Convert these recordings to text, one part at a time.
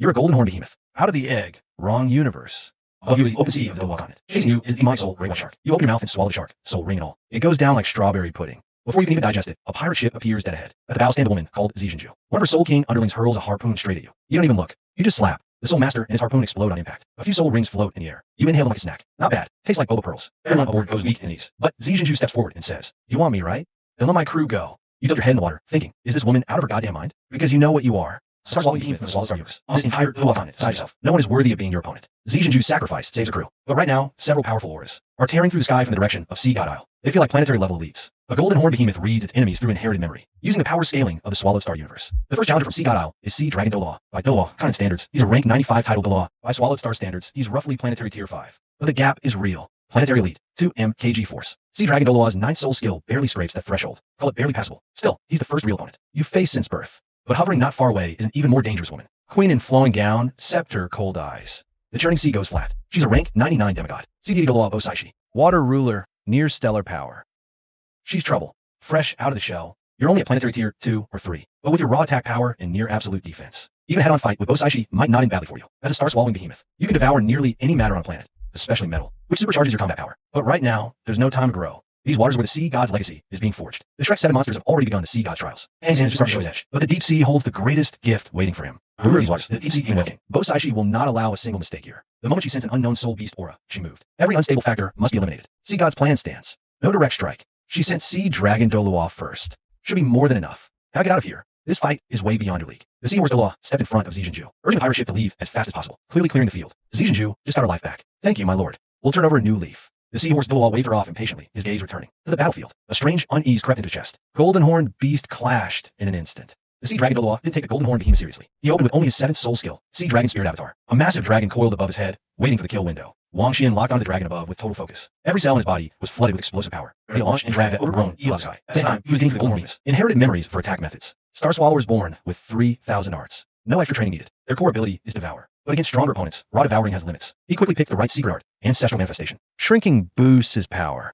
You're a golden horn behemoth. Out of the egg, wrong universe. Above you is the open sea of the Doa continent. Chasing you is the demonic soul gray white shark. You open your mouth and swallow the shark, soul ring and all. It goes down like strawberry pudding. Before you can even digest it, a pirate ship appears dead ahead. At the bow stands a woman called Zijinju. One of her Soul King underlings hurls a harpoon straight at you. You don't even look. You just slap. The Soul Master and his harpoon explode on impact. A few soul rings float in the air. You inhale them like a snack. Not bad. Tastes like boba pearls. Everyone aboard goes weak in ease. But Zijinju steps forward and says, "You want me, right? Then let my crew go." You tilt your head in the water, thinking, is this woman out of her goddamn mind? Because you know what you are. Star swallowing behemoth from the Star Universe. On this entire Doa continent, decide yourself. No one is worthy of being your opponent. Zijinju's sacrifice saves a crew. But right now, several powerful auras are tearing through the sky from the direction of Sea God Isle. They feel like planetary level elites. A golden horn behemoth reads its enemies through inherited memory, using the power scaling of the Swallowed Star Universe. The first challenger from Sea God Isle is Sea Dragon Dolaw. By Dolaw kind standards, he's a rank 95 title Dolaw. By Swallowed Star standards, he's roughly planetary tier 5. But the gap is real. Planetary elite, 2 mkg force. Sea Dragon Dolaw's 9th soul skill barely scrapes that threshold. Call it barely passable. Still, he's the first real opponent you've faced since birth. But hovering not far away is an even more dangerous woman. Queen in flowing gown, scepter, cold eyes. The churning sea goes flat. She's a rank 99 demigod. Sea Deity Dolaw Bosaishi. Water ruler, near stellar power. She's trouble. Fresh out of the shell. You're only at planetary tier 2 or 3, but with your raw attack power and near absolute defense. Even a head-on fight with Bosaishi might not end badly for you. As a star-swallowing behemoth, you can devour nearly any matter on a planet, especially metal, which supercharges your combat power. But right now, there's no time to grow. These waters where the sea god's legacy is being forged. The Shrek 7 monsters have already begun the sea god's trials. And just started to show his edge. But the deep sea holds the greatest gift waiting for him. Remember these waters, the deep sea king King. Bosaishi will not allow a single mistake here. The moment she sensed an unknown soul beast aura, she moved. Every unstable factor must be eliminated. Sea god's plan stands. No direct strike. She sent Sea Dragon Dolaw first. Should be more than enough. Now get out of here. This fight is way beyond your league. The Seahorse Dolaw stepped in front of Zijinju, urging the pirate ship to leave as fast as possible, clearly clearing the field. Zijinju just got her life back. Thank you, my lord. We'll turn over a new leaf. The Seahorse Dolaw waved her off impatiently, his gaze returning. To the battlefield, a strange unease crept into his chest. Golden Horn Beast clashed in an instant. The Sea Dragon Dolaw didn't take the Golden Horn behemoth seriously. He opened with only his 7th soul skill, Sea Dragon Spirit Avatar. A massive dragon coiled above his head, waiting for the kill window. Wang Xian locked onto the dragon above with total focus. Every cell in his body was flooded with explosive power, ready to launch and drag that overgrown Eli sky. At the same time, he was getting for the Golden Horn behemoth. Inherited memories for attack methods. Star Swallowers born with 3,000 arts. No extra training needed. Their core ability is Devour. But against stronger opponents, raw Devouring has limits. He quickly picked the right secret art, Ancestral Manifestation. Shrinking boosts his power.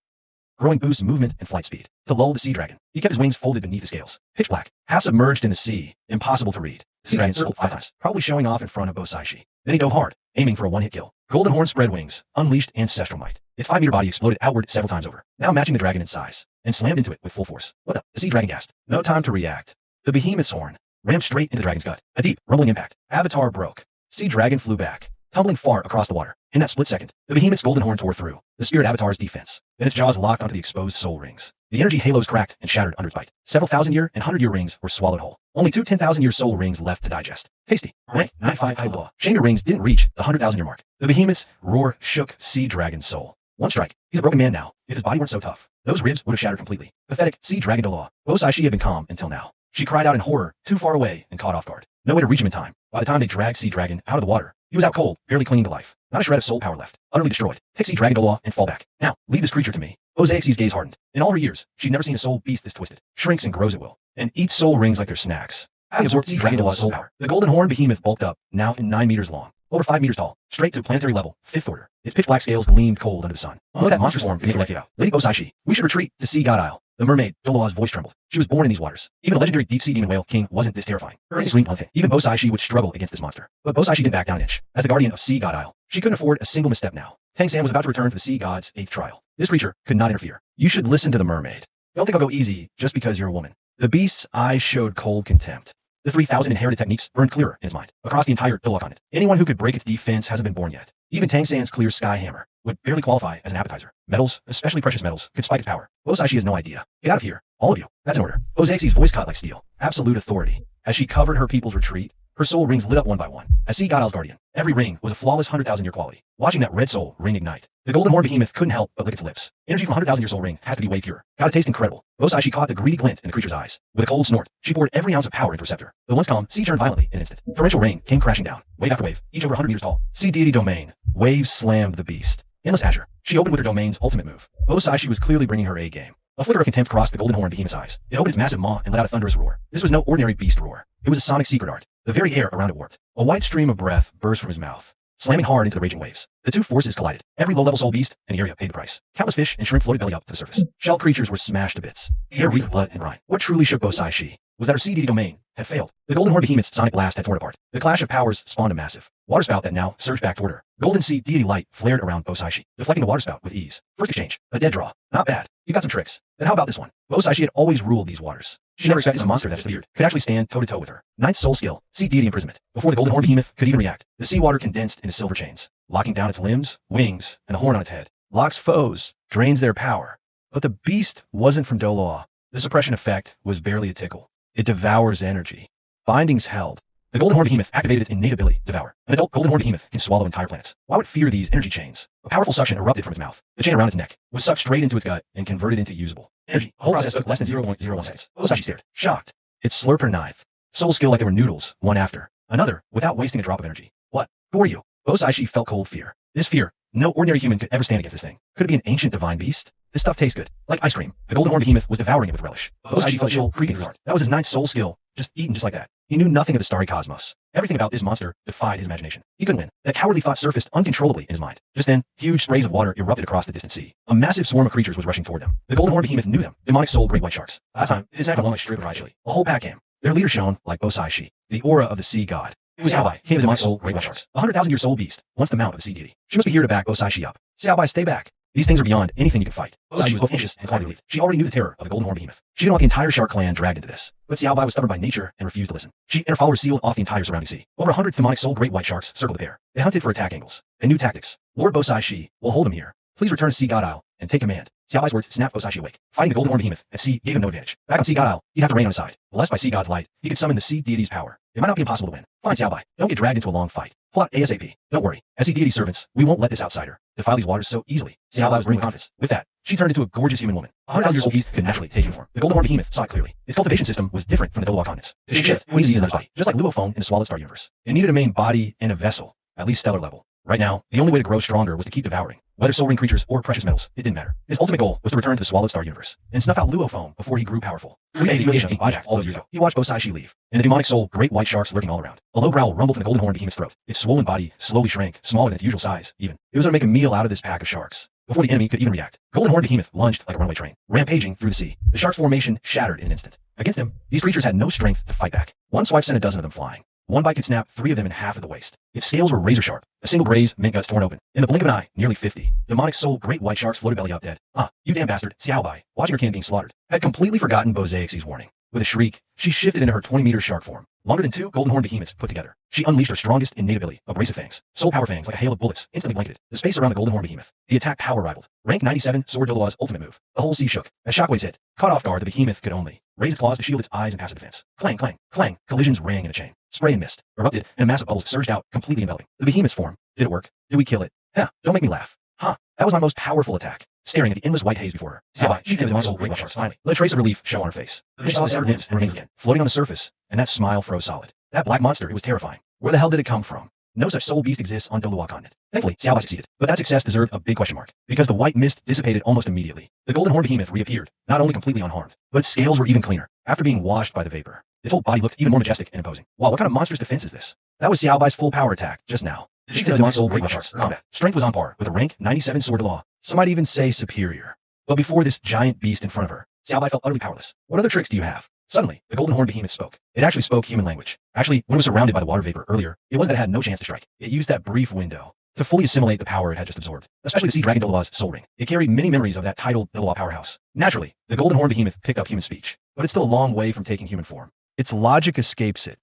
Growing boosts movement and flight speed. To lull the sea dragon, he kept his wings folded beneath his scales. Pitch black, half submerged in the sea, impossible to read. The sea dragon circled 5 times, probably showing off in front of Bosaishi. Then he dove hard, aiming for a one-hit kill. Golden Horn spread wings, unleashed ancestral might. Its 5-meter body exploded outward several times over, now matching the dragon in size, and slammed into it with full force. What the sea dragon gasped. No time to react. The behemoth's horn rammed straight into the dragon's gut. A deep, rumbling impact. Avatar broke. Sea dragon flew back, tumbling far across the water. In that split second, the behemoth's golden horn tore through the spirit avatar's defense. Then its jaws locked onto the exposed soul rings. The energy halos cracked and shattered under its bite. Several 1,000-year and 100-year rings were swallowed whole. Only 2 10,000-year soul rings left to digest. Tasty. Rank 95 title law. Chamber rings didn't reach the 100,000-year mark. The behemoth's roar shook Sea Dragon's soul. One strike. He's a broken man now. If his body weren't so tough, those ribs would have shattered completely. Pathetic Sea Dragon Dolaw. Bosaishi had been calm until now. She cried out in horror, too far away and caught off guard. No way to reach him in time. By the time they dragged Sea Dragon out of the water, he was out cold, barely clinging to life. Not a shred of soul power left. Utterly destroyed. Take Sea Dragon Dolaw and fall back. Now, leave this creature to me. Osaixi's gaze hardened. In all her years, she'd never seen a soul beast this twisted. Shrinks and grows at will, and eats soul rings like they're snacks. Having absorbed Sea Dragon Dolaw's soul power, the Golden Horn behemoth bulked up, now 9 meters long, over 5 meters tall, straight to planetary level, 5th order. Its pitch black scales gleamed cold under the sun. Look at that monstrous form beneath the Lady Bosaishi, we should retreat to Sea God Isle. The mermaid, Dolaw's voice trembled. She was born in these waters. Even the legendary deep-sea demon whale king wasn't this terrifying. Her instinct screamed one thing. Even Bosaishi would struggle against this monster. But Bosaishi didn't back down an inch. As the guardian of Sea God Isle, she couldn't afford a single misstep now. Tang San was about to return for the sea god's 8th trial. This creature could not interfere. You should listen to the mermaid. Don't think I'll go easy just because you're a woman. The beast's eyes showed cold contempt. The 3,000 inherited techniques burned clearer in his mind, across the entire Dolaw continent. Anyone who could break its defense hasn't been born yet. Even Tang San's clear sky hammer would barely qualify as an appetizer. Metals, especially precious metals, could spike its power. Bosaishi has no idea. Get out of here, all of you. That's an order. Osaixi's voice cut like steel. Absolute authority. As she covered her people's retreat, her soul rings lit up one by one. As Sea God Isle's guardian, every ring was a flawless 100,000-year quality. Watching that red soul ring ignite, the Golden Horn behemoth couldn't help but lick its lips. Energy from a 100,000-year soul ring has to be way pure. Gotta taste incredible. Bosaishi caught the greedy glint in the creature's eyes. With a cold snort, she poured every ounce of power into her scepter. The once calm sea turned violently in an instant. Torrential rain came crashing down, wave after wave, each over 100 meters tall. Sea deity domain. Waves slammed the beast. Endless azure. She opened with her domain's ultimate move. Bosaishi was clearly bringing her A game. A flicker of contempt crossed the Golden Horn behemoth's eyes. It opened its massive maw and let out a thunderous roar. This was no ordinary beast roar. It was a sonic secret art. The very air around it warped. A white stream of breath burst from his mouth. slamming hard into the raging waves. The two forces collided. Every low-level soul beast in the area paid the price. Countless fish and shrimp floated belly up to the surface. Shelled creatures were smashed to bits. The air reeked with blood and brine. What truly shook Bosai Shi was that her sea deity domain had failed. The Golden Horn Behemoth's sonic blast had torn apart. The clash of powers spawned a massive waterspout that now surged back toward her. Golden Sea deity light flared around Bosai Shi, deflecting the waterspout with ease. First exchange, a dead draw. Not bad. You got some tricks. Then how about this one? Bosai Shi had always ruled these waters. She never expected a monster that just appeared could actually stand toe-to-toe with her. Ninth soul skill, sea deity imprisonment. Before the Golden Horn Behemoth could even react, the seawater condensed into silver chains, locking down its limbs, wings, and the horn on its head. Locks foes, drains their power. But the beast wasn't from Doloa. The suppression effect was barely a tickle. It devours energy. Bindings held. The Golden Horn Behemoth activated its innate ability, Devour. An adult Golden Horn Behemoth can swallow entire planets. Why would fear these energy chains? A powerful suction erupted from its mouth. The chain around its neck was sucked straight into its gut and converted into usable energy. The whole process took less than 0.01 seconds. Bosai Shi stared, shocked. It slurped her knife. Soul skill like they were noodles, one after another, without wasting a drop of energy. What? Who are you? Bosai Shi felt cold fear. This fear, no ordinary human could ever stand against this thing. Could it be an ancient divine beast? This stuff tastes good. Like ice cream. The Golden Horn Behemoth was devouring it with relish. Bosai Shi felt chill creeping through his heart. That was his ninth soul skill, just eaten just like that. He knew nothing of the starry cosmos. Everything about this monster defied his imagination. He couldn't win. That cowardly thought surfaced uncontrollably in his mind. Just then, huge sprays of water erupted across the distant sea. A massive swarm of creatures was rushing toward them. The Golden Horn Behemoth knew them. Demonic soul great white sharks. Last time, it snapped on one like strip of dried chili. A whole pack came. Their leader shone like Bosai Shi, the aura of the sea god. It was Xiaobai, king of the demonic soul great white sharks. 100,000-year soul beast, once the mount of the sea deity. She must be here to back Bosai Shi up. Xiaobai, stay back. These things are beyond anything you can fight. Bosai Shi was both anxious and quietly relieved. She already knew the terror of the Golden Horn Behemoth. She didn't want the entire shark clan dragged into this. But Xiaobai was stubborn by nature and refused to listen. She and her followers sealed off the entire surrounding sea. Over 100 demonic soul great white sharks circled the pair. They hunted for attack angles and new tactics. Lord Bosai Shi will hold him here. Please return to Sea God Isle and take command. Xiaobai's words snapped Bosai Shi awake. Fighting the Golden Horn Behemoth at sea gave him no advantage. Back on Sea God Isle, he'd have to reign on his side. Blessed by Sea God's light, he could summon the sea deity's power. It might not be impossible to win. Fine, Xiaobai. Don't get dragged into a long fight. Pull out ASAP. Don't worry. As sea deity servants, we won't let this outsider defile these waters so easily. Xiaobai was brimming with confidence. With that, she turned into a gorgeous human woman. 100,000-year-old beast could naturally take human form. The Golden Horn Behemoth saw it clearly. Its cultivation system was different from the Doloa continents. To shift when he sees another body, just like Luophone in the Swallowed Star universe. It needed a main body and a vessel, at least stellar level. Right now, the only way to grow stronger was to keep devouring. Whether soul ring creatures or precious metals, it didn't matter. His ultimate goal was to return to the Swallowed Star universe and snuff out Luophone before he grew powerful. Humiliation hijacked all those years ago. He watched Bosai Shi leave, and the demonic soul, great white sharks lurking all around. A low growl rumbled from the Golden Horn Behemoth's throat. Its swollen body slowly shrank, smaller than its usual size, even. It was going to make a meal out of this pack of sharks. Before the enemy could even react, Golden Horn Behemoth lunged like a runaway train, rampaging through the sea. The shark's formation shattered in an instant. Against him, these creatures had no strength to fight back. One swipe sent a dozen of them flying. One bite could snap 3 of them in half at the waist. Its scales were razor sharp. A single graze meant guts torn open. In the blink of an eye, nearly 50 demonic soul great white sharks floated belly up dead. You damn bastard, Xiaobai, watching her kin being slaughtered, had completely forgotten Bosaixi's warning. With a shriek, she shifted into her 20-meter shark form, longer than 2 Golden Horn Behemoths put together. She unleashed her strongest innate ability, abrasive fangs. Soul power fangs like a hail of bullets instantly blanketed the space around the Golden Horn Behemoth. The attack power rivaled. Rank 97 Sword Doloa's ultimate move. The whole sea shook. As shockwaves hit, caught off guard, the behemoth could only raise its claws to shield its eyes in passive defense. Clang, clang, clang. Collisions rang in a chain. Spray and mist erupted, and a mass of bubbles surged out, completely enveloping the behemoth's form. Did it work? Did we kill it? Don't make me laugh. That was my most powerful attack. Staring at the endless white haze before her, Xiaobai, she felt the muscle great white sharks finally. Let a trace of relief show on her face. She saw the severed limbs and remains again, floating on the surface, and that smile froze solid. That black monster, it was terrifying. Where the hell did it come from? No such soul beast exists on Doloa continent. Thankfully, Xiaobai succeeded, but that success deserved a big question mark, because the white mist dissipated almost immediately. The Golden Horn Behemoth reappeared, not only completely unharmed, but its scales were even cleaner, after being washed by the vapor. Its whole body looked even more majestic and imposing. Wow, what kind of monstrous defense is this? That was Xiaobai's full power attack, just now. She did the soul great white sharks combat. Strength was on par with a rank 97 Sword Doloa. Some might even say superior. But before this giant beast in front of her, Xiaobai felt utterly powerless. What other tricks do you have? Suddenly, the Golden Horn Behemoth spoke. It actually spoke human language. Actually, when it was surrounded by the water vapor earlier, it wasn't that it had no chance to strike. It used that brief window to fully assimilate the power it had just absorbed, especially the Sea Dragon Doloa's soul ring. It carried many memories of that titled Doloa powerhouse. Naturally, the Golden Horn Behemoth picked up human speech, but it's still a long way from taking human form. Its logic escapes it.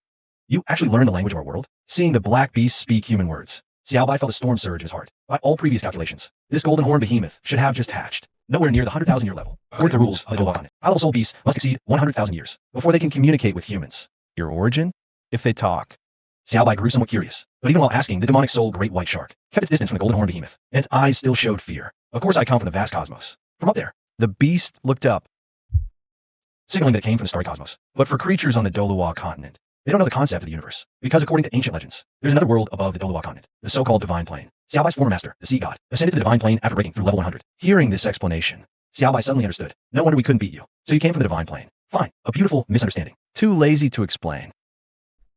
You actually learn the language of our world? Seeing the black beast speak human words. Xiaobai felt a storm surge in his heart. By all previous calculations, this Golden Horn Behemoth should have just hatched, nowhere near the 100,000-year level. According to the rules of the Doloa continent, high-level soul beasts must exceed 100,000 years before they can communicate with humans. Your origin? If they talk. Xiaobai grew somewhat curious, but even while asking, the demonic soul great white shark kept its distance from the Golden Horn Behemoth, and its eyes still showed fear. Of course I come from the vast cosmos. From up there. The beast looked up, signaling that it came from the starry cosmos. But for creatures on the Doloa continent, they don't know the concept of the universe, because according to ancient legends, there's another world above the Doloa continent, the so-called Divine Plane. Xiaobai's former master, the Sea God, ascended to the Divine Plane after breaking through level 100. Hearing this explanation, Xiaobai suddenly understood. No wonder we couldn't beat you. So you came from the Divine Plane. Fine. A beautiful misunderstanding. Too lazy to explain.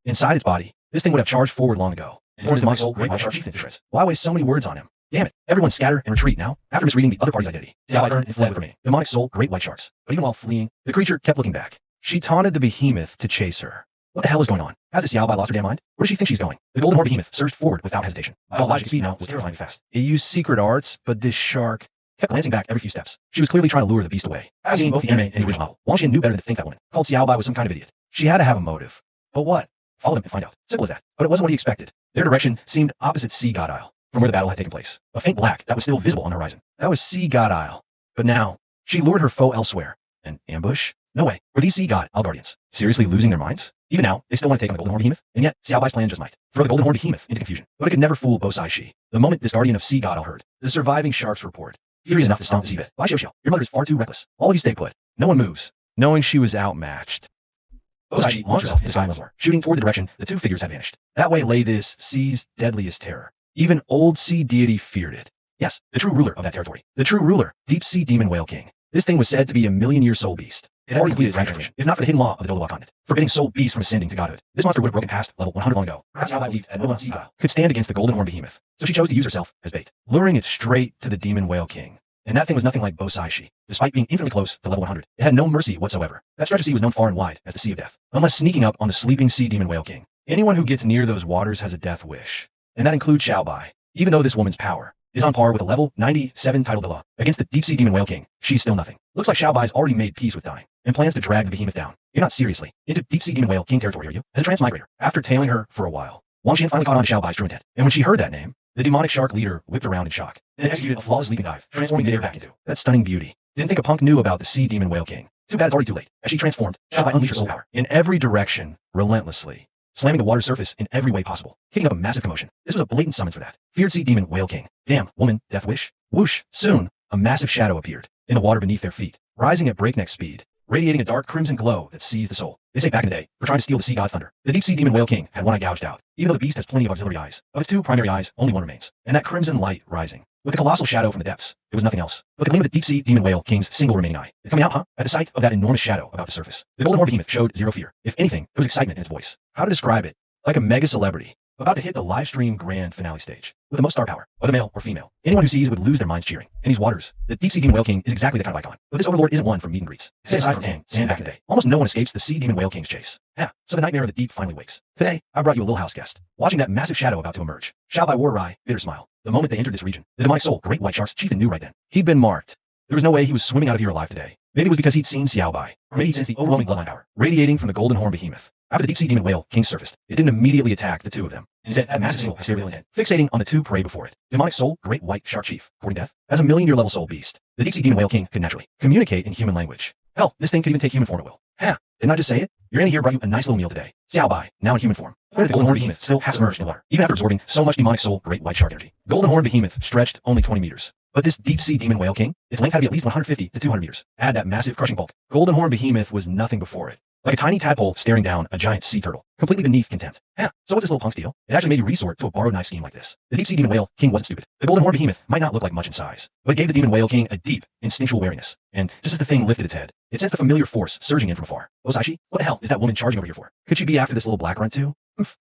Inside its body, this thing would have charged forward long ago. and torn the demonic soul great white shark chieftain to shreds. Why waste so many words on him? Damn it. Everyone scatter and retreat now, after misreading the other party's identity. Xiaobai turned and fled with remaining demonic soul great white sharks. But even while fleeing, the creature kept looking back. She taunted the behemoth to chase her. What the hell is going on? Has this Xiaobai lost her damn mind? Where does she think she's going? The golden horn behemoth surged forward without hesitation. Biological speed now was terrifyingly fast. It used secret arts, but this shark kept glancing back every few steps. She was clearly trying to lure the beast away. I've seen both the anime and the original novel. Wang Xian knew better than to think that woman, called Xiaobai, was some kind of idiot. She had to have a motive. But what? Follow them and find out. Simple as that. But it wasn't what he expected. Their direction seemed opposite Sea God Isle, from where the battle had taken place. A faint black that was still visible on the horizon. That was Sea God Isle. But now, she lured her foe elsewhere. An ambush? No way. Were these Sea God Isle guardians seriously losing their minds? Even now, they still want to take on the golden horn behemoth, and yet Xiaobai's plan just might throw the golden horn behemoth into confusion. But it could never fool Bo Sai Shi. The moment this guardian of Sea God Isle heard the surviving shark's report, furious enough to stomp the seabed. Why, Xiao Xiao? Your mother is far too reckless. All of you stay put. No one moves. Knowing she was outmatched, Bo Sai Shi launched herself into sky once more, shooting toward the direction the two figures had vanished. That way lay this sea's deadliest terror. Even old sea deity feared it. Yes, the true ruler of that territory. The true ruler, deep sea demon whale king. This thing was said to be a million-year soul beast. It had already completed its transformation, if not for the hidden law of the Dolawa continent, forbidding soul beasts from ascending to godhood. This monster would have broken past level 100 long ago. Perhaps Xiaobai believed that no one Sea God could stand against the golden horn behemoth, so she chose to use herself as bait, luring it straight to the demon whale king. And that thing was nothing like Bo Sai Shi. Despite being infinitely close to level 100, it had no mercy whatsoever. That stretch of sea was known far and wide as the Sea of Death, unless sneaking up on the sleeping sea demon whale king. Anyone who gets near those waters has a death wish, and that includes Xiaobai. Even though this woman's power is on par with a level 97 title Dela, against the deep sea demon whale king, she's still nothing. Looks like Xiaobai's already made peace with dying, and plans to drag the behemoth down. You're not seriously into deep sea demon whale king territory, are you? As a transmigrator, after tailing her for a while, Wang Xian finally caught on to Xiaobai's true intent, and when she heard that name, the demonic shark leader whipped around in shock, and executed a flawless leaping dive, transforming midair back into that stunning beauty. Didn't think a punk knew about the sea demon whale king. Too bad it's already too late. As she transformed, Xiaobai unleashed her soul power in every direction, relentlessly, slamming the water surface in every way possible, kicking up a massive commotion. This was a blatant summons for that. Feared sea demon whale king. Damn, woman, death wish. Whoosh. Soon, a massive shadow appeared in the water beneath their feet, rising at breakneck speed, radiating a dark crimson glow that seized the soul. They say back in the day, for trying to steal the sea god's thunder, the deep sea demon whale king had one eye gouged out. Even though the beast has plenty of auxiliary eyes, of its two primary eyes, only one remains, and that crimson light rising. With the colossal shadow from the depths, it was nothing else but the gleam of the deep sea demon whale king's single remaining eye. It's coming out, huh? At the sight of that enormous shadow about the surface, the golden horn behemoth showed zero fear. If anything, there was excitement in its voice. How to describe it? Like a mega celebrity about to hit the live stream grand finale stage with the most star power, whether male or female. Anyone who sees would lose their minds cheering. In these waters, the deep sea demon whale king is exactly the kind of icon. But this overlord isn't one for meet and greets. Say aside from Tang, San back in the day, almost no one escapes the sea demon whale king's chase. Yeah, so the nightmare of the deep finally wakes. Today, I brought you a little house guest, watching that massive shadow about to emerge. Xiaobai wore a wry, bitter smile. The moment they entered this region, the demonic soul, great white shark's chieftain knew right then. He'd been marked. There was no way he was swimming out of here alive today. Maybe it was because he'd seen Xiaobai, or maybe he'd sensed the overwhelming bloodline power radiating from the golden horn behemoth. After the deep sea demon whale king surfaced, it didn't immediately attack the two of them. Instead, that massive single hysterical intent, fixating on the two prey before it. Demonic soul, great white shark chief, courting death, as a million-year level soul beast. The deep sea demon whale king could naturally communicate in human language. Hell, this thing could even take human form at will. Ha! Didn't I just say it? Your Annie here brought you a nice little meal today. Xiaobai, now in human form. Where the golden horn behemoth still half submerged in the water, even after absorbing so much demonic soul, great white shark energy. Golden horn behemoth stretched only 20 meters. But this deep sea demon whale king, its length had to be at least 150 to 200 meters. Add that massive crushing bulk. Golden horn behemoth was nothing before it. Like a tiny tadpole staring down a giant sea turtle, completely beneath contempt. Yeah, so what's this little punk's deal? It actually made you resort to a borrowed knife scheme like this. The deep sea demon whale king wasn't stupid. The golden horn behemoth might not look like much in size, but it gave the demon whale king a deep, instinctual wariness. And just as the thing lifted its head, it sensed a familiar force surging in from afar. Oh, Saishi, what the hell is that woman charging over here for? Could she be after this little black runt too?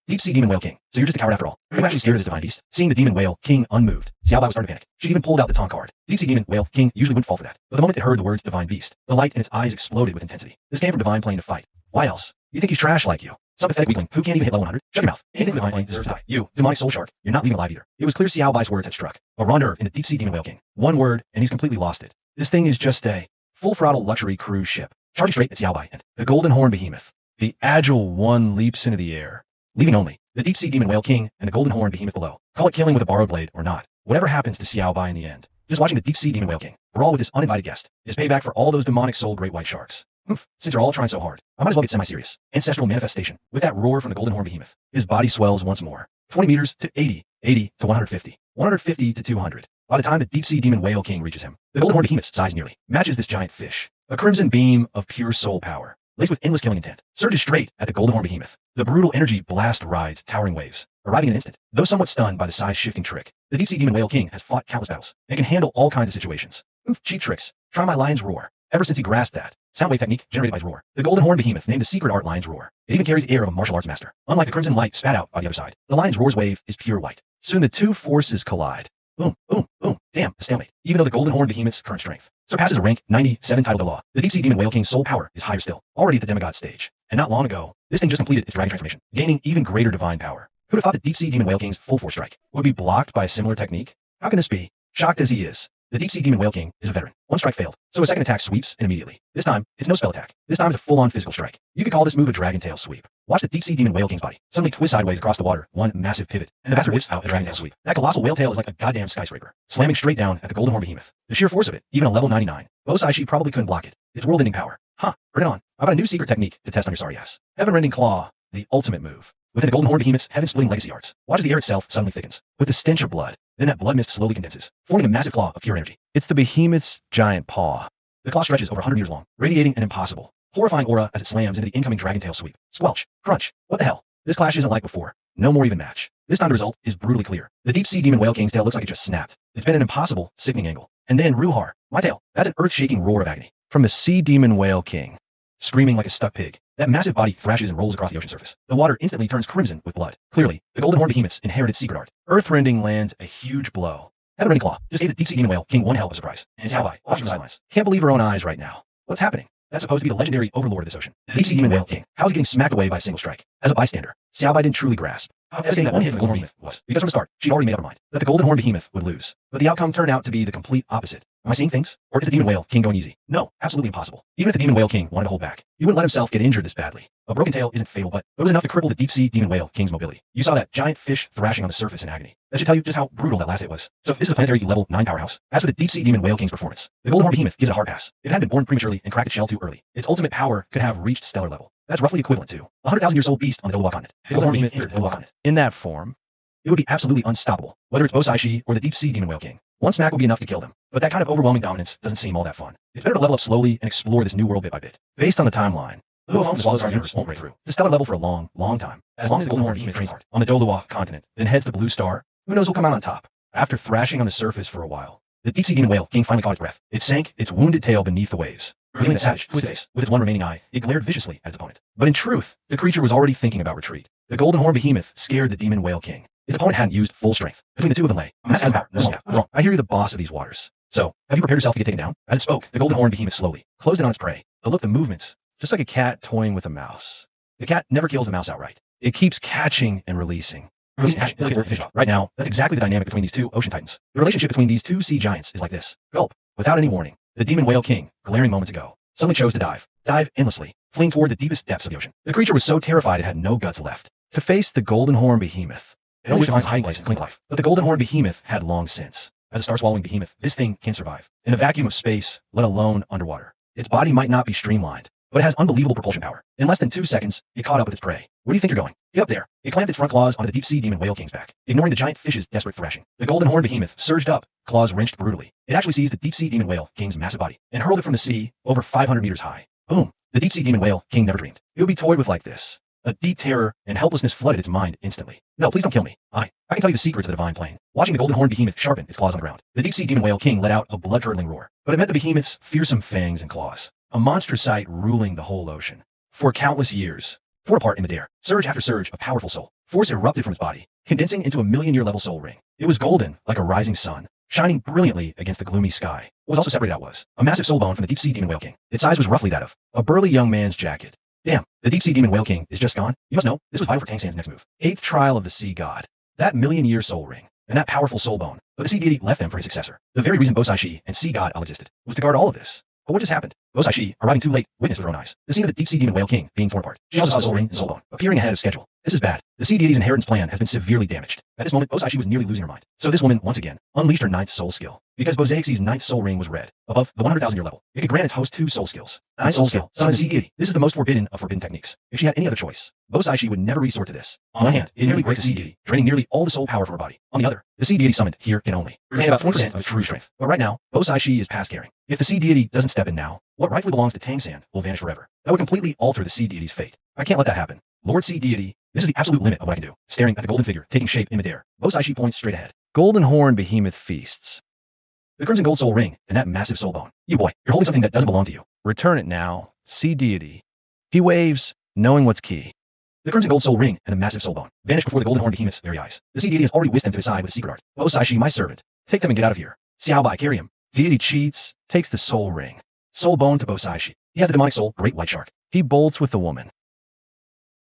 Deep sea demon whale king. So you're just a coward after all. Are you actually scared of this divine beast? Seeing the demon whale king unmoved, Xiaobai was starting to panic. She'd even pulled out the taunt card. Deep sea demon whale king usually wouldn't fall for that. But the moment it heard the words divine beast, the light in its eyes exploded with intensity. This came from divine plane to fight. Why else? You think he's trash like you? Some pathetic weakling who can't even hit level 100? Shut your mouth. Anything from divine plane deserves to die. You, demonic soul shark, you're not leaving alive either. It was clear Xiaobai's words had struck a raw nerve in the deep sea demon whale king. One word, and he's completely lost it. This thing is just a full throttle luxury cruise ship, charging straight at Xiaobai and the golden horn behemoth. The agile one leaps into the air, leaving only the deep sea demon whale king and the golden horn behemoth below. Call it killing with a borrowed blade or not. Whatever happens to Xiaobai in the end, just watching the deep sea demon whale king, we're all with this uninvited guest, is payback for all those demonic soul great white sharks. Since you're all trying so hard, I might as well get semi-serious. Ancestral manifestation. With that roar from the golden horn behemoth, his body swells once more. 20 meters to 80, 80 to 150, 150 to 200. By the time the deep sea demon whale king reaches him, the golden horn behemoth's size nearly matches this giant fish. A crimson beam of pure soul power, laced with endless killing intent, surges straight at the golden horn behemoth. The brutal energy blast rides towering waves, arriving in an instant. Though somewhat stunned by the size-shifting trick, the deep sea demon whale king has fought countless battles and can handle all kinds of situations. Cheap tricks. Try my lion's roar. Ever since he grasped that sound wave technique generated by his roar, the golden horn behemoth named the secret art Lion's Roar. It even carries the air of a martial arts master. Unlike the crimson light spat out by the other side, the Lion's Roar's wave is pure white. Soon the two forces collide. Boom, boom, boom. Damn, a stalemate. Even though the golden horn behemoth's current strength surpasses a rank 97 title to law, the deep sea demon whale king's soul power is higher still, already at the demigod stage. And not long ago, this thing just completed its dragon transformation, gaining even greater divine power. Who'd have thought the deep sea demon whale king's full force strike would be blocked by a similar technique? How can this be? Shocked as he is, the deep sea demon whale king is a veteran. One strike failed, so a second attack sweeps in immediately. This time, it's no spell attack. This time it's a full-on physical strike. You could call this move a dragon tail sweep. Watch the deep sea demon whale king's body suddenly twist sideways across the water, one massive pivot, and the bastard whips out a dragon tail sweep. That colossal whale tail is like a goddamn skyscraper, slamming straight down at the golden horn behemoth. The sheer force of it, even a level 99, Bosaishi probably couldn't block it. It's world-ending power. Huh, bring it on. I've got a new secret technique to test on your sorry ass. Heaven-rending claw, the ultimate move. Within the golden horn behemoth's heaven-splitting legacy arts, watch as the air itself suddenly thickens with the stench of blood. Then that blood mist slowly condenses, forming a massive claw of pure energy. It's the behemoth's giant paw. The claw stretches over 100 meters long, radiating an impossible, horrifying aura as it slams into the incoming dragon tail sweep. Squelch, crunch. What the hell? This clash isn't like before. No more even match. This time the result is brutally clear. The deep sea demon whale king's tail looks like it just snapped. It's been an impossible, sickening angle. And then Ruhar, my tail. That's an earth-shaking roar of agony from the sea demon whale king, screaming like a stuck pig. That massive body thrashes and rolls across the ocean surface. The water instantly turns crimson with blood. Clearly, the golden horn behemoth's inherited secret art. Earthrending lands a huge blow. Heaven-rending claw just gave the deep sea demon whale king one hell of a surprise. And Xiaobai, watching the sidelines, can't believe her own eyes right now. What's happening? That's supposed to be the legendary overlord of this ocean, the deep sea demon whale king. How's he getting smacked away by a single strike? As a bystander, Xiaobai didn't truly grasp how devastating that one hit of the golden horn behemoth was, because from the start, she'd already made up her mind that the golden horn behemoth would lose. But the outcome turned out to be the complete opposite. Am I seeing things? Or is the demon whale king going easy? No, absolutely impossible. Even if the demon whale king wanted to hold back, he wouldn't let himself get injured this badly. A broken tail isn't fatal, but it was enough to cripple the deep sea demon whale king's mobility. You saw that giant fish thrashing on the surface in agony. That should tell you just how brutal that last hit was. So this is a planetary level 9 powerhouse. As for the deep sea demon whale king's performance, the golden horn behemoth gives a hard pass. If it had been born prematurely and cracked its shell too early, its ultimate power could have reached stellar level. That's roughly equivalent to a 100,000-year-old beast on the Dowa continent. The golden horn behemoth entered the Dowa continent. In that form, it would be absolutely unstoppable, whether it's Bosaishi or the deep sea demon whale king. One smack would be enough to kill them, but that kind of overwhelming dominance doesn't seem all that fun. It's better to level up slowly and explore this new world bit by bit. Based on the timeline, the Luofu swallows our universe won't break through the stellar level for a long, long time. As long as the golden horn behemoth trains hard on the Doluwa continent, then heads to Blue Star, who knows who'll come out on top. After thrashing on the surface for a while, the deep sea demon whale king finally caught its breath. It sank its wounded tail beneath the waves. Revealing its savage, twisted face, with its one remaining eye, it glared viciously at its opponent. But in truth, the creature was already thinking about retreat. The golden horn behemoth scared the demon whale king. Its opponent hadn't used full strength. Between the two of them lay a massive power. Wrong. I hear you're the boss of these waters. So, have you prepared yourself to get taken down? As it spoke, the golden horn behemoth slowly closed in on its prey. The look, the movements, just like a cat toying with a mouse. The cat never kills the mouse outright. It keeps catching and releasing. Right now, that's exactly the dynamic between these two ocean titans. The relationship between these two sea giants is like this. Gulp. Without any warning, the demon whale king, glaring moments ago, suddenly chose to dive endlessly, fleeing toward the deepest depths of the ocean. The creature was so terrified it had no guts left to face the golden horn behemoth. It only finds a hiding place in clean life. But the golden horn behemoth had long since. As a star-swallowing behemoth, this thing can survive in a vacuum of space, let alone underwater. Its body might not be streamlined, but it has unbelievable propulsion power. In less than 2 seconds, it caught up with its prey. Where do you think you're going? Get up there. It clamped its front claws onto the deep sea demon whale king's back, ignoring the giant fish's desperate thrashing. The golden horn behemoth surged up, claws wrenched brutally. It actually seized the deep sea demon whale king's massive body and hurled it from the sea over 500 meters high. Boom. The deep sea demon whale king never dreamed it would be toyed with like this. A deep terror and helplessness flooded its mind instantly. No, please don't kill me. I can tell you the secrets of the divine plane. Watching the golden horn behemoth sharpen its claws on the ground, the deep sea demon whale king let out a blood-curdling roar. But it met the behemoth's fearsome fangs and claws. A monster sight ruling the whole ocean. For countless years, torn apart in midair, surge after surge of powerful soul force erupted from its body, condensing into a million-year level soul ring. It was golden like a rising sun, shining brilliantly against the gloomy sky. What was also separated out was a massive soul bone from the deep sea demon whale king. Its size was roughly that of a burly young man's jacket. Damn, the deep sea demon whale king is just gone. You must know, this was vital for Tang San's next move. 8th trial of the sea god. That million-year soul ring, and that powerful soul bone. But the sea deity left them for his successor. The very reason Bosaishi and sea god all existed was to guard all of this. But what just happened? Bosaishi, arriving too late, witnessed with her own eyes the scene of the deep sea demon whale king being torn apart. She also saw the soul ring and soul bone appearing ahead of schedule. This is bad. The sea deity's inheritance plan has been severely damaged. At this moment, Bosaishi was nearly losing her mind. So this woman, once again, unleashed her 9th soul skill. Because Bosaixi's 9th soul ring was red, above the 100,000-year level, it could grant its host 2 soul skills. 9th soul skill, summon the sea deity. This is the most forbidden of forbidden techniques. If she had any other choice, Bosaishi would never resort to this. On one hand, it nearly breaks the sea deity, draining nearly all the soul power from her body. On the other, the sea deity summoned here can only retain about 20% of its true strength. But right now, Bosaishi is past caring. If the sea deity doesn't step in now, what rightfully belongs to Tang San will vanish forever. That would completely alter the sea deity's fate. I can't let that happen. Lord Sea Deity, this is the absolute limit of what I can do. Staring at the golden figure taking shape in midair, Bosaishi points straight ahead. Golden horn behemoth feasts. the crimson gold soul ring, and that massive soul bone. You boy, you're holding something that doesn't belong to you. Return it now. See deity. He waves, knowing what's key. The crimson gold soul ring and the massive soul bone vanished before the golden horn behemoth's very eyes. The sea deity has already whisked them to his side with a secret art. O Saishi, my servant, take them and get out of here. See how I carry him. Deity cheats, takes the soul ring. Soul bone to Bosaishi. He has the demonic soul, great white shark. He bolts with the woman.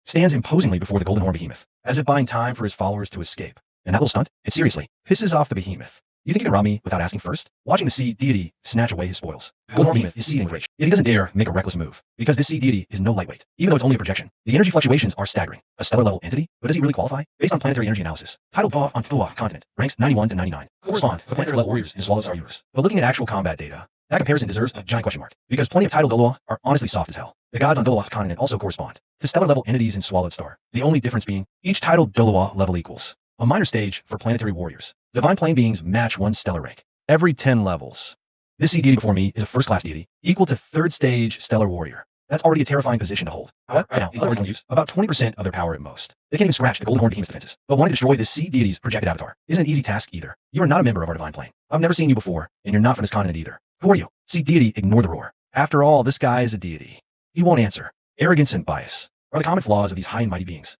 Stands imposingly before the golden horn behemoth, as if buying time for his followers to escape. And that little stunt, it seriously pisses off the behemoth. You think you can rob me without asking first? Watching the sea deity snatch away his spoils. The golden horn behemoth is seething with rage, yet he doesn't dare make a reckless move, because this sea deity is no lightweight, even though it's only a projection. The energy fluctuations are staggering. A stellar level entity, but does he really qualify? Based on planetary energy analysis, tidal Daw on Thua continent ranks 91 to 99, correspond to planetary level warriors in Swallow's Star universe. But looking at actual combat data, that comparison deserves a giant question mark, because plenty of tidal Doloa are honestly soft as hell. The gods on Doloa continent also correspond to stellar level entities in Swallowed Star, the only difference being each tidal Doloa level equals a minor stage for planetary warriors. Divine plane beings match one stellar rank every 10 levels. This sea deity before me is a first-class deity, equal to third stage stellar warrior. That's already a terrifying position to hold. However, right now, the other can use about 20% of their power at most. They can't even scratch the golden horn behemoth's defenses. But wanting to destroy this sea deity's projected avatar isn't an easy task either. You are not a member of our divine plane. I've never seen you before, and you're not from this continent either. Who are you? Sea deity, ignore the roar. After all, this guy is a deity. He won't answer. Arrogance and bias are the common flaws of these high and mighty beings.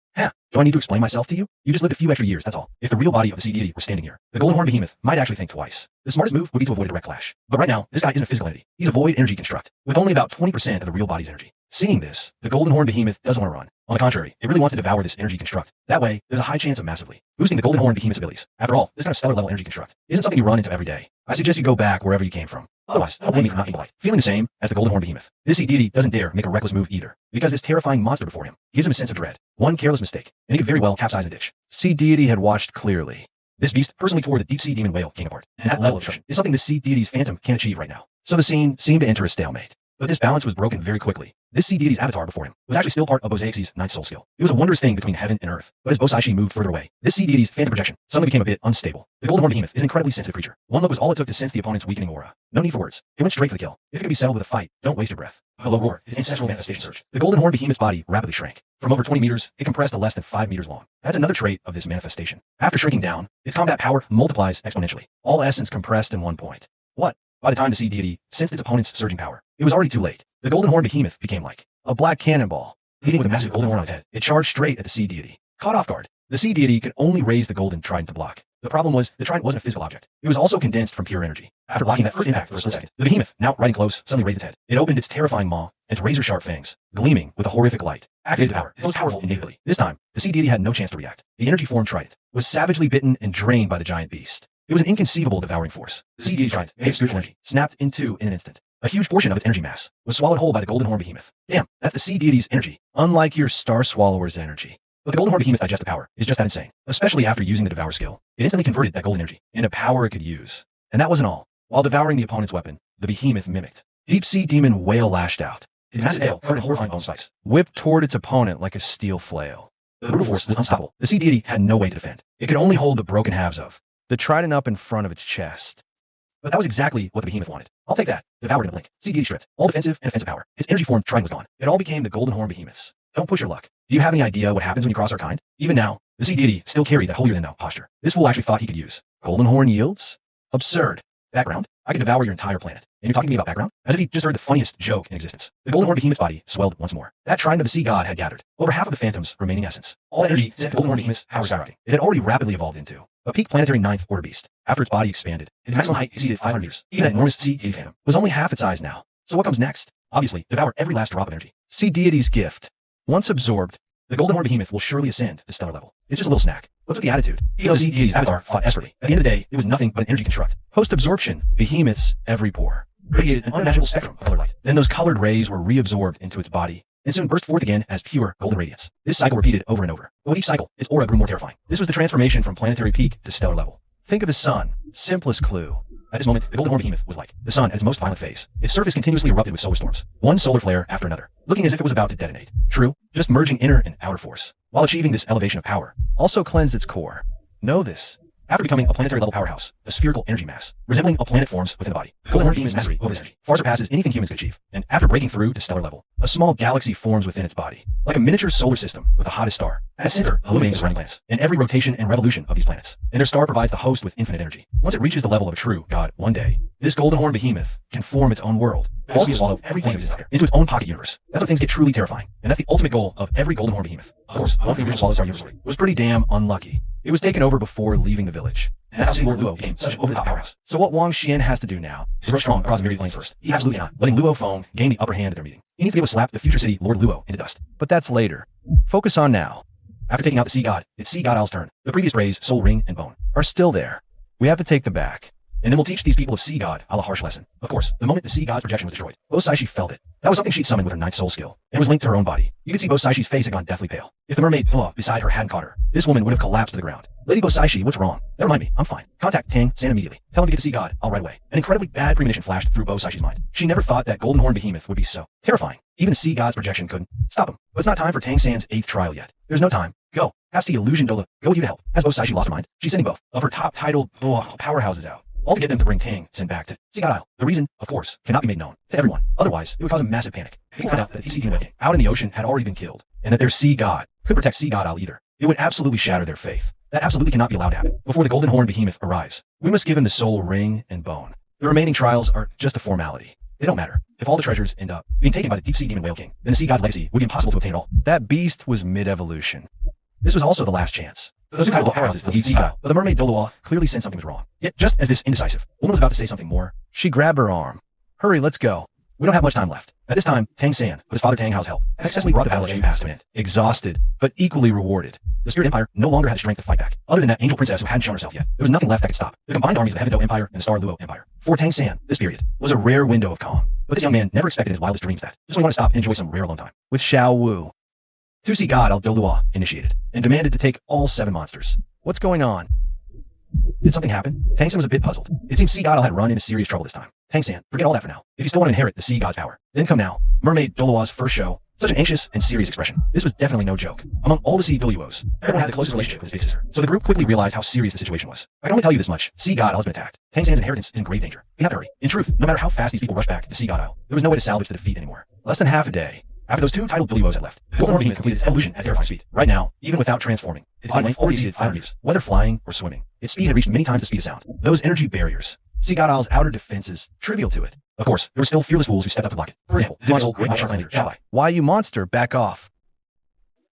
Do I need to explain myself to you? You just lived a few extra years, that's all. If the real body of the sea deity were standing here, the golden horn behemoth might actually think twice. The smartest move would be to avoid a direct clash. But right now, this guy isn't a physical entity. He's a void energy construct, with only about 20% of the real body's energy. Seeing this, the golden horn behemoth doesn't want to run. On the contrary, it really wants to devour this energy construct. That way, there's a high chance of massively boosting the golden horn behemoth's abilities. After all, this kind of stellar level energy construct isn't something you run into every day. I suggest you go back wherever you came from. Otherwise, don't blame me for not being polite. Feeling the same as the golden horn behemoth, this sea deity doesn't dare make a reckless move either, because this terrifying monster before him gives him a sense of dread. One careless mistake, and he could very well capsize a ditch. Sea deity had watched clearly. This beast personally tore the deep sea demon whale king apart, and that level of destruction is something the sea deity's phantom can't achieve right now. So the scene seemed to enter a stalemate. But this balance was broken very quickly. This sea deity's avatar before him was actually still part of Bosaixi's ninth soul skill. It was a wondrous thing between heaven and earth. But as Bosaishi moved further away, this sea deity's phantom projection suddenly became a bit unstable. The golden horn behemoth is an incredibly sensitive creature. One look was all it took to sense the opponent's weakening aura. No need for words. It went straight for the kill. If it could be settled with a fight, don't waste your breath. A low roar, its ancestral manifestation surge. The golden horn behemoth's body rapidly shrank. From over 20 meters, it compressed to less than 5 meters long. That's another trait of this manifestation. After shrinking down, its combat power multiplies exponentially. All essence compressed in one point. What? By the time the sea deity sensed its opponent's surging power, it was already too late. The golden horn behemoth became like a black cannonball. Leading with a massive golden horn on its head, it charged straight at the sea deity. Caught off guard, the sea deity could only raise the golden trident to block. The problem was, the trident wasn't a physical object. It was also condensed from pure energy. After blocking that first impact for a split second, the behemoth, now riding close, suddenly raised its head. It opened its terrifying maw, and its razor-sharp fangs, gleaming with a horrific light, activated Devour, its most powerful innate ability. This time, the sea deity had no chance to react. The energy-formed trident was savagely bitten and drained by the giant beast. It was an inconceivable devouring force. The sea deity's trident, made of spiritual energy, snapped in two in an instant. A huge portion of its energy mass was swallowed whole by the golden horn behemoth. Damn, that's the sea deity's energy, unlike your star swallower's energy. But the golden horn behemoth's digestive power is just that insane, especially after using the Devour skill. It instantly converted that golden energy into power it could use. And that wasn't all. While devouring the opponent's weapon, the behemoth mimicked. Deep sea demon whale lashed out. Its massive tail covered in horrifying bone spikes, whipped toward its opponent like a steel flail. The brutal force was unstoppable. The sea deity had no way to defend. It could only hold the broken halves of the trident up in front of its chest. But that was exactly what the behemoth wanted. I'll take that. Devoured in a blink. Sea deity stripped. All defensive and offensive power. Its energy formed trident was gone. It all became the golden horn behemoth's. Don't push your luck. Do you have any idea what happens when you cross our kind? Even now, the sea deity still carried that holier-than-thou posture. This fool actually thought he could use golden horn yields? Absurd. Background? I could devour your entire planet. And you're talking to me about background? As if he just heard the funniest joke in existence. The golden horn behemoth's body swelled once more. That trident of the sea god had gathered over half of the phantom's remaining essence. All that energy sent the golden horn behemoth's power skyrocketing. It had already rapidly evolved into a peak planetary ninth order beast. After its body expanded, its maximum height exceeded 500 meters. Even that enormous sea deity phantom was only half its size now. So what comes next? Obviously, devour every last drop of energy. Sea deity's gift. Once absorbed, the golden horn behemoth will surely ascend to stellar level. It's just a little snack. What's with the attitude? Even though sea deity's avatar fought desperately, at the end of the day, it was nothing but an energy construct. Post-absorption, behemoth's every pore radiated an unimaginable spectrum of colored light. Then those colored rays were reabsorbed into its body, and soon burst forth again as pure golden radiance. This cycle repeated over and over. But with each cycle, its aura grew more terrifying. This was the transformation from planetary peak to stellar level. Think of the sun. Simplest clue. At this moment, the golden horn behemoth was like the sun at its most violent phase. Its surface continuously erupted with solar storms, one solar flare after another, looking as if it was about to detonate. True, just merging inner and outer force, while achieving this elevation of power. Also cleansed its core. Know this. After becoming a planetary-level powerhouse, a spherical energy mass, resembling a planet forms within the body. Golden Horn Behemoth's mastery over this energy far surpasses anything humans could achieve, and after breaking through to stellar level, a small galaxy forms within its body, like a miniature solar system with the hottest star, at its center illuminating the surrounding planets, and every rotation and revolution of these planets. And their star provides the host with infinite energy. Once it reaches the level of a true god one day, this Golden Horn Behemoth can form its own world, and also swallow everything that exists out there into its own pocket universe. That's when things get truly terrifying, and that's the ultimate goal of every Golden Horn Behemoth. Of course, one of the original Swallow Star universe was pretty damn unlucky. It was taken over before leaving the village. And that's how Lord Luo became such an over-the-top powerhouse. So what Wang Xian has to do now is grow strong across the myriad planes first. He absolutely cannot, letting Luo Feng gain the upper hand at their meeting. He needs to be able to slap the future city Lord Luo into dust. But that's later. Focus on now. After taking out the Sea God, it's Sea God Isle's turn. The previous Brays, Soul Ring, and Bone are still there. We have to take them back. And then we'll teach these people of Sea God a harsh lesson. Of course, the moment the Sea God's projection was destroyed, Bo Saishi felt it. That was something she'd summoned with her ninth soul skill, and it was linked to her own body. You could see Bo Saishi's face had gone deathly pale. If the mermaid beside her hadn't caught her, this woman would have collapsed to the ground. Lady Bo Saishi, what's wrong? Never mind me, I'm fine. Contact Tang San immediately. Tell him to get to Sea God, I'll right away. An incredibly bad premonition flashed through Bo Saishi's mind. She never thought that Golden Horn Behemoth would be so terrifying. Even the Sea God's projection couldn't stop him. But it's not time for Tang San's 8th trial yet. There's no time. Go. Ask the illusion Dola. Go with you to help. Has Bo Saishi lost her mind? She's sending both of her top-titled powerhouses out, all to get them to bring Tang San back to Sea God Isle. The reason, of course, cannot be made known to everyone. Otherwise, it would cause a massive panic. People find out that the TC Demon King out in the ocean had already been killed, and that their Sea God couldn't protect Sea God Isle either. It would absolutely shatter their faith. That absolutely cannot be allowed to happen. Before the Golden Horn Behemoth arrives, we must give him the Soul Ring and Bone. The remaining trials are just a formality. They don't matter. If all the treasures end up being taken by the Deep-Sea Demon Whale King, then the Sea God's legacy would be impossible to obtain at all. That beast was mid-evolution. This was also the last chance. Those who titled powerhouses to lead Sea God, but the mermaid Doloa clearly sensed something was wrong. Yet, just as this indecisive woman was about to say something more, she grabbed her arm. Hurry, let's go. We don't have much time left. At this time, Tang San, with his father Tang Hao's help, had successfully brought the battle of Jade Pass to an end. Exhausted, but equally rewarded. The Spirit Empire no longer had the strength to fight back. Other than that angel princess who hadn't shown herself yet, there was nothing left that could stop the combined armies of the Heaven Do Empire and the Star Luo Empire. For Tang San, this period was a rare window of calm. But this young man never expected in his wildest dreams that. Just when he wanted to stop and enjoy some rare alone time. With Xiao Wu, 2C God Al Dolua initiated, and demanded to take all 7 monsters. What's going on? Did something happen? Tang San was a bit puzzled. It seems Sea God Al had run into serious trouble this time. Tang San, forget all that for now. If you still want to inherit the Sea God's power, then come now. Mermaid Dolua's first show. Such an anxious and serious expression. This was definitely no joke. Among all the Sea Doluos, everyone had the closest relationship with his big sister. So the group quickly realized how serious the situation was. I can only tell you this much. Sea God Isle has been attacked. Tang San's inheritance is in grave danger. We have to hurry. In truth, no matter how fast these people rushed back to Sea God Isle, there was no way to salvage the defeat anymore. Less than half a day. After those 2 titled Doluos had left, the Golden Horn Behemoth completed its evolution at terrifying speed. Right now, even without transforming, its body length already exceeded 500 meters, whether flying or swimming. Its speed had reached many times the speed of sound. Those energy barriers, Sea God Isle's outer defenses, trivial to it. Of course, there were still fearless fools who stepped up to block it. For example, the Divine Soul Great White Shark Land leader, Xiao Bai. Why, you monster, back off.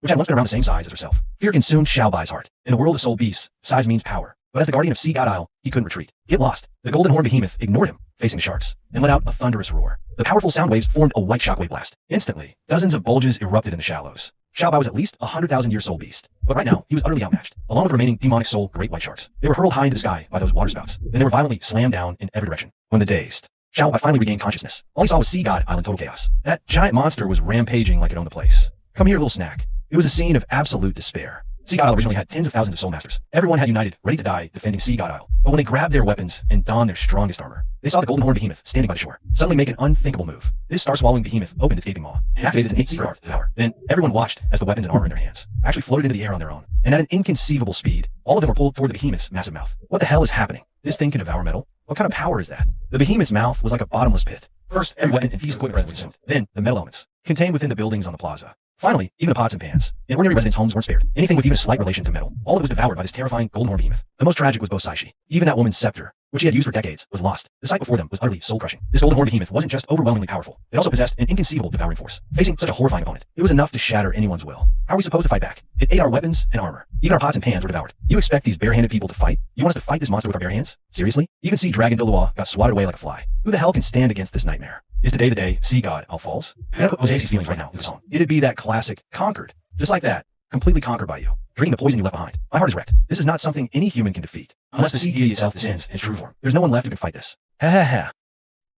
Which had once been around the same size as herself. Fear consumed Xiao Bai's heart. In the world of soul beasts, size means power. But as the guardian of Sea God Isle, he couldn't retreat. Get lost. The Golden Horn Behemoth ignored him, facing the sharks, and let out a thunderous roar. The powerful sound waves formed a white shockwave blast. Instantly, dozens of bulges erupted in the shallows. Xiao Bai was at least a 100,000-year soul beast, but right now he was utterly outmatched. Along with the remaining demonic soul great white sharks, they were hurled high into the sky by those waterspouts. Then they were violently slammed down in every direction. When the dazed, Xiao Bai finally regained consciousness. All he saw was Sea God Isle in total chaos. That giant monster was rampaging like it owned the place. Come here, little snack. It was a scene of absolute despair. Sea God Isle originally had tens of thousands of soul masters. Everyone had united, ready to die, defending Sea God Isle. But when they grabbed their weapons and donned their strongest armor, they saw the Golden Horn Behemoth standing by the shore, suddenly make an unthinkable move. This star-swallowing behemoth opened its gaping maw and activated its innate secret power. Then everyone watched as the weapons and armor in their hands actually floated into the air on their own. And at an inconceivable speed, all of them were pulled toward the behemoth's massive mouth. What the hell is happening? This thing can devour metal? What kind of power is that? The behemoth's mouth was like a bottomless pit. First, every weapon and piece of equipment was consumed. Then, the metal elements, contained within the buildings on the plaza. Finally, even the pots and pans in ordinary residents' homes weren't spared. Anything with even a slight relation to metal, all of it was devoured by this terrifying Golden Horn Behemoth. The most tragic was Bo Saishi. Even that woman's scepter, which she had used for decades, was lost. The sight before them was utterly soul-crushing. This Golden Horn Behemoth wasn't just overwhelmingly powerful. It also possessed an inconceivable devouring force. Facing such a horrifying opponent, it was enough to shatter anyone's will. How are we supposed to fight back? It ate our weapons and armor. Even our pots and pans were devoured. You expect these bare-handed people to fight? You want us to fight this monster with our bare hands? Seriously? Even Sea Dragon Dolua got swatted away like a fly. Who the hell can stand against this nightmare? Is today the day Sea God Isle falls? You gotta put Jose's feelings right now in the song. It'd be that classic, conquered. Just like that. Completely conquered by you. Drinking the poison you left behind. My heart is wrecked. This is not something any human can defeat. Unless the sea deity itself descends in its true form. There's no one left who can fight this. Ha ha ha.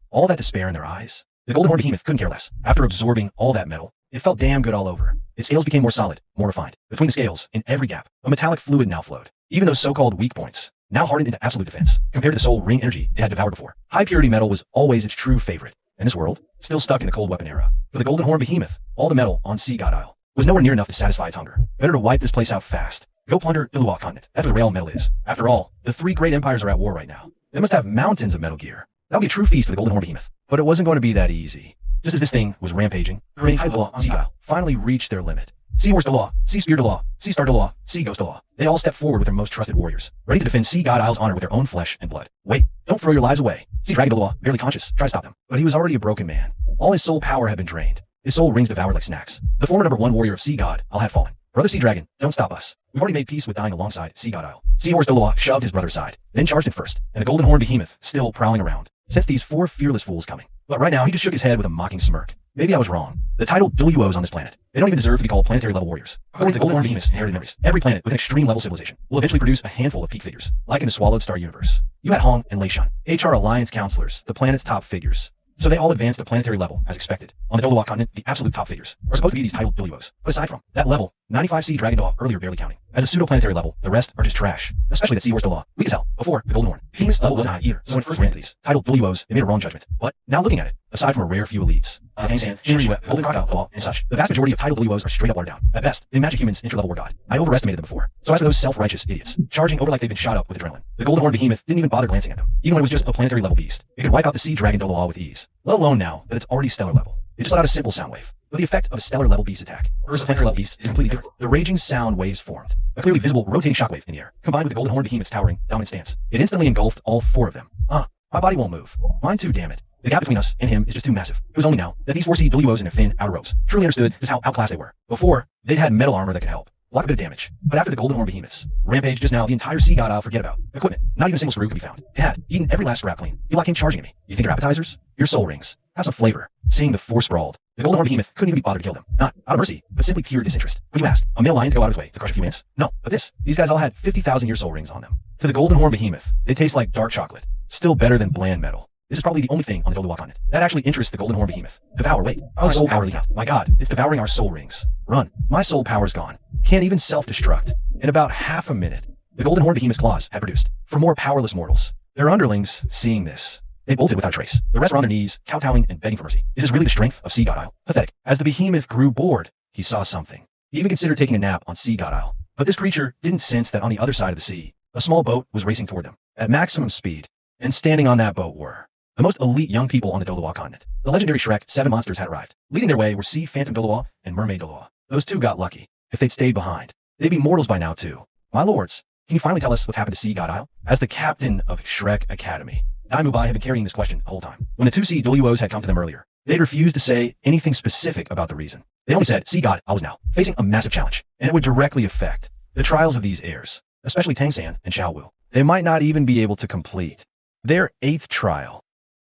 All that despair in their eyes. The Golden Horn Behemoth couldn't care less. After absorbing all that metal, it felt damn good all over. Its scales became more solid, more refined. Between the scales, in every gap, a metallic fluid now flowed. Even those so-called weak points, now hardened into absolute defense, compared to the soul ring energy it had devoured before. High-purity metal was always its true favorite. In this world, still stuck in the cold weapon era. For the Golden Horn Behemoth, all the metal on Sea God Isle was nowhere near enough to satisfy its hunger. Better to wipe this place out fast. Go plunder the Luwak continent. That's where the rail metal is. After all, the three great empires are at war right now. They must have mountains of metal gear. That would be a true feast for the Golden Horn Behemoth. But it wasn't going to be that easy. Just as this thing was rampaging, the Law on Seaguile finally reached their limit. Seahorse Law, Sea Spear Law, Sea Star Law, Sea Ghost Law. They all stepped forward with their most trusted warriors, ready to defend Sea God Isle's honor with their own flesh and blood. Wait, don't throw your lives away. Sea Dragon Law, barely conscious, tried to stop them, but he was already a broken man. All his soul power had been drained. His soul rings devoured like snacks. The former #1 warrior of Sea God Isle had fallen. Brother Sea Dragon, don't stop us. We've already made peace with dying alongside Sea God Isle. Seahorse Law shoved his brother aside, then charged in first, and the Golden Horn Behemoth, still prowling around, sensed these four fearless fools coming. But right now, he just shook his head with a mocking smirk. Maybe I was wrong. The title WOs on this planet, they don't even deserve to be called planetary level warriors. According to Golden Horn Behemoth's inherited memories, every planet with an extreme level civilization will eventually produce a handful of peak figures, like in the Swallowed Star universe. You had Hong and Leishan, HR Alliance counselors, the planet's top figures. So they all advanced to planetary level, as expected. On the Dolawa continent, the absolute top figures are supposed to be these titled WOs. But aside from that level, 95C Dragon Daw earlier barely counting. As a pseudo-planetary level, the rest are just trash. Especially that Seahorse Daw. Weak as hell. Before, the Golden Horn. Behemoth's level wasn't high either, so when it first ran to these titled WOs, it made a wrong judgment. But now looking at it, aside from a rare few elites, Hangsan, Shinri Wet, Golden Crocodile Daw, and such, the vast majority of titled WOs are straight up watered down. At best, in Magic Human's inter-level war god. I overestimated them before. So as for those self-righteous idiots, charging over like they've been shot up with adrenaline, the Golden Horn Behemoth didn't even bother glancing at them, even when it was just a planetary level beast. It could wipe out the Sea Dragon Daw with ease, let alone now that it's already stellar level. It just let out a simple sound wave. But the effect of a stellar level beast attack versus a planetary level beast is completely different. The raging sound waves formed, a clearly visible rotating shockwave in the air, combined with the Golden Horn Behemoth's towering, dominant stance. It instantly engulfed all four of them. My body won't move. Mine too, damn it. The gap between us and him is just too massive. It was only now that these 4C WOs in their thin outer robes truly understood just how outclassed they were. Before, they'd had metal armor that could help block a bit of damage. But after the Golden Horn Behemoths rampage just now, the entire Sea God Isle forget about equipment. Not even a single screw could be found. It had eaten every last scrap clean. You like him charging at me. You think your appetizers? Your soul rings. Have some flavor. Seeing the four sprawled, the Golden Horn Behemoth couldn't even be bothered to kill them. Not out of mercy, but simply pure disinterest. Would you ask, a male lion to go out of his way to crush a few ants? No, but these guys all had 50,000 year soul rings on them. To the Golden Horn Behemoth, they taste like dark chocolate. Still better than bland metal. This is probably the only thing on the Dolawa continent that actually interests the Golden Horn Behemoth. Devour, wait, our soul power leak out. My god, it's devouring our soul rings. Run. My soul power's gone. Can't even self-destruct. In about half a minute, the Golden Horn Behemoth's claws had produced for more powerless mortals. Their underlings, seeing this, they bolted without a trace. The rest were on their knees, kowtowing and begging for mercy. Is this really the strength of Sea God Isle? Pathetic. As the Behemoth grew bored, he saw something. He even considered taking a nap on Sea God Isle. But this creature didn't sense that on the other side of the sea, a small boat was racing toward them at maximum speed, and standing on that boat were the most elite young people on the Dolawa continent. The legendary Shrek 7 monsters had arrived. Leading their way were Sea Phantom Dolawa and Mermaid Dolawa. Those two got lucky. If they'd stayed behind, they'd be mortals by now too. My lords, can you finally tell us what's happened to Sea God Isle? As the captain of Shrek Academy, Daimubai had been carrying this question the whole time. When the two Sea WOs had come to them earlier, they'd refused to say anything specific about the reason. They only said Sea God Isle was now facing a massive challenge, and it would directly affect the trials of these heirs, especially Tang San and Xiao Wu. They might not even be able to complete their 8th trial.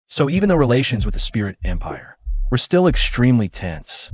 So even though relations with the Spirit Empire were still extremely tense,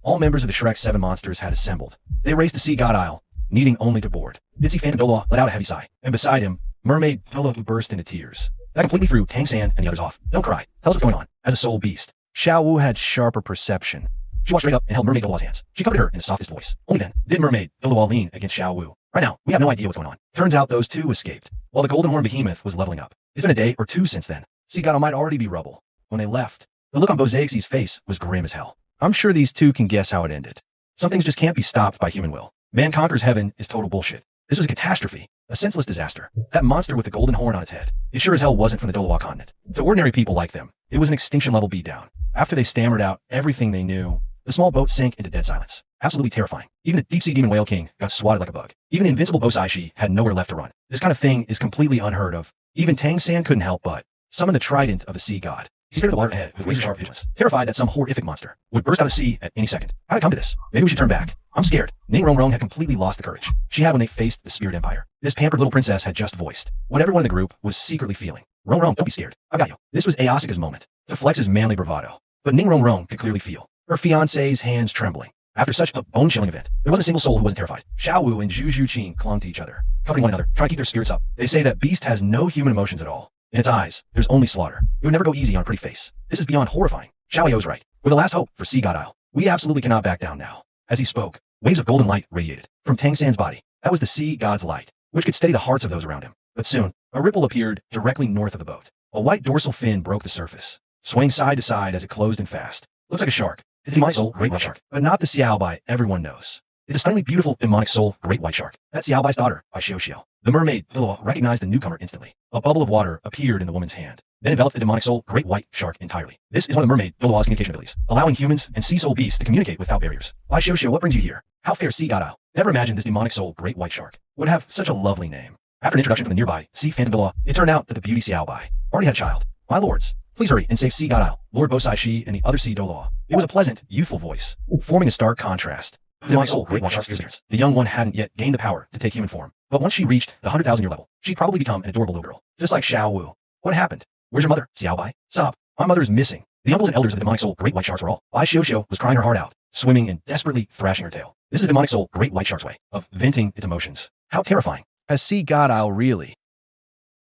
all members of the Shrek 7 monsters had assembled. They raced to Sea God Isle, needing only to board. Ditzy Phantom Dolawa let out a heavy sigh, and beside him, Mermaid Dolawa burst into tears. That completely threw Tang San and the others off. Don't cry. Tell us what's going on. As a soul beast, Xiao Wu had sharper perception. She walked straight up and held Mermaid Dolawa's hands. She covered her in the softest voice. Only then did Mermaid Dolawa lean against Xiao Wu. Right now, we have no idea what's going on. Turns out those two escaped, while the Golden Horn Behemoth was leveling up. It's been a day or two since then. Sea God Isle might already be rubble. When they left, the look on Bozaix's face was grim as hell. I'm sure these two can guess how it ended. Some things just can't be stopped by human will. Man conquers heaven is total bullshit. This was a catastrophe, a senseless disaster. That monster with the golden horn on its head, it sure as hell wasn't from the Dolawa continent. To ordinary people like them, it was an extinction-level beatdown. After they stammered out everything they knew, the small boat sank into dead silence. Absolutely terrifying. Even the deep-sea demon whale king got swatted like a bug. Even the invincible Bosaishi had nowhere left to run. This kind of thing is completely unheard of. Even Tang San couldn't help but summon the trident of the sea god. He stared at the water ahead with razor-sharp vigilance, terrified that some horrific monster would burst out of the sea at any second. How'd it come to this? Maybe we should turn back. I'm scared. Ning Rong had completely lost the courage she had when they faced the Spirit Empire. This pampered little princess had just voiced what everyone in the group was secretly feeling. Rong, don't be scared. I got you. This was Ayasaka's moment to flex his manly bravado. But Ning Rong could clearly feel her fiancé's hands trembling. After such a bone-chilling event, there wasn't a single soul who wasn't terrified. Xiao Wu and Zhu Zhuqing clung to each other, covering one another, trying to keep their spirits up. They say that beast has no human emotions at all. In its eyes, there's only slaughter. It would never go easy on a pretty face. This is beyond horrifying. Xiao Yu's right. We're the last hope for Sea God Isle. We absolutely cannot back down now. As he spoke, waves of golden light radiated from Tang San's body. That was the sea god's light, which could steady the hearts of those around him. But soon, a ripple appeared directly north of the boat. A white dorsal fin broke the surface, swaying side to side as it closed in fast. Looks like a shark. It's my soul, great white shark, but not the Xiao Bai everyone knows. It's a stunningly beautiful demonic soul great white shark. That's Xiaobai's daughter by Xiao. The mermaid, Billow, recognized the newcomer instantly. A bubble of water appeared in the woman's hand, then enveloped the demonic soul great white shark entirely. This is one of the mermaid, Billow's communication abilities, allowing humans and sea soul beasts to communicate without barriers. By Xiao, what brings you here? How fair sea god isle. Never imagined this demonic soul great white shark would have such a lovely name. After an introduction from the nearby sea phantom Billow, it turned out that the beauty Xiaobai already had a child. My lords, please hurry and save Sea God Isle, Lord Bosai Shi, and the other Sea Dolaw. It was a pleasant, youthful voice, forming a stark contrast. My soul, great white shark's experience. The young one hadn't yet gained the power to take human form, but once she reached the 100,000-year level, she'd probably become an adorable little girl, just like Xiao Wu. What happened? Where's your mother, Xiaobai? Sob. My mother is missing. The uncles and elders of the demonic soul, great white sharks were all. Bai Xiao was crying her heart out, swimming and desperately thrashing her tail. This is the demonic soul, great white shark's way of venting its emotions. How terrifying. Has Sea God Isle really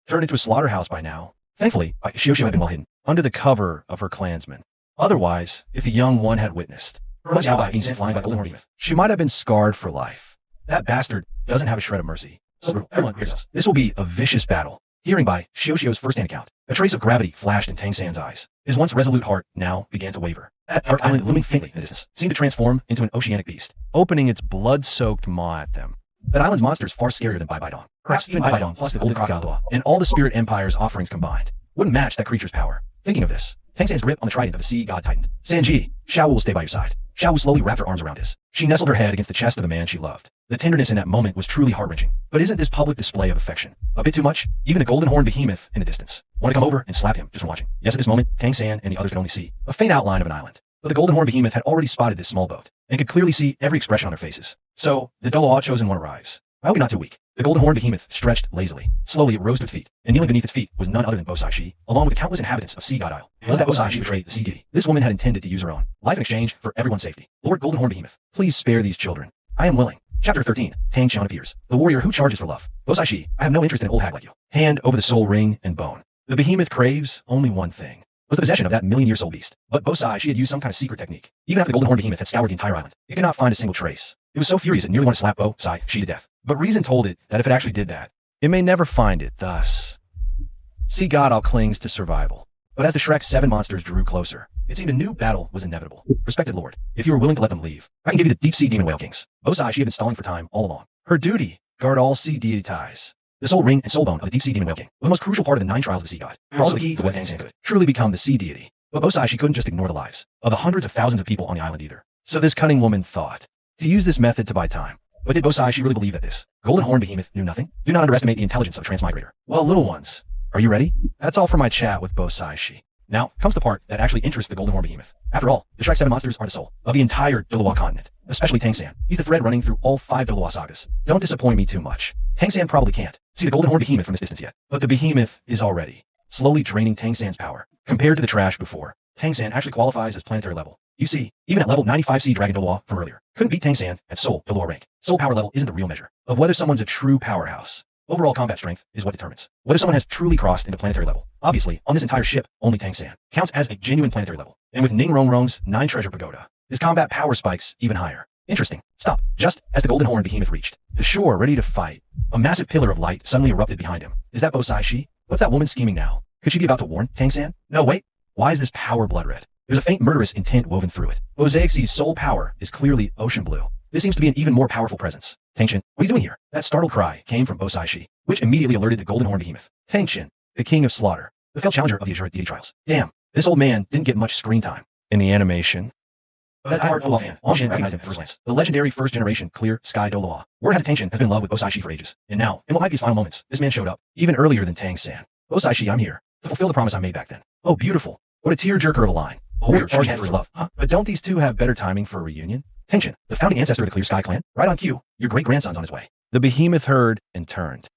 turned into a slaughterhouse by now? Thankfully, Xiao had been well hidden under the cover of her clansmen. Otherwise, if the young one had witnessed her Xiaobai being sent flying by golden horn behemoth, she might have been scarred for life. That bastard doesn't have a shred of mercy. So brutal. Everyone hears us. This will be a vicious battle. Hearing by Xiao's first-hand account, a trace of gravity flashed in Tang San's eyes. His once resolute heart now began to waver. That dark island looming faintly in the distance seemed to transform into an oceanic beast, opening its blood-soaked maw at them. That island's monster is far scarier than Bai Bai Dong. Perhaps even Bai Bai Dong plus the golden crocodile and all the spirit empire's offerings combined wouldn't match that creature's power. Thinking of this, Tang San's grip on the trident of the sea god tightened. Sanji, Xiao will stay by your side. Xiao slowly wrapped her arms around his. She nestled her head against the chest of the man she loved. The tenderness in that moment was truly heart-wrenching. But isn't this public display of affection a bit too much? Even the golden horn behemoth in the distance want to come over and slap him just from watching. Yes, at this moment, Tang San and the others could only see a faint outline of an island. But the golden horn behemoth had already spotted this small boat and could clearly see every expression on their faces. So, the Dolaw chosen one arrives. I hope you're not too weak. The golden horn behemoth stretched lazily. Slowly it rose to its feet, and kneeling beneath its feet was none other than Bosai Shi, along with the countless inhabitants of Sea God Isle. Was that Bosai Shi betrayed the sea deity? This woman had intended to use her own life in exchange for everyone's safety. Lord Golden Horn Behemoth, please spare these children. I am willing. Chapter 13. Tang Xian appears. The warrior who charges for love. Bosai Shi, I have no interest in an old hag like you. Hand over the soul ring and bone. The behemoth craves only one thing. Was the possession of that million-year soul beast. But Bosai Shi had used some kind of secret technique. Even after the golden horn behemoth had scoured the entire island, it could not find a single trace. It was so furious it nearly wanted to slap Bosai Shi to death. But reason told it that if it actually did that, it may never find it. Thus, Sea God Isle clings to survival. But as the Shrek 7 monsters drew closer, it seemed a new battle was inevitable. Respected Lord, if you are willing to let them leave, I can give you the deep sea demon whale kings. Bosai Shi had been stalling for time all along. Her duty, guard all sea deity ties. The soul ring and soul bone of the deep sea demon whale king were the most crucial part of the 9 trials of the sea god. Also the key to what Tang San could truly become the sea deity. But Bosai Shi couldn't just ignore the lives of the hundreds of thousands of people on the island either. So this cunning woman thought to use this method to buy time. But did Bosai Shi really believe that this golden horn behemoth knew nothing? Do not underestimate the intelligence of a transmigrator. Well, little ones, are you ready? That's all for my chat with Bosai Shi. Now comes the part that actually interests the golden horn behemoth. After all, the Shrek 7 monsters are the soul of the entire Dolawa continent, especially Tang San. He's the thread running through all 5 Dolawa sagas. Don't disappoint me too much. Tang San probably can't see the golden horn behemoth from this distance yet, but the behemoth is already slowly draining Tang San's power. Compared to the trash before, Tang San actually qualifies as planetary level. You see, even at level 95 Sea Dragon Dolawa from earlier, couldn't beat Tang San at Soul Dolawa rank. Soul power level isn't the real measure of whether someone's a true powerhouse. Overall combat strength is what determines whether someone has truly crossed into planetary level. Obviously, on this entire ship, only Tang San counts as a genuine planetary level. And with Ning Rong Rong's 9 treasure pagoda, his combat power spikes even higher. Interesting. Stop. Just as the golden horn behemoth reached the shore ready to fight, a massive pillar of light suddenly erupted behind him. Is that Bosai Shi? What's that woman scheming now? Could she be about to warn Tang San? No, wait. Why is this power blood red? There's a faint murderous intent woven through it. Bosaixi's soul power is clearly ocean blue. This seems to be an even more powerful presence. Tangshin, what are you doing here? That startled cry came from Bosai Shi, which immediately alerted the golden horn behemoth. Tangshin, the king of slaughter, the failed challenger of the Azure deity trials. Damn, this old man didn't get much screen time. In the animation, that diehard Dolaw fan, Angshin recognized him at first glance. The legendary first-generation clear sky Dolaw. Word has it Tangshin has been in love with Bosai Shi for ages. And now, in what might be his final moments, this man showed up, even earlier than Tang San. Bosai Shi, I'm here to fulfill the promise I made back then. Oh, beautiful. What a tearjerker of a line. A warrior charging head for his love. Huh? But don't these two have better timing for a reunion? Tangshin, the founding ancestor of the Clear Sky clan, right on cue. Your great-grandson's on his way. The behemoth heard and turned.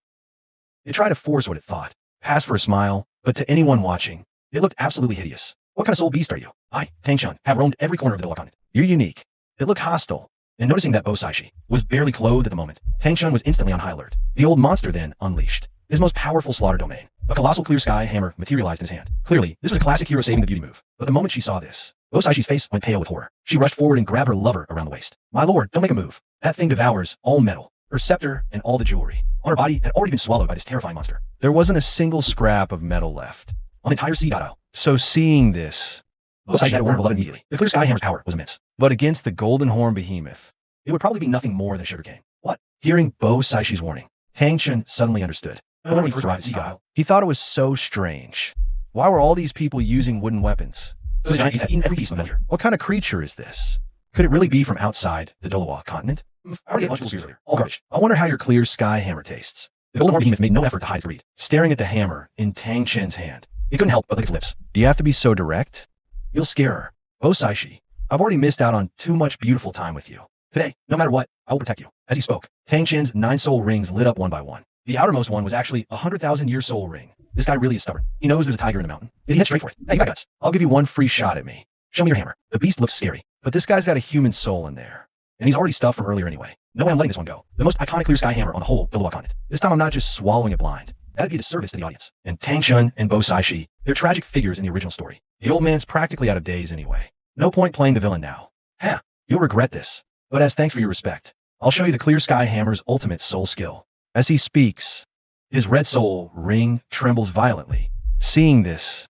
It tried to force what it thought, pass for a smile, but to anyone watching, it looked absolutely hideous. What kind of soul beast are you? I, Tangshin, have roamed every corner of the Dolawa continent. You're unique. It looked hostile. And noticing that Bosai Shi was barely clothed at the moment, Tangshin was instantly on high alert. The old monster then unleashed his most powerful slaughter domain. A colossal clear sky hammer materialized in his hand. Clearly, this was a classic hero saving the beauty move. But the moment she saw this, Bosai Shi's face went pale with horror. She rushed forward and grabbed her lover around the waist. My lord, don't make a move. That thing devours all metal. Her scepter and all the jewelry on her body had already been swallowed by this terrifying monster. There wasn't a single scrap of metal left on the entire Sea God Isle. So seeing this, Bosai Shi had to warn her beloved immediately. The clear sky hammer's power was immense. But against the golden horn behemoth, it would probably be nothing more than sugarcane. What? Hearing Bo Saishi's warning, Tang Chun suddenly understood. When he first arrived at Sea Isle, he thought it was so strange. Why were all these people using wooden weapons? Those giants had eaten every piece of metal here. What kind of creature is this? Could it really be from outside the Dolawa continent? I already had multiple spears earlier. All garbage. I wonder how your clear sky hammer tastes. The golden horn behemoth made no effort to hide its greed, staring at the hammer in Tang Chen's hand. It couldn't help but lick its lips. Do you have to be so direct? You'll scare her. Bo Saishi, I've already missed out on too much beautiful time with you. Today, no matter what, I will protect you. As he spoke, Tang Chen's 9 soul rings lit up one by one. The outermost one was actually a 100,000-year soul ring. This guy really is stubborn. He knows there's a tiger in the mountain. Yet he heads straight for it. Hey, you got guts. I'll give you one free shot at me. Show me your hammer. The beast looks scary, but this guy's got a human soul in there. And he's already stuffed from earlier anyway. No way I'm letting this one go. The most iconic clear sky hammer on the whole Dolawa continent. This time I'm not just swallowing it blind. That'd be a disservice to the audience. And Tang Chun and Bo Saishi, they're tragic figures in the original story. The old man's practically out of days anyway. No point playing the villain now. Huh, you'll regret this. But as thanks for your respect, I'll show you the clear sky hammer's ultimate soul skill. As he speaks, his red soul ring trembles violently. Seeing this,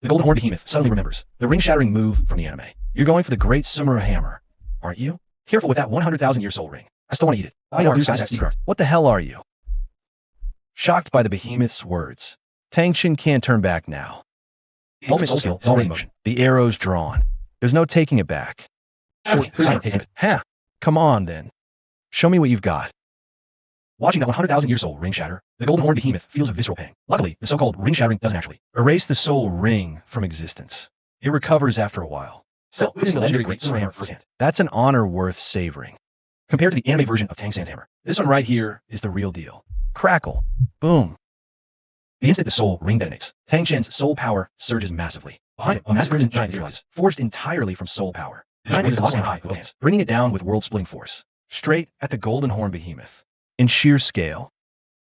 the golden horn behemoth suddenly remembers the ring-shattering move from the anime. You're going for the great Sumura hammer, aren't you? Careful with that 100,000-year soul ring. I still want to eat it. I know clear sky's secret. What the hell are you? Shocked by the behemoth's words, Tang Chun can't turn back now. The ultimate soul skill is already in motion. The arrow's drawn. There's no taking it back. Ha! Come on, then. Show me what you've got. Watching that 100,000-year soul ring shatter, the golden horn behemoth feels a visceral pang. Luckily, the so-called ring shattering doesn't actually erase the soul ring from existence. It recovers after a while. Still, using the legendary great Sumura hammer firsthand. That's an honor worth savoring. Compared to the anime version of Tang San's hammer, this one right here is the real deal. Crackle. Boom. The instant the soul ring detonates, Tang Chen's soul power surges massively. Behind him, a massive crimson giant materializes, forged entirely from soul power. The giant raises the hand high with both hands, bringing it down with world-splitting force, straight at the golden horn behemoth. In sheer scale,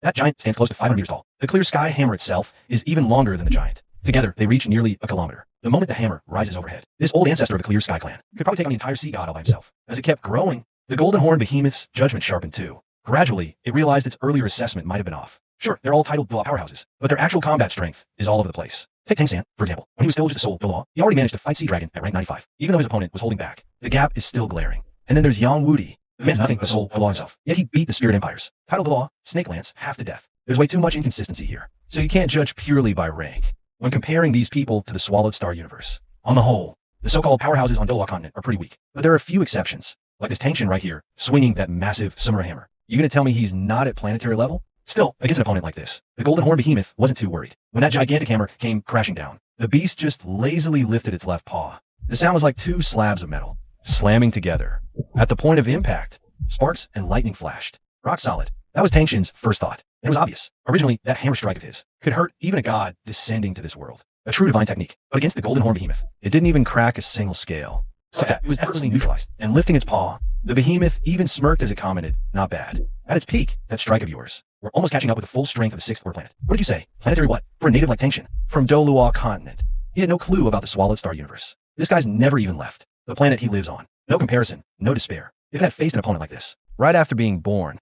that giant stands close to 500 meters tall. The clear sky hammer itself is even longer than the giant. Together, they reach nearly a kilometer. The moment the hammer rises overhead, this old ancestor of the clear sky clan could probably take on the entire sea god all by himself. As it kept growing, the golden horn behemoth's judgment sharpened too. Gradually, it realized its earlier assessment might have been off. Sure, they're all titled Dolawa powerhouses, but their actual combat strength is all over the place. Take Tang San, for example. When he was still just a soul Dolawa, he already managed to fight Sea Dragon at rank 95. Even though his opponent was holding back, the gap is still glaring. And then there's Yang Wudi. The man's nothing but a soul Dolawa himself. Yet he beat the Spirit Empires. Titled Dolawa, Snake Lance, half to death. There's way too much inconsistency here. So you can't judge purely by rank when comparing these people to the Swallowed Star universe. On the whole, the so-called powerhouses on Dolawa continent are pretty weak. But there are a few exceptions, like this Tang Chun right here, swinging that massive Sumura hammer. You gonna tell me he's not at planetary level? Still, against an opponent like this, the golden horn behemoth wasn't too worried. When that gigantic hammer came crashing down, the beast just lazily lifted its left paw. The sound was like 2 slabs of metal, slamming together. At the point of impact, sparks and lightning flashed. Rock solid. That was Tang Chun's first thought. And it was obvious. Originally, that hammer strike of his could hurt even a god descending to this world. A true divine technique. But against the golden horn behemoth, it didn't even crack a single scale. So it was effortlessly neutralized. And lifting its paw, the behemoth even smirked as it commented, not bad. At its peak, that strike of yours, we're almost catching up with the full strength of the 6th world planet. What did you say? Planetary what? For a native like Tang Chun, from Dolawa continent. He had no clue about the Swallowed Star universe. This guy's never even left the planet he lives on. No comparison, no despair. If it had faced an opponent like this, right after being born,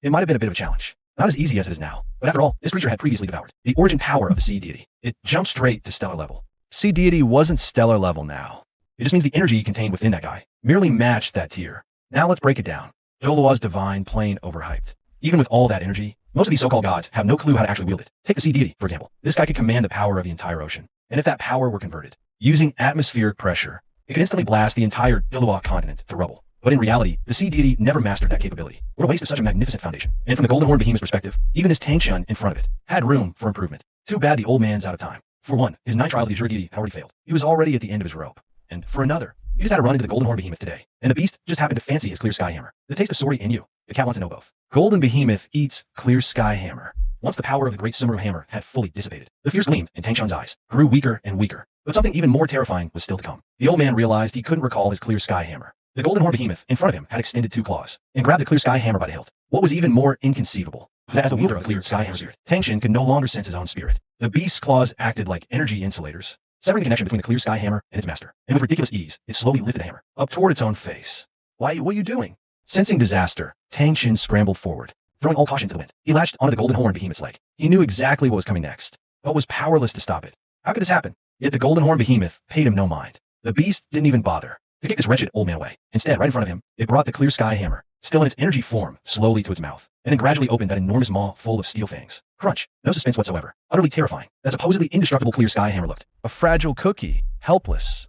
it might have been a bit of a challenge. Not as easy as it is now. But after all, this creature had previously devoured the origin power of the sea deity. It jumped straight to stellar level. Sea deity wasn't stellar level now. It just means the energy contained within that guy merely matched that tier. Now let's break it down. Dolawa's divine plain overhyped. Even with all that energy, most of these so-called gods have no clue how to actually wield it. Take the sea deity, for example. This guy could command the power of the entire ocean. And if that power were converted, using atmospheric pressure, it could instantly blast the entire Dolawa continent to rubble. But in reality, the sea deity never mastered that capability. What a waste of such a magnificent foundation. And from the golden horn behemoth's perspective, even this Tang Chun in front of it had room for improvement. Too bad the old man's out of time. For one, his 9 trials of the Azure deity had already failed. He was already at the end of his rope. And for another, he just had to run into the golden horn behemoth today. And the beast just happened to fancy his clear sky hammer. The taste of Sori in you. The cat wants to know both. Golden behemoth eats clear sky hammer. Once the power of the great Sumuru hammer had fully dissipated, the fierce gleam in Tang Chun's eyes grew weaker and weaker. But something even more terrifying was still to come. The old man realized he couldn't recall his clear sky hammer. The golden horn behemoth in front of him had extended 2 claws and grabbed the clear sky hammer by the hilt. What was even more inconceivable was that as the wielder of the clear sky hammer spirit, Tang Chun could no longer sense his own spirit. The beast's claws acted like energy insulators, severing the connection between the clear sky hammer and its master. And with ridiculous ease, it slowly lifted the hammer up toward its own face. What are you doing? Sensing disaster, Tang Chun scrambled forward, throwing all caution to the wind. He latched onto the golden horn behemoth's leg. He knew exactly what was coming next, but was powerless to stop it. How could this happen? Yet the golden horn behemoth paid him no mind. The beast didn't even bother to kick this wretched old man away. Instead, right in front of him, it brought the clear sky hammer, still in its energy form, slowly to its mouth, and then gradually opened that enormous maw full of steel fangs. Crunch. No suspense whatsoever. Utterly terrifying. That supposedly indestructible clear sky hammer looked. A fragile cookie. Helpless.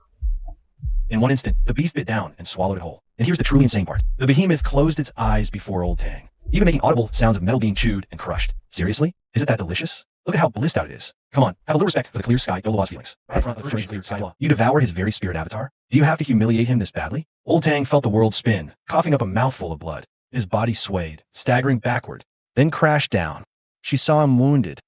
In one instant, the beast bit down and swallowed it whole. And here's the truly insane part. The behemoth closed its eyes before old Tang, even making audible sounds of metal being chewed and crushed. Seriously? Is it that delicious? Look at how blissed out it is. Come on, have a little respect for the clear sky Doloa's feelings. Right in front of the clear sky Doloa. You devour his very spirit avatar? Do you have to humiliate him this badly? Old Tang felt the world spin, coughing up a mouthful of blood. His body swayed, staggering backward, then crashed down. She saw him wounded.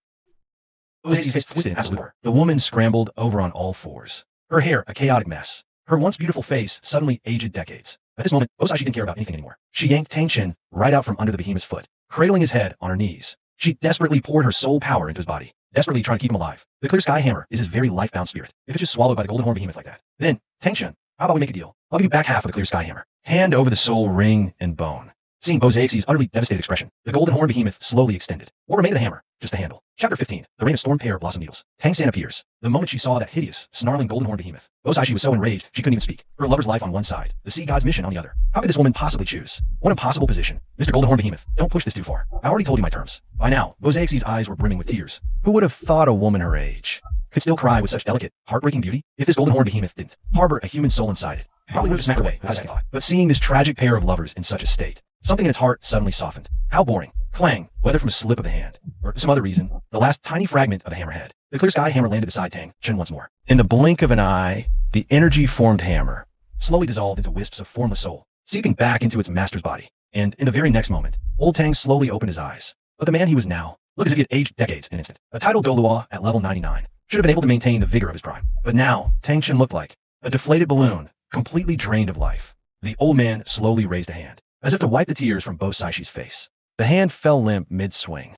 Osae's face twisted in absolute horror. The woman scrambled over on all fours. Her hair a chaotic mess. Her once beautiful face suddenly aged decades. At this moment, Osae didn't care about anything anymore. She yanked Tang right out from under the behemoth's foot, cradling his head on her knees. She desperately poured her soul power into his body, desperately trying to keep him alive. The clear sky hammer is his very life-bound spirit. If it's just swallowed by the golden horn behemoth like that, then, Tang, how about we make a deal? I'll give you back half of the clear sky hammer. Hand over the soul ring and bone. Seeing Osae's utterly devastated expression, the golden horn behemoth slowly extended. What remained of the hammer? Just the handle. Chapter 15. The Reign of Storm Pear Blossom Needles. Tang appears. The moment she saw that hideous, snarling golden horn behemoth, Osae was so enraged she couldn't even speak. Her lover's life on one side, the sea god's mission on the other. How could this woman possibly choose? What impossible position. Mr. Golden Horn Behemoth, don't push this too far. I already told you my terms. By now, Osae's eyes were brimming with tears. Who would have thought a woman her age could still cry with such delicate, heartbreaking beauty? If this golden horn behemoth didn't harbor a human soul inside it, probably would have smacked away without a second thought. But seeing this tragic pair of lovers in such a state, something in its heart suddenly softened. How boring. Clang, whether from a slip of the hand, or some other reason, the last tiny fragment of the hammerhead. The clear sky hammer landed beside Tang once more. In the blink of an eye, the energy-formed hammer slowly dissolved into wisps of formless soul, seeping back into its master's body. And in the very next moment, old Tang slowly opened his eyes. But the man he was now looked as if he had aged decades in an instant. A titled Doloa at level 99 should have been able to maintain the vigor of his prime. But now, Tang looked like a deflated balloon, completely drained of life. The old man slowly raised a hand, as if to wipe the tears from Osae's face. The hand fell limp mid-swing.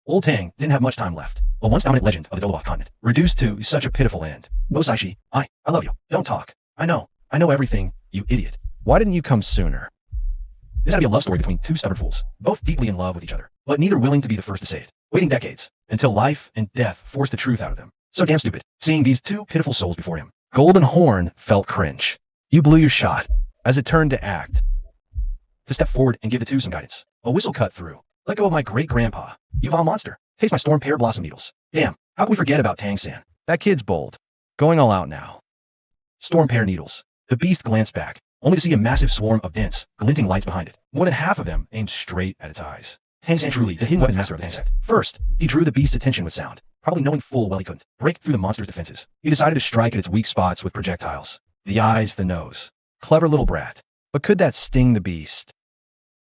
Old Tang didn't have much time left. A once dominant legend of the Doloa continent, reduced to such a pitiful end. Osae, I love you. Don't talk. I know everything, you idiot. Why didn't you come sooner? This had to be a love story between two stubborn fools, both deeply in love with each other, but neither willing to be the first to say it, waiting decades, until life and death forced the truth out of them. So damn stupid, seeing these two pitiful souls before him. Golden Horn felt cringe. You blew your shot, as it turned to act. To step forward and give the two some guidance. A whistle cut through. Let go of my great-grandpa. You vile monster. Taste my storm pear blossom needles. Damn, how can we forget about Tang-san? That kid's bold. Going all out now. Storm pear needles. The beast glanced back, only to see a massive swarm of dense, glinting lights behind it. More than half of them aimed straight at its eyes. Tang-san truly the hidden weapons master of the insect. First, he drew the beast's attention with sound, probably knowing full well he couldn't break through the monster's defenses. He decided to strike at its weak spots with projectiles. The eyes, the nose. Clever little brat. But could that sting the beast?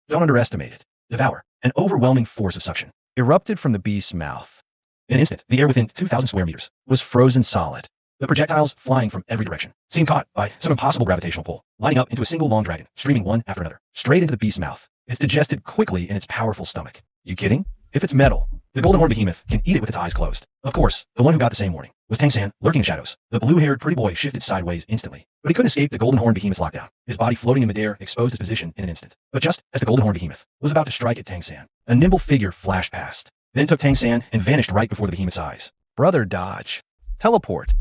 Don't underestimate it. Devour. An overwhelming force of suction erupted from the beast's mouth. In an instant, the air within 2,000 square meters was frozen solid. The projectiles, flying from every direction, seemed caught by some impossible gravitational pull, lining up into a single long dragon, streaming one after another, straight into the beast's mouth. It's digested quickly in its powerful stomach. You kidding? If it's metal, the golden horn behemoth can eat it with its eyes closed. Of course, the one who got the same warning was Tang-san, lurking in shadows. The blue-haired pretty boy shifted sideways instantly, but he couldn't escape the golden horn behemoth's lockdown. His body floating in midair exposed his position in an instant. But just as the golden horn behemoth was about to strike at Tang-san, a nimble figure flashed past, then took Tang-san and vanished right before the behemoth's eyes. Brother dodge. Teleport.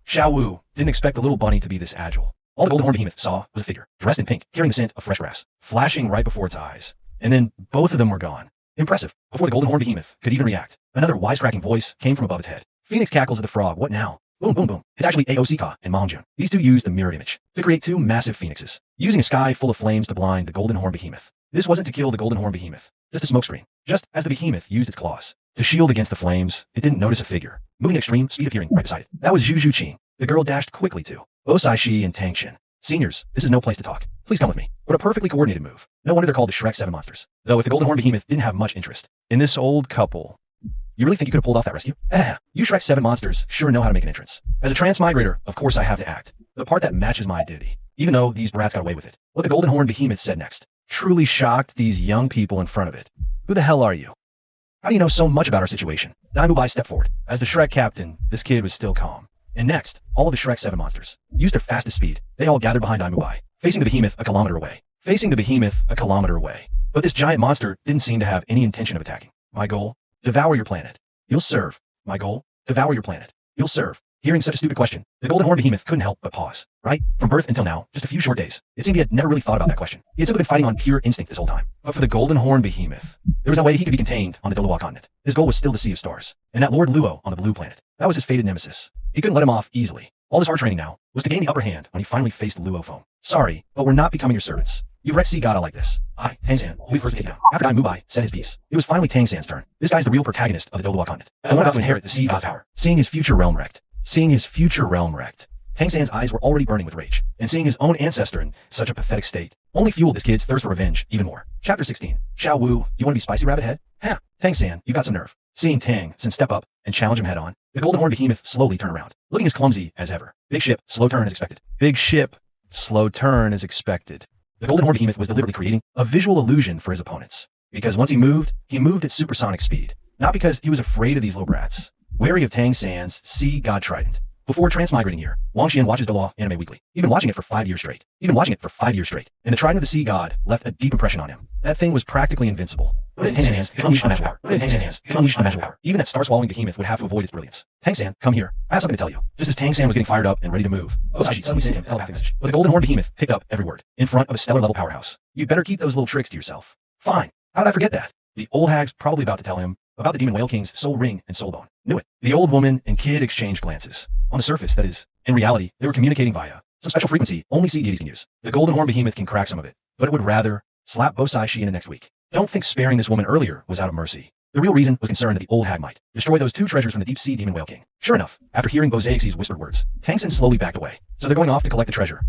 Xiao Wu didn't expect the little bunny to be this agile. All the golden horn behemoth saw was a figure, dressed in pink, carrying the scent of fresh grass, flashing right before its eyes. And then both of them were gone. Impressive. Before the golden horn behemoth could even react, another wisecracking voice came from above its head. Phoenix cackles at the frog. What now? Boom, boom, boom. It's actually AOC-Ka and Mongjun. These two used the mirror image to create two massive phoenixes, using a sky full of flames to blind the golden horn behemoth. This wasn't to kill the golden horn behemoth, just a smokescreen. Just as the behemoth used its claws to shield against the flames, it didn't notice a figure, moving at extreme speed appearing right beside it. That was Zhu Zhuqing. The girl dashed quickly to Osae and Tang-shin. Seniors, this is no place to talk. Please come with me. What a perfectly coordinated move. No wonder they're called the Shrek 7 monsters. Though if the golden horn behemoth didn't have much interest in this old couple. You really think you could have pulled off that rescue? You Shrek 7 monsters sure know how to make an entrance. As a transmigrator, of course I have to act the part that matches my identity, even though these brats got away with it. What the golden horn behemoth said next truly shocked these young people in front of it. Who the hell are you? How do you know so much about our situation? Daimubai stepped forward. As the Shrek captain, this kid was still calm. And next, all of the Shrek 7 monsters used their fastest speed. They all gathered behind Daimubai, facing the behemoth a kilometer away. But this giant monster didn't seem to have any intention of attacking. My goal? Devour your planet. You'll serve. My goal? Devour your planet. You'll serve. Hearing such a stupid question, the golden horn behemoth couldn't help but pause. Right? From birth until now, just a few short days, it seemed he had never really thought about that question. He had simply been fighting on pure instinct this whole time. But for the golden horn behemoth, there was no way he could be contained on the Dolawa continent. His goal was still the Sea of Stars, and that Lord Luo on the blue planet. That was his fated nemesis. He couldn't let him off easily. All this hard training now was to gain the upper hand when he finally faced Luo foam. Sorry, but we're not becoming your servants. You've wrecked Sea God like this. Tang San, we first take down. After Dai Mubai said his piece, it was finally Tang San's turn. This guy's the real protagonist of the Dolawa continent, the one about to inherit the Sea God's power. Seeing his future realm wrecked, Tang San's eyes were already burning with rage, and seeing his own ancestor in such a pathetic state only fueled this kid's thirst for revenge even more. Chapter 16. Xiao Wu, you want to be spicy rabbit head? Ha! Tang San, you got some nerve. Seeing Tang San step up and challenge him head on, the golden horn behemoth slowly turned around, looking as clumsy as ever. Big ship, slow turn as expected. Big ship, slow turn as expected. The golden horn behemoth was deliberately creating a visual illusion for his opponents, because once he moved at supersonic speed, not because he was afraid of these little brats. Wary of Tang San's Sea God Trident. Before transmigrating here, Wang Xian watches the Law Anime Weekly. He'd been watching it for 5 years straight. And the Trident of the Sea God left a deep impression on him. that thing was practically invincible. Tang San's unleashed unmatched power. Even that star-swallowing behemoth would have to avoid its brilliance. Tang San, come here. I have something to tell you. Just as Tang San was getting fired up and ready to move, Osashi suddenly sent him a telepathic message. But the golden horn behemoth picked up every word, in front of a stellar-level powerhouse. You'd better keep those little tricks to yourself. Fine. How did I forget that? The old hag's probably about to tell him about the Demon Whale King's soul ring and soul bone. Knew it. The old woman and kid exchanged glances. On the surface, that is. In reality, they were communicating via some special frequency only sea deities can use. The golden horn behemoth can crack some of it, but it would rather slap Bosai Shiina next week. Don't think sparing this woman earlier was out of mercy. The real reason was concern that the old hag might destroy those 2 treasures from the deep sea demon whale king. Sure enough, after hearing Bozaixi's whispered words, Tang San slowly backed away. So they're going off to collect the treasure.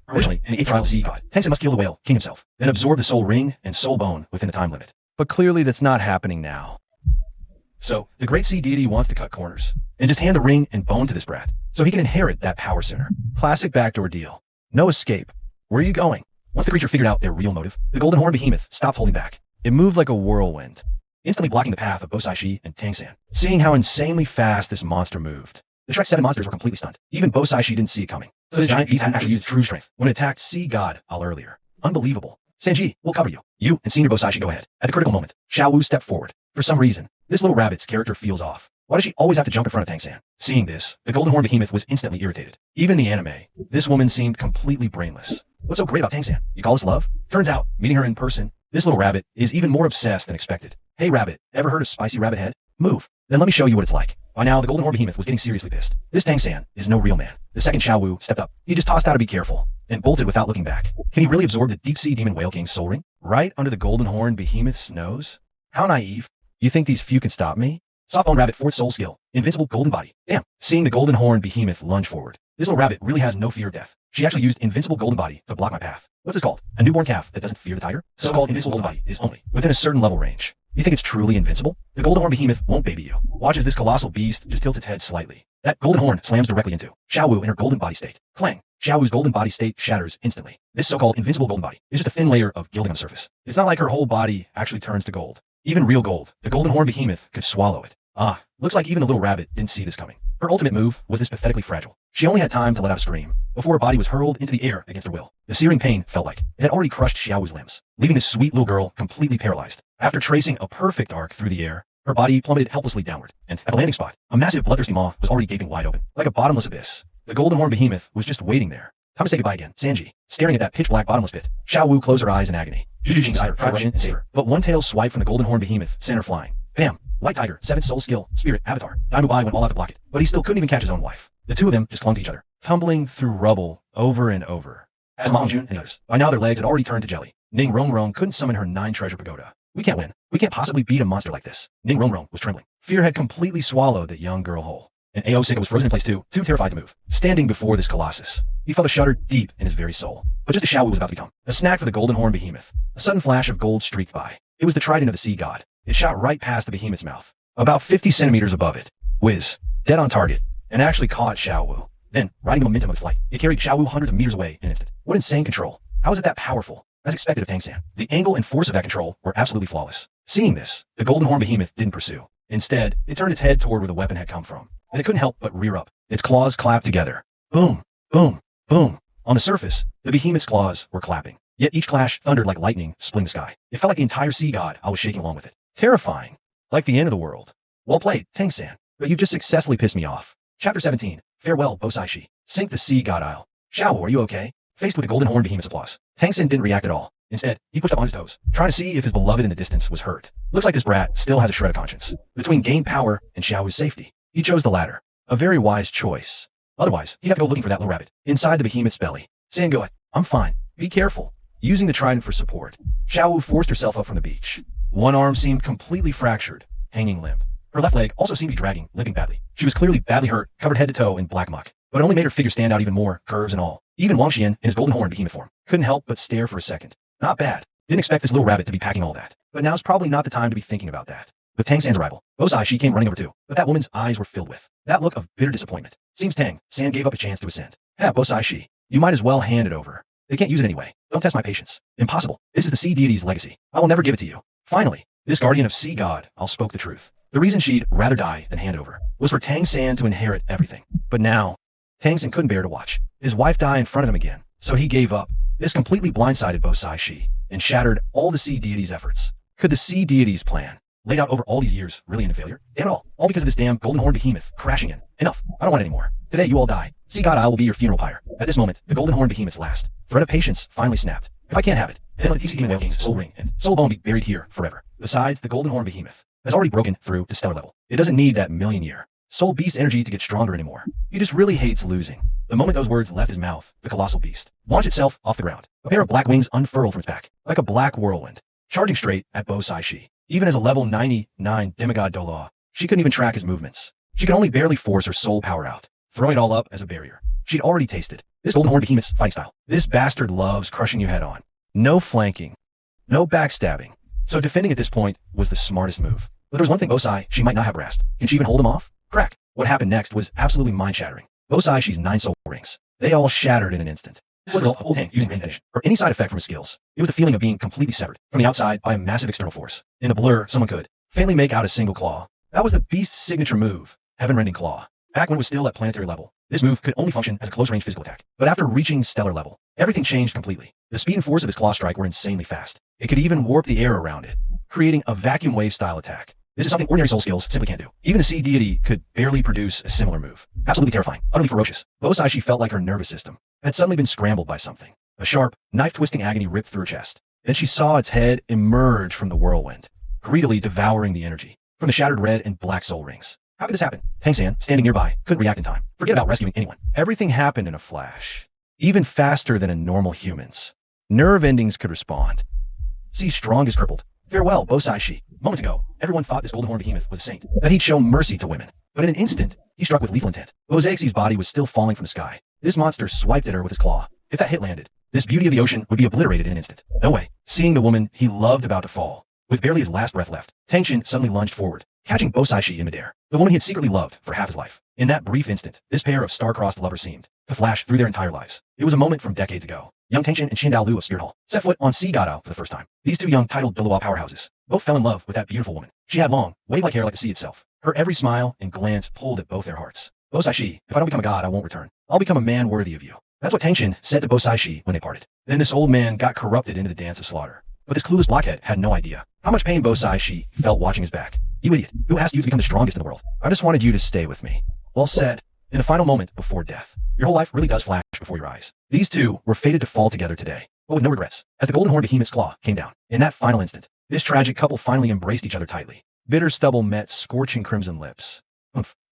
Originally, in the 8th trial sea god, Tang San must kill the whale king himself, then absorb the soul ring and soul bone within the time limit. But clearly that's not happening now. So, the great sea deity wants to cut corners, and just hand the ring and bone to this brat, so he can inherit that power sooner. Classic backdoor deal. No escape. Where are you going? Once the creature figured out their real motive, the golden horn behemoth stopped holding back. It moved like a whirlwind, instantly blocking the path of Bosai Shi and Tang San. Seeing how insanely fast this monster moved, the Shrek 7 monsters were completely stunned. Even Bosai Shi didn't see it coming. So this giant beast hadn't actually used true strength when it attacked Sea God all earlier. Unbelievable. Sanji, we'll cover you. You and Senior Bosai Shi go ahead. At the critical moment, Xiao Wu stepped forward. For some reason, this little rabbit's character feels off. Why does she always have to jump in front of Tang San? Seeing this, the golden horn behemoth was instantly irritated. Even in the anime, this woman seemed completely brainless. What's so great about Tang San? You call this love? Turns out, meeting her in person, this little rabbit is even more obsessed than expected. Hey rabbit, ever heard of spicy rabbit head? Move. Then let me show you what it's like. By now, the golden horn behemoth was getting seriously pissed. This Tang San is no real man. The second Xiao Wu stepped up. He just tossed out a be careful, and bolted without looking back. Can he really absorb the deep sea demon whale king's soul ring? Right under the golden horn behemoth's nose? How naive. You think these few can stop me? Softbone rabbit 4th soul skill. Invincible golden body. Damn. Seeing the golden horn behemoth lunge forward. This little rabbit really has no fear of death. She actually used invincible golden body to block my path. What's this called? A newborn calf that doesn't fear the tiger? So-called invincible golden body is only within a certain level range. You think it's truly invincible? The golden horn behemoth won't baby you. Watch as this colossal beast just tilts its head slightly. That golden horn slams directly into Xiao Wu in her golden body state. Clang. Xiao Wu's golden body state shatters instantly. This so-called invincible golden body is just a thin layer of gilding on the surface. It's not like her whole body actually turns to gold. Even real gold, the golden horn behemoth could swallow it. Looks like even the little rabbit didn't see this coming. Her ultimate move was this pathetically fragile. She only had time to let out a scream before her body was hurled into the air against her will. The searing pain felt like it had already crushed Xiao Wu's limbs, leaving this sweet little girl completely paralyzed. After tracing a perfect arc through the air, her body plummeted helplessly downward, and at the landing spot, a massive bloodthirsty maw was already gaping wide open, like a bottomless abyss. The golden horn behemoth was just waiting there. Time to say goodbye again. Sanji, staring at that pitch-black bottomless pit. Xiao Wu closed her eyes in agony. Jujutsu's eyed her and saber. But one tail swipe from the golden horn behemoth sent her flying. Bam! White Tiger, 7th soul skill, spirit, avatar. Daimubai went all out to block it, but he still couldn't even catch his own wife. The two of them just clung to each other, tumbling through rubble over and over. As Mom June and others, by now their legs had already turned to jelly. Ning Rong Rong couldn't summon her 9-treasure pagoda. We can't win. We can't possibly beat a monster like this. Ning Rong Rong was trembling. Fear had completely swallowed that young girl whole. And Ao Sika was frozen in place too terrified to move. Standing before this colossus, he felt a shudder deep in his very soul. But just as Xiao Wu was about to become a snack for the golden horn behemoth, a sudden flash of gold streaked by. It was the trident of the sea god. It shot right past the behemoth's mouth, about 50 centimeters above it. Whiz, dead on target, and actually caught Xiao Wu. Then, riding the momentum of its flight, it carried Xiao Wu hundreds of meters away in an instant. What insane control. How is it that powerful? As expected of Tang San, the angle and force of that control were absolutely flawless. Seeing this, the golden horn behemoth didn't pursue. Instead, it turned its head toward where the weapon had come from, and it couldn't help but rear up. Its claws clapped together. Boom, boom, boom. On the surface, the behemoth's claws were clapping, yet each clash thundered like lightning splitting the sky. It felt like the entire sea god was shaking along with it. Terrifying. Like the end of the world. Well played, Tang San, but you just successfully pissed me off. Chapter 17. Farewell, Bosai Shi. Sink the sea god isle. Xiao, are you okay? Faced with the golden horn behemoth's applause, Tang Xin didn't react at all. Instead, he pushed up on his toes, trying to see if his beloved in the distance was hurt. Looks like this brat still has a shred of conscience. Between gained power and Xiao's safety, he chose the latter. A very wise choice. Otherwise, he'd have to go looking for that little rabbit inside the behemoth's belly. Saying, go ahead, I'm fine. Be careful. Using the trident for support, Xiao forced herself up from the beach. One arm seemed completely fractured, hanging limp. Her left leg also seemed to be dragging, limping badly. She was clearly badly hurt, covered head to toe in black muck. But it only made her figure stand out even more, curves and all. Even Wang Xian, in his golden horn behemoth form, couldn't help but stare for a second. Not bad. Didn't expect this little rabbit to be packing all that. But now's probably not the time to be thinking about that. With Tang San's arrival, Bosai Shi came running over too, but that woman's eyes were filled with that look of bitter disappointment. Seems Tang San gave up a chance to ascend. Bosai Shi, you might as well hand it over. They can't use it anyway. Don't test my patience. Impossible. This is the sea deity's legacy. I will never give it to you. Finally, this guardian of sea god, I'll spoke the truth. The reason she'd rather die than hand over was for Tang San to inherit everything. But now, Tang San couldn't bear to watch his wife die in front of him again, so he gave up. This completely blindsided Bosai Shi and shattered all the sea deity's efforts. Could the sea deity's plan, laid out over all these years, really end in failure? Damn it all because of this damn golden horn behemoth crashing in. Enough. I don't want it anymore. Today you all die. Sea god Isle will be your funeral pyre. At this moment, the golden horn behemoth's last thread of patience finally snapped. If I can't have it, then let the TC Demon Whale King's soul ring and soul bone be buried here forever. Besides, the golden horn behemoth has already broken through to stellar level. It doesn't need that million-year soul beast energy to get stronger anymore. He just really hates losing. The moment those words left his mouth, the colossal beast launched itself off the ground. A pair of black wings unfurled from its back, like a black whirlwind, charging straight at Bosai Shi. Even as a level 99 demigod Doloa, she couldn't even track his movements. She could only barely force her soul power out, throwing it all up as a barrier. She'd already tasted this golden horn behemoth's fighting style. This bastard loves crushing you head on. No flanking, no backstabbing. So defending at this point was the smartest move. But there was one thing Bosai Shi might not have grasped. Can she even hold him off? Crack. What happened next was absolutely mind-shattering. Bosai Shi's 9 soul rings. They all shattered in an instant. This was the whole thing using main finish, or any side effect from his skills. It was the feeling of being completely severed from the outside by a massive external force. In a blur, someone could faintly make out a single claw. That was the beast's signature move, Heaven-Rending Claw. Back when it was still at planetary level, this move could only function as a close-range physical attack. But after reaching stellar level, everything changed completely. The speed and force of his claw strike were insanely fast. It could even warp the air around it, creating a vacuum wave-style attack. This is something ordinary soul skills simply can't do. Even the sea deity could barely produce a similar move. Absolutely terrifying, utterly ferocious. Bosai Shi felt like her nervous system had suddenly been scrambled by something. A sharp, knife-twisting agony ripped through her chest. Then she saw its head emerge from the whirlwind, greedily devouring the energy from the shattered red and black soul rings. How could this happen? Tang San, standing nearby, couldn't react in time. Forget about rescuing anyone. Everything happened in a flash, even faster than a normal human's. Nerve endings could respond. See, strong is crippled. Farewell, Bosai Shi. Moments ago, everyone thought this golden horn behemoth was a saint, that he'd show mercy to women. But in an instant, he struck with lethal intent. Bosaixi's body was still falling from the sky. This monster swiped at her with his claw. If that hit landed, this beauty of the ocean would be obliterated in an instant. No way. Seeing the woman he loved about to fall, with barely his last breath left, Tang Xin suddenly lunged forward, catching Bosai Shi in midair, the woman he had secretly loved for half his life. In that brief instant, this pair of star-crossed lovers seemed to flash through their entire lives. It was a moment from decades ago. Young Tang Xin and Xin Dao Lu of Spirit Hall set foot on Sea God Isle for the first time. These two young titled Doloa powerhouses both fell in love with that beautiful woman. She had long, wave-like hair like the sea itself. Her every smile and glance pulled at both their hearts. Bosai Shi, if I don't become a god, I won't return. I'll become a man worthy of you. That's what Tang Xin said to Bosai Shi when they parted. Then this old man got corrupted into the dance of slaughter. But this clueless blockhead had no idea how much pain Bosai Shi felt watching his back. You idiot, who asked you to become the strongest in the world? I just wanted you to stay with me. Well said. In the final moment before death, your whole life really does flash before your eyes. These two were fated to fall together today, but with no regrets, as the golden horn behemoth's claw came down. In that final instant, this tragic couple finally embraced each other tightly. Bitter stubble met scorching crimson lips.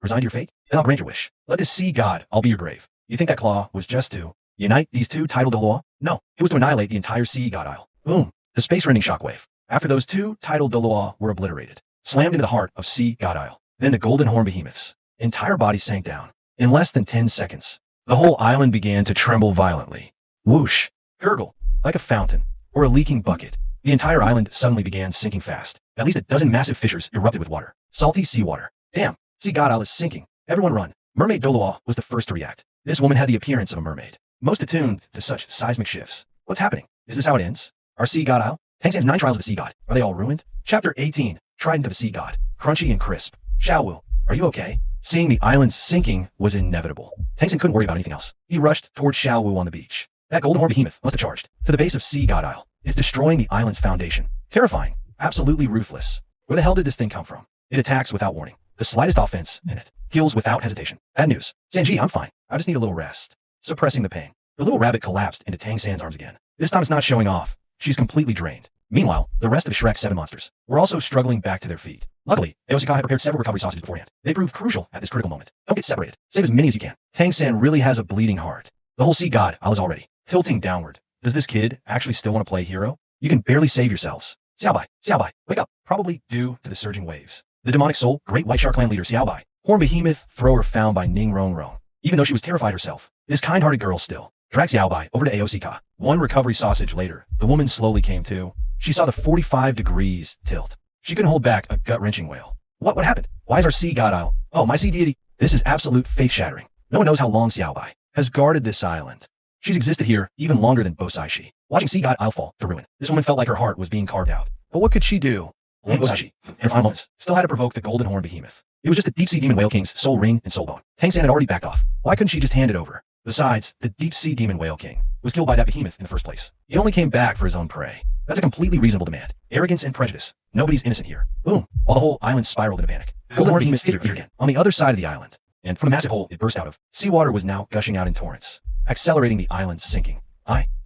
Resigned to your fate? Then I'll grant your wish. Let this sea god, I'll be your grave. You think that claw was just to unite these two titled Doloa? No, it was to annihilate the entire sea god isle. Boom. The space-rending shockwave. After those two titled Doloa were obliterated, slammed into the heart of sea god isle. Then the golden horn behemoth's entire body sank down. In less than 10 seconds, the whole island began to tremble violently. Whoosh, gurgle, like a fountain, or a leaking bucket. The entire island suddenly began sinking fast. At least a dozen massive fissures erupted with water. Salty seawater. Damn, Sea God Isle is sinking. Everyone run. Mermaid Doloa was the first to react. This woman had the appearance of a mermaid, most attuned to such seismic shifts. What's happening? Is this how it ends? Our Sea God Isle? Tang San's 9 trials of the Sea God. Are they all ruined? Chapter 18. Trident of the Sea God. Crunchy and crisp. Xiao Wu, are you okay? Seeing the island's sinking was inevitable. Tang Xin couldn't worry about anything else. He rushed toward Xiao Wu on the beach. That golden horn behemoth must have charged to the base of Sea God Isle. It's destroying the island's foundation. Terrifying. Absolutely ruthless. Where the hell did this thing come from? It attacks without warning. The slightest offense in it. Kills without hesitation. Bad news. Sanji, I'm fine. I just need a little rest. Suppressing the pain. The little rabbit collapsed into Tang San's arms again. This time it's not showing off. She's completely drained. Meanwhile, the rest of Shrek's 7 monsters were also struggling back to their feet. Luckily, Aosika had prepared several recovery sausages beforehand. They proved crucial at this critical moment. Don't get separated. Save as many as you can. Tang San really has a bleeding heart. The whole sea god Isle is already tilting downward. Does this kid actually still want to play hero? You can barely save yourselves. Xiaobai, wake up. Probably due to the surging waves. The demonic soul, great white shark clan leader Xiaobai, horn behemoth thrower found by Ning Rong Rong. Even though she was terrified herself, this kind-hearted girl still dragged Xiaobai over to Aosika. One recovery sausage later, the woman slowly came to. She saw the 45 degrees tilt. She couldn't hold back a gut-wrenching wail. What happened? Why is our sea god Isle? Oh, my sea deity. This is absolute faith-shattering. No one knows how long Xiaobai has guarded this island. She's existed here even longer than Bosaishi. Watching sea god Isle fall to ruin, this woman felt like her heart was being carved out. But what could she do? And Bosaishi, in her final moments, still had to provoke the golden horn behemoth. It was just the deep-sea demon whale king's soul ring and soul bone. Tang San had already backed off. Why couldn't she just hand it over? Besides, the deep-sea demon whale king was killed by that behemoth in the first place. He only came back for his own prey. That's a completely reasonable demand. Arrogance and prejudice. Nobody's innocent here. Boom. While the whole island spiraled in a panic. The golden horn behemoth hit her again, on the other side of the island. And from the massive hole it burst out of, seawater was now gushing out in torrents, accelerating the island's sinking.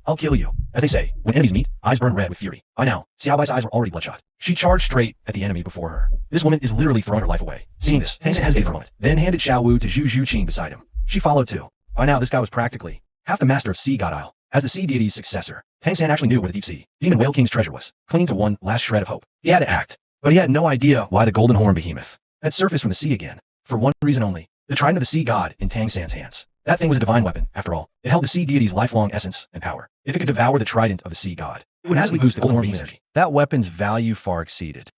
I'll kill you. As they say, when enemies meet, eyes burn red with fury. By now, Xiaobai's eyes were already bloodshot. She charged straight at the enemy before her. This woman is literally throwing her life away. Seeing this, Tang San hesitated for a moment, then handed Xiao Wu to Zhu Zhuqing beside him. She followed too. By now, this guy was practically half the master of Sea God Isle. As the sea deity's successor, Tang San actually knew where the deep sea demon whale king's treasure was, clinging to one last shred of hope. He had to act, but he had no idea why the golden horn behemoth had surfaced from the sea again. For one reason only, the trident of the sea god in Tang San's hands. That thing was a divine weapon, after all. It held the sea deity's lifelong essence and power. If it could devour the trident of the sea god, it would massively boost the golden horn behemoth's energy. That weapon's value far exceeded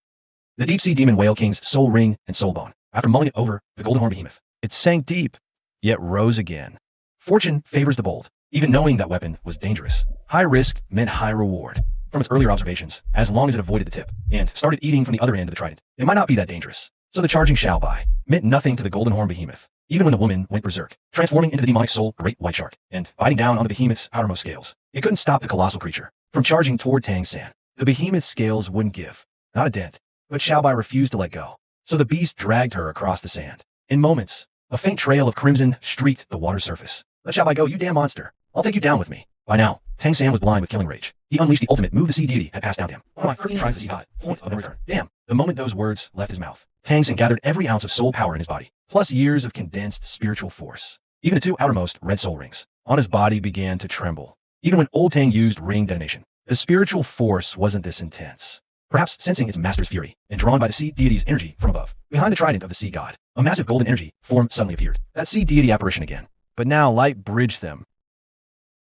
the deep-sea demon whale king's soul ring and soul bone. After mulling it over, the golden horn behemoth, it sank deep, yet rose again. Fortune favors the bold, even knowing that weapon was dangerous. High risk meant high reward. From its earlier observations, as long as it avoided the tip, and started eating from the other end of the trident, it might not be that dangerous. So the charging Xiaobai meant nothing to the golden horn behemoth, even when the woman went berserk, transforming into the demonic soul great white shark, and biting down on the behemoth's outermost scales. It couldn't stop the colossal creature from charging toward Tang San. The behemoth's scales wouldn't give, not a dent, but Xiaobai refused to let go. So the beast dragged her across the sand. In moments, a faint trail of crimson streaked the water surface. Let Xiaobai go, you damn monster. I'll take you down with me. By now, Tang San was blind with killing rage. He unleashed the ultimate move the sea deity had passed down to him. One of my first tries to see God. Point of no return. Damn. The moment those words left his mouth, Tang San gathered every ounce of soul power in his body, plus years of condensed spiritual force. Even the 2 outermost red soul rings on his body began to tremble. Even when old Tang used ring detonation, the spiritual force wasn't this intense. Perhaps sensing its master's fury, and drawn by the sea deity's energy from above, behind the trident of the sea god, a massive golden energy form suddenly appeared. That sea deity apparition again. But now light bridged them.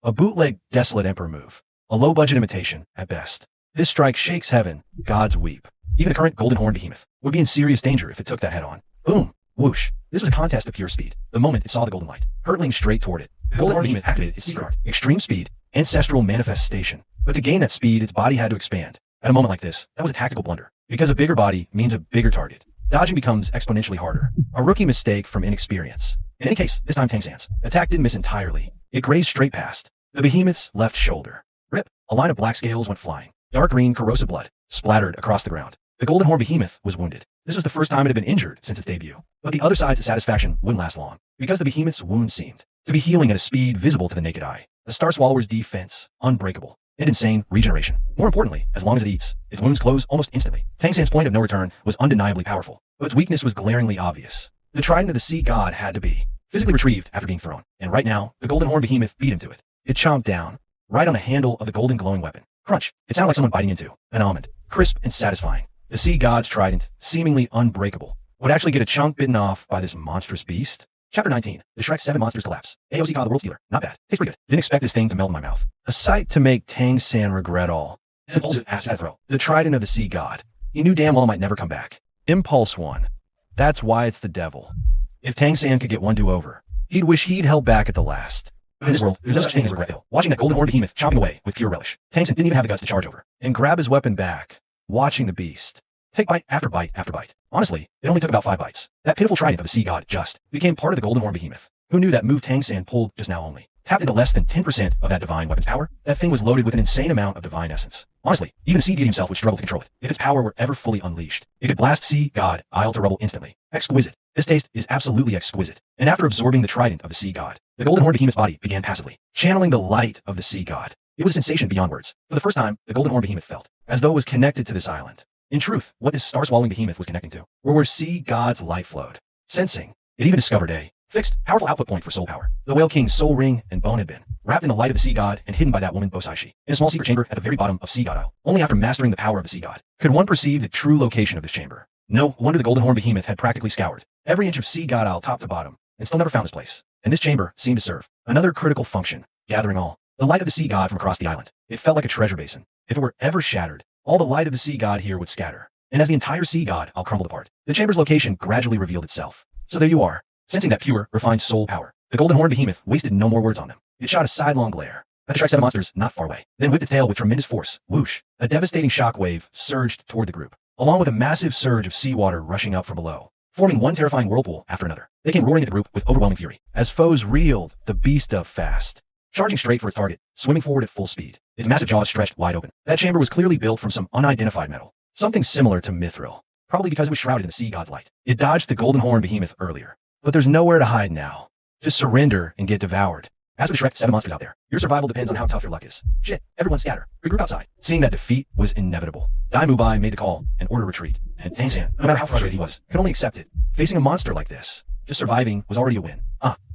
A bootleg desolate emperor move. A low-budget imitation, at best. This strike shakes heaven, gods weep. Even the current golden horn behemoth would be in serious danger if it took that head on. Boom! Whoosh! This was a contest of pure speed. The moment it saw the golden light, hurtling straight toward it, the golden horn behemoth activated its secret art, extreme speed, ancestral manifestation. But to gain that speed, its body had to expand. At a moment like this, that was a tactical blunder. Because a bigger body means a bigger target. Dodging becomes exponentially harder. A rookie mistake from inexperience. In any case, this time Tang San's attack didn't miss entirely. It grazed straight past the behemoth's left shoulder. Rip! A line of black scales went flying. Dark green corrosive blood splattered across the ground. The golden horn behemoth was wounded. This was the first time it had been injured since its debut. But the other side's satisfaction wouldn't last long, because the behemoth's wound seemed to be healing at a speed visible to the naked eye. The star swallower's defense, unbreakable, and insane regeneration. More importantly, as long as it eats, its wounds close almost instantly. Tang San's point of no return was undeniably powerful, but its weakness was glaringly obvious. The trident of the sea god had to be physically retrieved after being thrown, and right now, the golden horn behemoth beat him to it. It chomped down, right on the handle of the golden glowing weapon. Crunch! It sounded like someone biting into an almond, crisp and satisfying. The sea god's trident, seemingly unbreakable, would actually get a chunk bitten off by this monstrous beast. Chapter 19. The Shrek 7 Monsters Collapse. Aosika the World Stealer. Not bad. Tastes pretty good. Didn't expect this thing to melt in my mouth. A sight to make Tang San regret all. His impulsive ass to throw the trident of the sea god. He knew damn well it might never come back. Impulse 1. That's why it's the devil. If Tang San could get one do-over, he'd wish he'd held back at the last. But in this world, there's no such thing as regret. Watching that golden horn behemoth chomping away with pure relish, Tang San didn't even have the guts to charge over and grab his weapon back, watching the beast take bite after bite after bite. Honestly, it only took about 5 bites. That pitiful trident of the sea god just became part of the golden horn behemoth. Who knew that move Tang San pulled just now only Tapped into less than 10% of that divine weapon's power, that thing was loaded with an insane amount of divine essence. Honestly, even the sea deity himself would struggle to control it. If its power were ever fully unleashed, it could blast sea god Isle to rubble instantly. Exquisite. This taste is absolutely exquisite. And after absorbing the trident of the sea god, the golden horn behemoth's body began passively channeling the light of the sea god. It was a sensation beyond words. For the first time, the golden horn behemoth felt as though it was connected to this island. In truth, what this star-swallowing behemoth was connecting to were where sea god's light flowed. Sensing, it even discovered a fixed, powerful output point for soul power. The Whale King's soul ring and bone had been wrapped in the light of the sea god and hidden by that woman Bosaishi in a small secret chamber at the very bottom of Sea God Isle. Only after mastering the power of the sea god could one perceive the true location of this chamber. No wonder the golden horn behemoth had practically scoured every inch of Sea God Isle top to bottom and still never found this place. And this chamber seemed to serve another critical function, gathering all the light of the sea god from across the island. It felt like a treasure basin. If it were ever shattered, all the light of the sea god here would scatter. And as the entire sea god Isle crumbled apart, the chamber's location gradually revealed itself. So there you are, sensing that pure, refined soul power. The golden horn behemoth wasted no more words on them. It shot a sidelong glare at the strike 7 monsters not far away, then whipped its tail with tremendous force. Whoosh! A devastating shockwave surged toward the group, along with a massive surge of seawater rushing up from below, forming one terrifying whirlpool after another. They came roaring at the group with overwhelming fury. As foes reeled, the beast dove fast, charging straight for its target, swimming forward at full speed, its massive jaws stretched wide open. That chamber was clearly built from some unidentified metal, something similar to mithril, probably because it was shrouded in the sea god's light. It dodged the golden horn behemoth earlier, but there's nowhere to hide now. Just surrender and get devoured. As for the Shrek 7 monsters out there, your survival depends on how tough your luck is. Shit, everyone scatter. Regroup outside. Seeing that defeat was inevitable, Dai Mubai made the call and ordered retreat. And Tangsan, no matter how frustrated he was, could only accept it. Facing a monster like this, just surviving was already a win.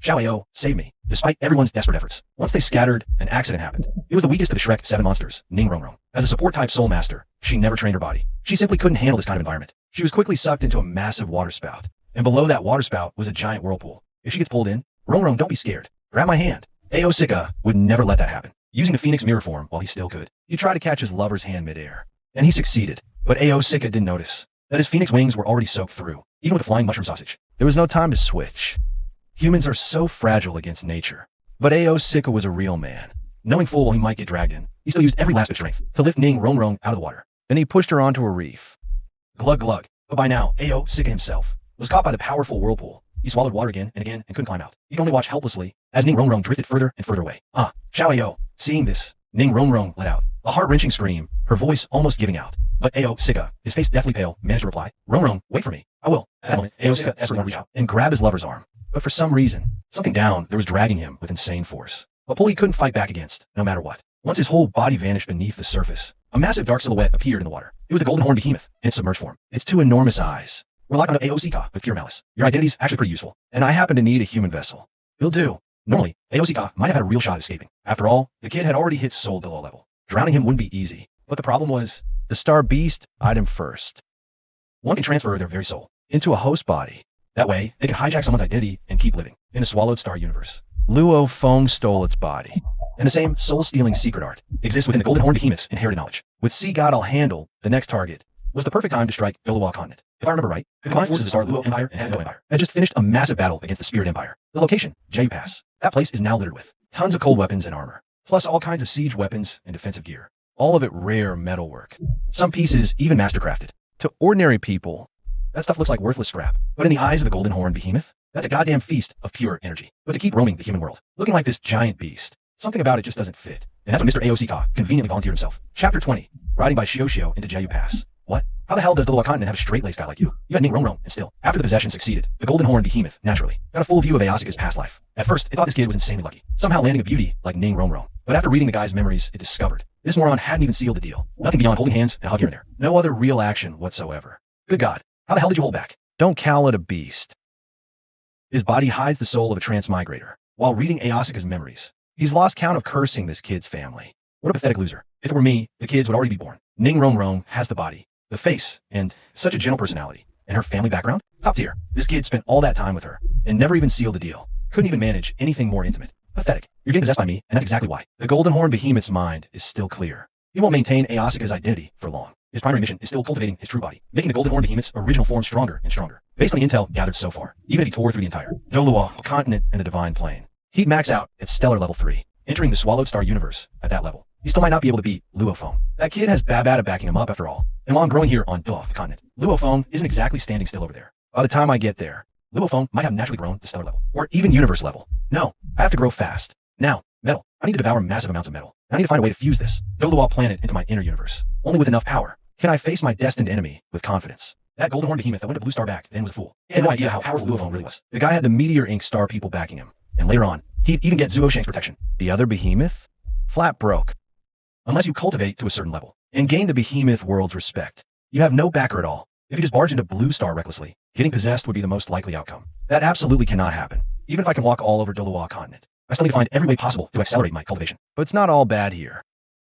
Xiaoyao, save me. Despite everyone's desperate efforts, once they scattered, an accident happened. It was the weakest of the Shrek 7 monsters, Ning Rongrong. As a support-type soul master, she never trained her body. She simply couldn't handle this kind of environment. She was quickly sucked into a massive water spout. And below that water spout was a giant whirlpool. If she gets pulled in, Rongrong, don't be scared. Grab my hand. Ao Sika would never let that happen. Using the Phoenix mirror form while he still could, he tried to catch his lover's hand midair. And he succeeded. But Ao Sika didn't notice that his Phoenix wings were already soaked through, even with the flying mushroom sausage. There was no time to switch. Humans are so fragile against nature. But Ao Sika was a real man. Knowing full well he might get dragged in, he still used every last bit of strength to lift Ning Rongrong out of the water. Then he pushed her onto a reef. Glug glug. But by now, Ao Sika himself was caught by the powerful whirlpool. He swallowed water again and couldn't climb out. He could only watch helplessly as Ning Rongrong drifted further and further away. Xiaoyao. Seeing this, Ning Rongrong let out a heart-wrenching scream, her voice almost giving out. But Ao Sika, his face deathly pale, managed to reply, Rongrong, wait for me. I will. At that moment, Ao Sika desperately reached out and grabbed his lover's arm. But for some reason, something down there was dragging him with insane force. A pull he couldn't fight back against, no matter what. Once his whole body vanished beneath the surface, a massive dark silhouette appeared in the water. It was the golden horn behemoth in its submerged form. Its two enormous eyes were locked onto Ao Sika with pure malice. Your identity's actually pretty useful, and I happen to need a human vessel. It'll do. Normally, Ao Sika might have had a real shot at escaping. After all, the kid had already hit soul below level. Drowning him wouldn't be easy. But the problem was, the star beast eyed him first. One can transfer their very soul into a host body. That way, they can hijack someone's identity and keep living in the swallowed star universe. Luo Feng stole its body. And the same soul-stealing secret art exists within the golden horn behemoth's inherited knowledge. With Sea God I'll handle, the next target was the perfect time to strike Bilua continent. If I remember right, the combined forces of the Star Luo Empire and Hando Empire had just finished a massive battle against the Spirit Empire. The location, Jeju Pass. That place is now littered with tons of cold weapons and armor, plus all kinds of siege weapons and defensive gear. All of it rare metalwork. Some pieces even mastercrafted. To ordinary people, that stuff looks like worthless scrap. But in the eyes of the golden horn behemoth, that's a goddamn feast of pure energy. But to keep roaming the human world, looking like this giant beast, something about it just doesn't fit. And that's when Mr. Ao Sika conveniently volunteered himself. Chapter 20. Riding by Shio into Jeju Pass. What? How the hell does the Luo continent have a straight-laced guy like you? You had Ning Rongrong, and still, after the possession succeeded, the golden horn behemoth, naturally, got a full view of Aosika's past life. At first, it thought this kid was insanely lucky, somehow landing a beauty like Ning Rongrong. But after reading the guy's memories, it discovered this moron hadn't even sealed the deal. Nothing beyond holding hands and a hug here and there. No other real action whatsoever. Good God, how the hell did you hold back? Don't call it a beast. His body hides the soul of a transmigrator. While reading Aosika's memories, he's lost count of cursing this kid's family. What a pathetic loser. If it were me, the kids would already be born. Ning Rongrong has the body, the face, and such a gentle personality. And her family background? Top tier. This kid spent all that time with her, and never even sealed the deal. Couldn't even manage anything more intimate. Pathetic. You're getting possessed by me, and that's exactly why. The golden horn behemoth's mind is still clear. He won't maintain Aosika's identity for long. His primary mission is still cultivating his true body, making the golden horn behemoth's original form stronger and stronger. Based on the intel gathered so far, even if he tore through the entire Dolua continent and the divine plane, he'd max out at stellar level 3, entering the swallowed star universe at that level. He still might not be able to beat Luofeng. That kid has Babata backing him up after all. And while I'm growing here on the continent, Luofeng isn't exactly standing still over there. By the time I get there, Luofeng might have naturally grown to stellar level, or even universe level. No, I have to grow fast. Now, Metal. I need to devour massive amounts of metal. I need to find a way to fuse this Doloa planet into my inner universe. Only with enough power can I face my destined enemy with confidence. That golden horn behemoth that went to Blue Star back then was a fool. He had no idea how powerful Luophone really was. The guy had the Meteor Inc. star people backing him. And later on, he'd even get Zuo Shank's protection. The other behemoth? Flat broke. Unless you cultivate to a certain level and gain the behemoth world's respect, you have no backer at all. If you just barge into Blue Star recklessly, getting possessed would be the most likely outcome. That absolutely cannot happen. Even if I can walk all over Doloa continent, I still need to find every way possible to accelerate my cultivation. But it's not all bad here.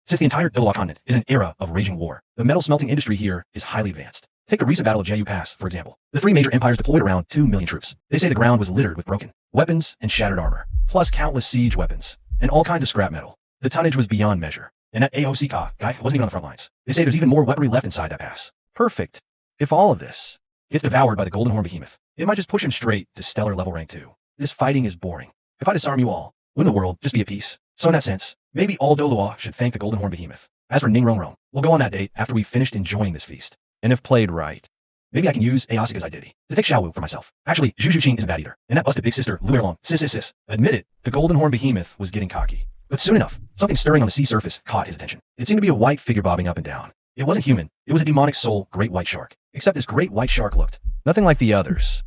Since the entire Doloa continent is an era of raging war, the metal smelting industry here is highly advanced. Take the recent Battle of Jeju Pass, for example. The three major empires deployed around 2 million troops. They say the ground was littered with broken weapons and shattered armor, plus countless siege weapons, and all kinds of scrap metal. The tonnage was beyond measure, and that AOC guy wasn't even on the front lines. They say there's even more weaponry left inside that pass. Perfect. If all of this gets devoured by the Golden Horn Behemoth, it might just push him straight to stellar level rank 2. This fighting is boring. If I disarm you all, wouldn't the world just be at peace? So in that sense, maybe all Doloa should thank the Golden Horn Behemoth. As for Ningrong, we'll go on that date after we've finished enjoying this feast. And if played right, maybe I can use Ayasika's identity to take Xiaowu for myself. Actually, Zhu Zhuqing isn't bad either. And that busted big sister, Lu Erlong, sis. Admit it, the Golden Horn Behemoth was getting cocky. But soon enough, something stirring on the sea surface caught his attention. It seemed to be a white figure bobbing up and down. It wasn't human. It was a demonic soul great white shark. Except this great white shark looked nothing like the others.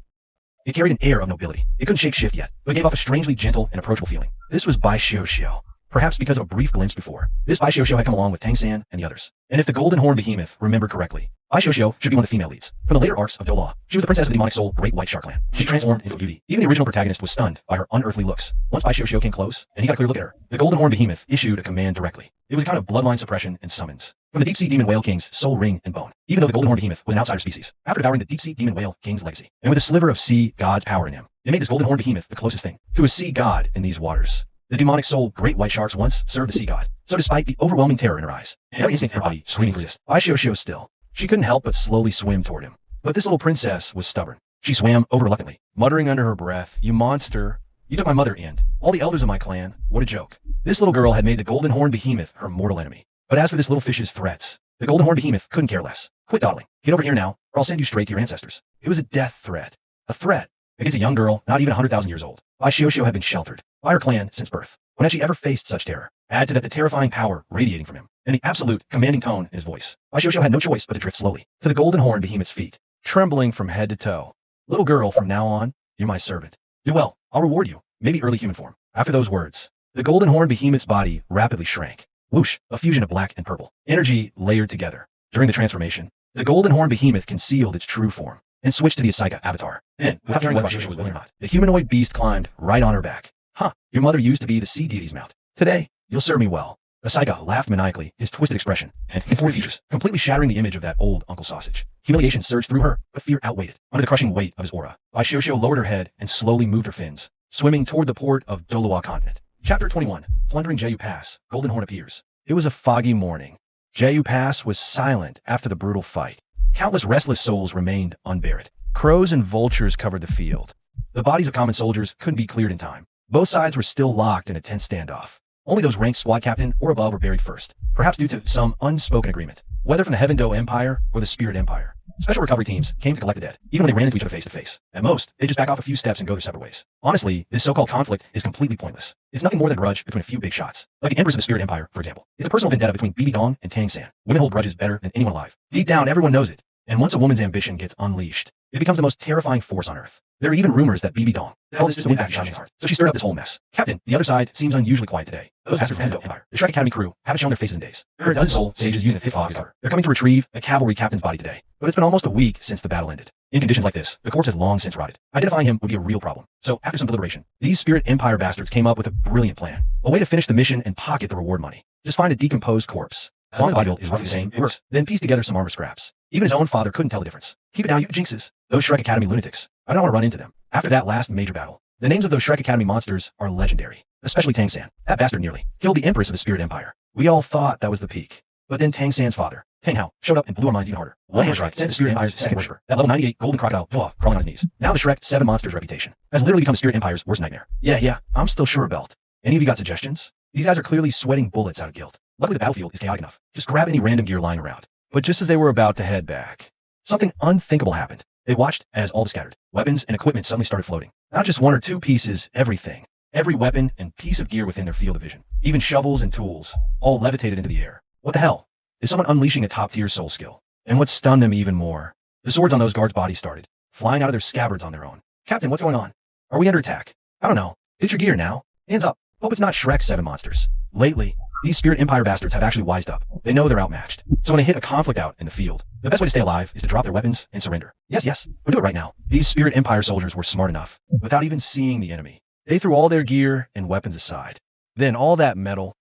It carried an air of nobility. It couldn't shake shift yet, but it gave off a strangely gentle and approachable feeling. This was Bai Xiao. Perhaps because of a brief glimpse before, this Bai Xiao had come along with Tang San and the others. And if the Golden Horn Behemoth remembered correctly, Bai Xiao should be one of the female leads. From the later arcs of Doloa, she was the princess of the demonic soul Great White Shark Clan. She transformed into a beauty. Even the original protagonist was stunned by her unearthly looks. Once Bai Xiao came close, and he got a clear look at her, the Golden Horn Behemoth issued a command directly. It was a kind of bloodline suppression and summons from the Deep Sea Demon Whale King's soul, ring, and bone. Even though the Golden Horn Behemoth was an outsider species, after devouring the Deep Sea Demon Whale King's legacy, and with a sliver of sea god's power in him, it made this Golden Horn Behemoth the closest thing to a sea god in these waters. The demonic soul Great White Sharks once served the sea god. So despite the overwhelming terror in her eyes, and every instinct in her body screaming to resist, Bai Xiao still, she couldn't help but slowly swim toward him. But this little princess was stubborn. She swam over reluctantly, muttering under her breath, "You monster. You took my mother and all the elders of my clan. What a joke." This little girl had made the Golden Horn Behemoth her mortal enemy. But as for this little fish's threats, the Golden Horn Behemoth couldn't care less. "Quit dawdling. Get over here now, or I'll send you straight to your ancestors." It was a death threat. A threat against a young girl not even 100,000 years old. Bai Xiao had been sheltered by her clan since birth. When had she ever faced such terror? Add to that the terrifying power radiating from him, and the absolute commanding tone in his voice. Bai Xiao had no choice but to drift slowly to the Golden Horn Behemoth's feet, trembling from head to toe. "Little girl, from now on, you're my servant. Do well, I'll reward you." Maybe early human form. After those words, the Golden Horn Behemoth's body rapidly shrank. Whoosh, a fusion of black and purple. Energy layered together. During the transformation, the Golden Horn Behemoth concealed its true form and switched to the Asika avatar. Then, without caring whether Bai was willing or not, the humanoid beast climbed right on her back. "Huh, your mother used to be the sea deity's mount. Today, you'll serve me well." Asika laughed maniacally, his twisted expression and conformed features completely shattering the image of that old Uncle Sausage. Humiliation surged through her, but fear outweighed it. Under the crushing weight of his aura, Bai Xiao lowered her head and slowly moved her fins, swimming toward the port of Doloa continent. Chapter 21. Plundering Jeju Pass, Golden Horn appears. It was a foggy morning. Jeju Pass was silent after the brutal fight. Countless restless souls remained unburied. Crows and vultures covered the field. The bodies of common soldiers couldn't be cleared in time. Both sides were still locked in a tense standoff. Only those ranked squad captain or above were buried first, perhaps due to some unspoken agreement, whether from the Heaven Do Empire or the Spirit Empire. Special recovery teams came to collect the dead, even when they ran into each other face to face. At most, they just back off a few steps and go their separate ways. Honestly, this so-called conflict is completely pointless. It's nothing more than a grudge between a few big shots, like the Empress of the Spirit Empire, for example. It's a personal vendetta between BB Dong and Tang San. Women hold grudges better than anyone alive. Deep down, everyone knows it. And once a woman's ambition gets unleashed, it becomes the most terrifying force on Earth. There are even rumors that BB Dong held this to win back Xiao's heart, so she stirred up this whole mess. "Captain, the other side seems unusually quiet today. Those bastards from the Empire, the Shrek Academy crew, haven't shown their faces in days. There are a dozen soul sages using a thick fog cover. They're coming to retrieve a cavalry captain's body today, but it's been almost a week since the battle ended. In conditions like this, the corpse has long since rotted. Identifying him would be a real problem. So, after some deliberation, these Spirit Empire bastards came up with a brilliant plan. A way to finish the mission and pocket the reward money. Just find a decomposed corpse. As long as the body is roughly the same, it works. Then piece together some armor scraps. Even his own father couldn't tell the difference. Keep it down, you jinxes. Those Shrek Academy lunatics. I don't want to run into them. After that last major battle, the names of those Shrek Academy monsters are legendary. Especially Tang San. That bastard nearly killed the Empress of the Spirit Empire. We all thought that was the peak. But then Tang San's father, Tang Hao, showed up and blew our minds even harder. One hand strike sent the Spirit Empire's second worshipper, that level 98 golden crocodile, crawling on his knees. Now the Shrek 7 monster's reputation has literally become the Spirit Empire's worst nightmare. Yeah, I'm still sure belt. Any of you got suggestions? These guys are clearly sweating bullets out of guilt. Luckily the battlefield is chaotic enough. Just grab any random gear lying around. But just as they were about to head back, something unthinkable happened. They watched as all the scattered weapons and equipment suddenly started floating. Not just one or two pieces, everything. Every weapon and piece of gear within their field of vision, even shovels and tools, all levitated into the air. What the hell? Is someone unleashing a top-tier soul skill? And what stunned them even more, the swords on those guards' bodies started flying out of their scabbards on their own. Captain, what's going on? Are we under attack? I don't know. Get your gear now. Hands up. Hope it's not Shrek's 7 monsters. Lately, these Spirit Empire bastards have actually wised up. They know they're outmatched. So when they hit a conflict out in the field, the best way to stay alive is to drop their weapons and surrender. Yes, we'll do it right now. These Spirit Empire soldiers were smart enough, without even seeing the enemy. They threw all their gear and weapons aside. Then all that metal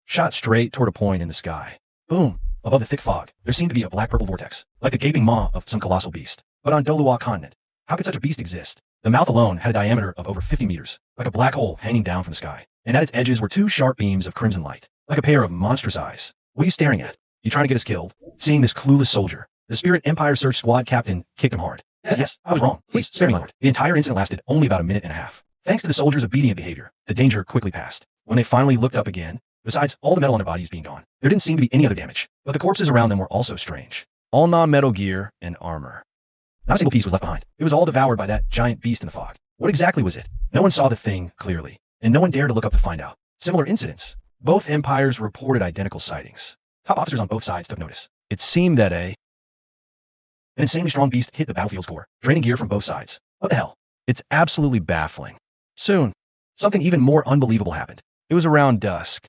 shot straight toward a point in the sky. Boom! Above the thick fog, there seemed to be a black-purple vortex, like the gaping maw of some colossal beast. But on Dolua continent, how could such a beast exist? The mouth alone had a diameter of over 50 meters, like a black hole hanging down from the sky. And at its edges were 2 sharp beams of crimson light, like a pair of monstrous eyes. What are you staring at? You trying to get us killed? Seeing this clueless soldier, the Spirit Empire search squad captain kicked him hard. Yes, I was wrong. Please spare me, Lord. The entire incident lasted only about a minute and a half. Thanks to the soldiers' obedient behavior, the danger quickly passed. When they finally looked up again, besides all the metal on their bodies being gone, there didn't seem to be any other damage. But the corpses around them were also strange. All non-metal gear and armor. Not a single piece was left behind. It was all devoured by that giant beast in the fog. What exactly was it? No one saw the thing clearly, and no one dared to look up to find out. Similar incidents. Both empires reported identical sightings. Top officers on both sides took notice. It seemed that an insanely strong beast hit the battlefield's core, draining gear from both sides. What the hell? It's absolutely baffling. Soon, something even more unbelievable happened. It was around dusk.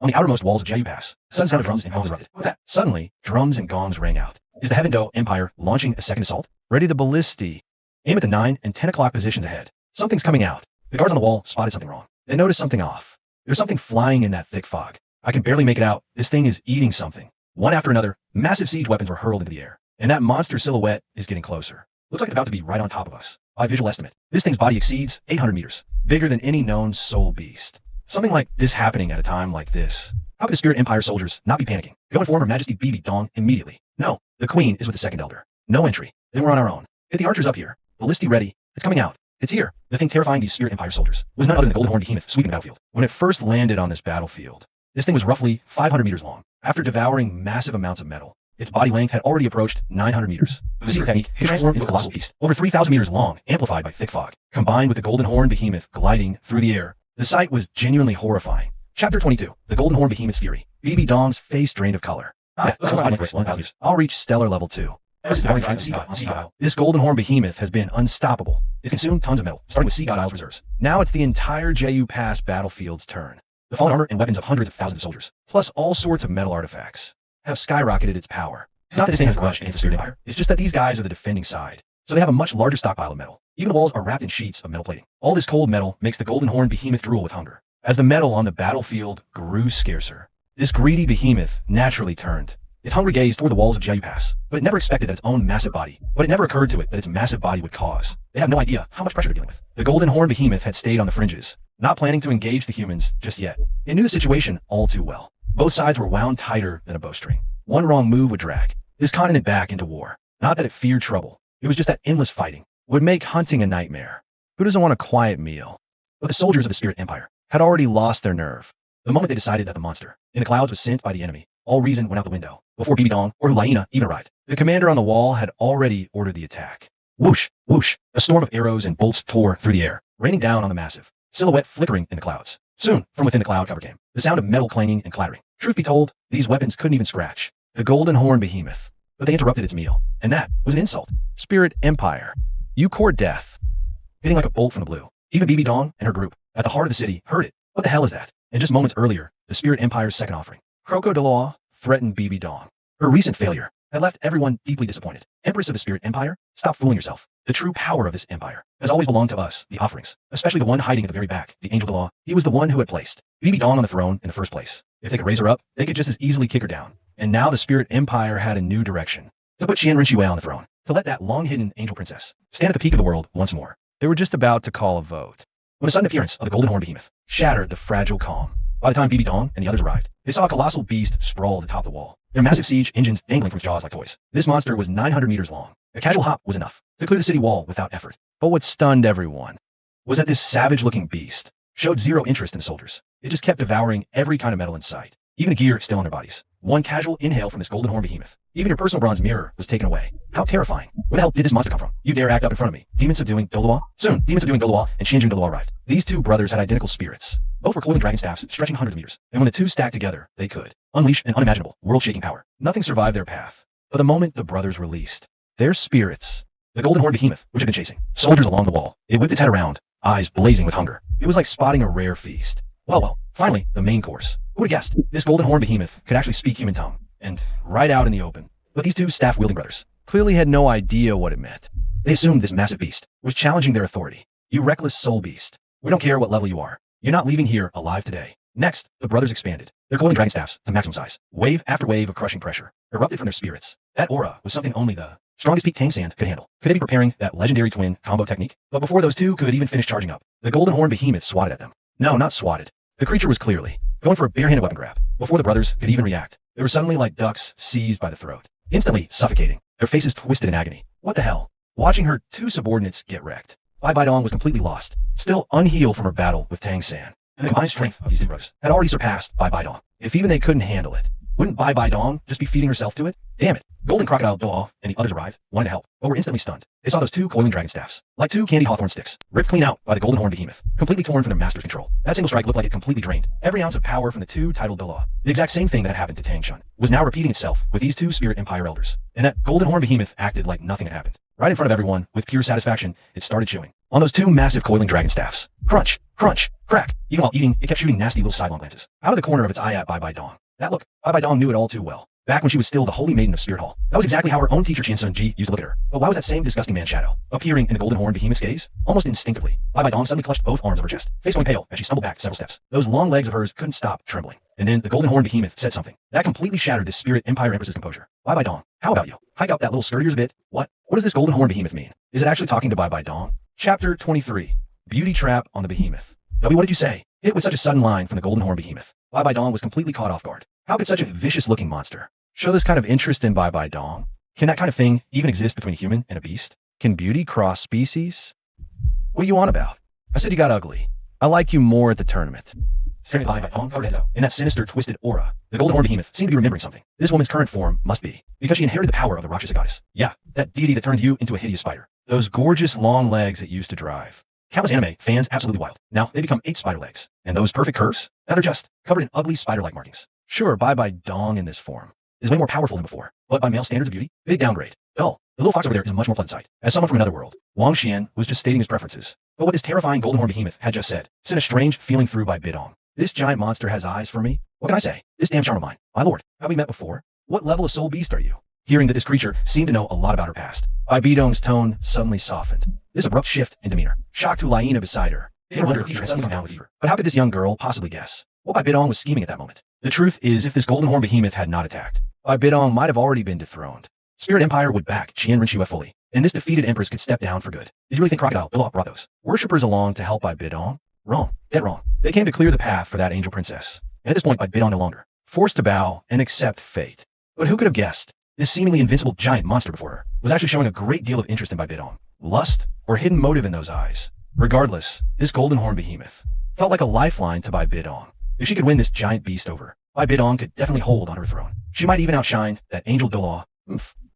On the outermost walls of Jeju Pass, the sudden sound of drums and gongs erupted. With that, suddenly, drums and gongs rang out. Is the Heaven Do Empire launching a second assault? Ready the ballisti. Aim at the 9 and 10 o'clock positions ahead. Something's coming out. The guards on the wall spotted something wrong. They noticed something off. There's something flying in that thick fog. I can barely make it out. This thing is eating something. One after another, massive siege weapons were hurled into the air. And that monster silhouette is getting closer. Looks like it's about to be right on top of us. By visual estimate, this thing's body exceeds 800 meters. Bigger than any known soul beast. Something like this happening at a time like this. How could the Spirit Empire soldiers not be panicking? Go inform Her Majesty Bibi Dong immediately. No, the Queen is with the second elder. No entry. Then we're on our own. Get the archers up here. Ballisti ready. It's coming out. It's here. The thing terrifying these Spirit Empire soldiers was none other than the Golden Horn Behemoth sweeping the battlefield. When it first landed on this battlefield, this thing was roughly 500 meters long. After devouring massive amounts of metal, its body length had already approached 900 meters. The secret technique could transform into a colossal beast, over 3,000 meters long, amplified by thick fog. Combined with the Golden Horn Behemoth gliding through the air, the sight was genuinely horrifying. Chapter 22. The Golden Horn Behemoth's Fury. Bibi Dong's face drained of color. I'll reach stellar level 2. This Golden Horn Behemoth has been unstoppable. It's consumed tons of metal, starting with Sea God Isles reserves. Now it's the entire Jeju Pass battlefield's turn. The fallen armor and weapons of hundreds of thousands of soldiers, plus all sorts of metal artifacts, have skyrocketed its power. It's not that this thing has a grudge against the Spirit Empire. It's just that these guys are the defending side, so they have a much larger stockpile of metal. Even the walls are wrapped in sheets of metal plating. All this cold metal makes the Golden Horn Behemoth drool with hunger. As the metal on the battlefield grew scarcer, this greedy behemoth naturally turned its hungry gaze toward the walls of Jeju Pass, but it never expected that its own massive body, but it never occurred to it that its massive body would cause. They have no idea how much pressure they're dealing with. The Golden Horn Behemoth had stayed on the fringes, not planning to engage the humans just yet. It knew the situation all too well. Both sides were wound tighter than a bowstring. One wrong move would drag this continent back into war. Not that it feared trouble. It was just that endless fighting would make hunting a nightmare. Who doesn't want a quiet meal? But the soldiers of the Spirit Empire had already lost their nerve. The moment they decided that the monster in the clouds was sent by the enemy, all reason went out the window. Before Bibi Dong or Hulaina even arrived, the commander on the wall had already ordered the attack. Whoosh, whoosh, a storm of arrows and bolts tore through the air, raining down on the massive silhouette flickering in the clouds. Soon, from within the cloud cover came the sound of metal clanging and clattering. Truth be told, these weapons couldn't even scratch the Golden Horn Behemoth, but they interrupted its meal, and that was an insult. Spirit Empire, you court death. Hitting like a bolt from the blue. Even Bibi Dong and her group, at the heart of the city, heard it. What the hell is that? And just moments earlier, the Spirit Empire's second offering, Crocodile, threatened Bibi Dong. Her recent failure had left everyone deeply disappointed. Empress of the Spirit Empire, stop fooling yourself. The true power of this empire has always belonged to us, the offerings, especially the one hiding at the very back, the Angel of the Law. He was the one who had placed Bibi Dong on the throne in the first place. If they could raise her up, they could just as easily kick her down. And now the Spirit Empire had a new direction. To put Qian Rinxue on the throne, to let that long-hidden angel princess stand at the peak of the world once more. They were just about to call a vote, when the sudden appearance of the Golden Horn Behemoth shattered the fragile calm. By the time Bibi Dong and the others arrived, they saw a colossal beast sprawl atop the wall, their massive siege engines dangling from its jaws like toys. This monster was 900 meters long. A casual hop was enough to clear the city wall without effort. But what stunned everyone was that this savage-looking beast showed zero interest in the soldiers. It just kept devouring every kind of metal in sight, even the gear still on their bodies. One casual inhale from this golden horn behemoth. Even your personal bronze mirror was taken away. How terrifying. Where the hell did this monster come from? You dare act up in front of me. Demon subduing Doloa? Soon, demon subduing Doloa and Xianjun Doloa arrived. These two brothers had identical spirits. Both were coiling dragon staffs stretching hundreds of meters. And when the two stacked together, they could unleash an unimaginable, world-shaking power. Nothing survived their path. But the moment the brothers released their spirits, the golden horn behemoth, which had been chasing soldiers along the wall, it whipped its head around, eyes blazing with hunger. It was like spotting a rare feast. Well, finally, the main course. Who would have guessed? This golden horn behemoth could actually speak human tongue, and right out in the open. But these two staff-wielding brothers clearly had no idea what it meant. They assumed this massive beast was challenging their authority. You reckless soul beast. We don't care what level you are. You're not leaving here alive today. Next, the brothers expanded. Their coiling dragon staffs to maximum size. Wave after wave of crushing pressure erupted from their spirits. That aura was something only the strongest peak Tang Sand could handle. Could they be preparing that legendary twin combo technique? But before those two could even finish charging up, the golden horn behemoth swatted at them. No, not swatted. The creature was clearly going for a barehanded weapon grab. Before the brothers could even react, they were suddenly like ducks seized by the throat, instantly suffocating, their faces twisted in agony. What the hell? Watching her two subordinates get wrecked, Bai Bai Dong was completely lost, still unhealed from her battle with Tang San. And the combined strength of these two brothers had already surpassed Bai Bai Dong. If even they couldn't handle it, wouldn't Bai Bai Dong just be feeding herself to it? Damn it. Golden Crocodile Doa and the others arrived, wanted to help, but were instantly stunned. They saw those two coiling dragon staffs, like two candy hawthorn sticks, ripped clean out by the golden horn behemoth, completely torn from their master's control. That single strike looked like it completely drained every ounce of power from the two titled Doa. The exact same thing that had happened to Tang Shun was now repeating itself with these two Spirit Empire elders. And that golden horn behemoth acted like nothing had happened. Right in front of everyone, with pure satisfaction, it started chewing on those two massive coiling dragon staffs. Crunch, crunch, crack. Even while eating, it kept shooting nasty little sidelong glances out of the corner of its eye at Bai Bai Dong. That look, Bai Bai Dong knew it all too well. Back when she was still the holy maiden of Spirit Hall. That was exactly how her own teacher Qian Sun Ji used to look at her. But why was that same disgusting man shadow appearing in the golden horn behemoth's gaze? Almost instinctively, Bai Bai Dong suddenly clutched both arms of her chest, face going pale as she stumbled back several steps. Those long legs of hers couldn't stop trembling. And then the golden horn behemoth said something that completely shattered the Spirit Empire Empress's composure. Bai Bai Dong, how about you? Hike up that little skirt of yours a bit. What does this golden horn behemoth mean? Is it actually talking to Bai Bai Dong? Chapter 23. Beauty Trap on the Behemoth. W, what did you say? Hit with such a sudden line from the golden horn behemoth, Bai Bai Dong was completely caught off guard. How could such a vicious-looking monster show this kind of interest in Bai Bai Dong? Can that kind of thing even exist between a human and a beast? Can beauty cross species? What are you on about? I said you got ugly. I like you more at the tournament. Staring at Bai Bai Dong, in that sinister, twisted aura, the golden horn behemoth seemed to be remembering something. This woman's current form must be, because she inherited the power of the Rakshasa goddess. Yeah, that deity that turns you into a hideous spider. Those gorgeous long legs it used to drive. Countless anime fans absolutely wild. Now they become 8 spider legs. And those perfect curves? Now they're just covered in ugly spider-like markings. Sure, Bai Bai Dong in this form is way more powerful than before, but by male standards of beauty, big downgrade. Oh, the little fox over there is a much more pleasant sight. As someone from another world, Wang Xian was just stating his preferences. But what this terrifying golden horn behemoth had just said sent a strange feeling through Bai Bidong. This giant monster has eyes for me? What can I say? This damn charm of mine. My lord, have we met before? What level of soul beast are you? Hearing that this creature seemed to know a lot about her past, Bai Bidong's tone suddenly softened. This abrupt shift in demeanor shocked Hulaina beside her. Made her wonder if fever had suddenly come down with fever. But how could this young girl possibly guess what Bai Bidong was scheming at that moment? The truth is, if this golden horn behemoth had not attacked, Bai Bidong might have already been dethroned. Spirit Empire would back Qian Rinxue fully, and this defeated empress could step down for good. Did you really think Crocodile Billup brought those worshippers along to help Bai Bidong? Wrong. Dead wrong. They came to clear the path for that angel princess. And at this point, Bai Bidong no longer forced to bow and accept fate. But who could have guessed? This seemingly invincible giant monster before her was actually showing a great deal of interest in Bai Bidong. Lust or hidden motive in those eyes. Regardless, this golden horn behemoth felt like a lifeline to Bai Bidong. If she could win this giant beast over, Bai Bidong could definitely hold on her throne. She might even outshine that angel Dolaw.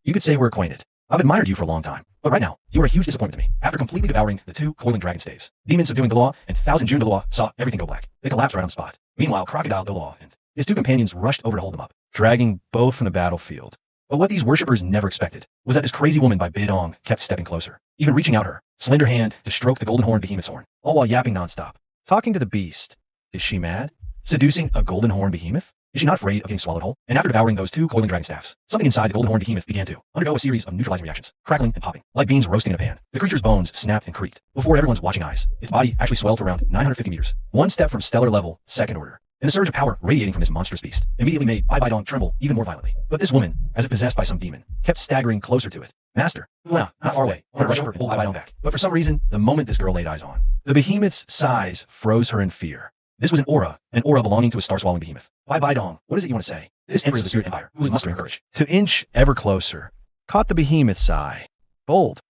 You could say we're acquainted. I've admired you for a long time, but right now, you are a huge disappointment to me. After completely devouring the 2 coiling dragon staves, demon subduing Dolaw and 1,000 June Dolaw saw everything go black. They collapsed right on the spot. Meanwhile, Crocodile Dolaw and his 2 companions rushed over to hold them up, dragging both from the battlefield. But what these worshippers never expected was that this crazy woman Bai Bidong kept stepping closer, even reaching out her slender hand to stroke the golden horn behemoth's horn, all while yapping nonstop. Talking to the beast. Is she mad? Seducing a golden horn behemoth? Is she not afraid of getting swallowed whole? And after devouring those 2 coiling dragon staffs, something inside the golden horn behemoth began to undergo a series of neutralizing reactions, crackling and popping, like beans roasting in a pan. The creature's bones snapped and creaked. Before everyone's watching eyes, its body actually swelled to around 950 meters, 1 step from stellar level, 2nd order. And the surge of power radiating from this monstrous beast immediately made Bai Bidong tremble even more violently. But this woman, as if possessed by some demon, kept staggering closer to it. Master, not far away. I want to rush over and pull Bai Bidong back. But for some reason, the moment this girl laid eyes on, the behemoth's size froze her in fear. This was an aura belonging to a star-swallowing behemoth. Bai Bidong, what is it you want to say? This empress of the Spirit Empire, who was mustering courage to inch ever closer, caught the behemoth's eye. Bold.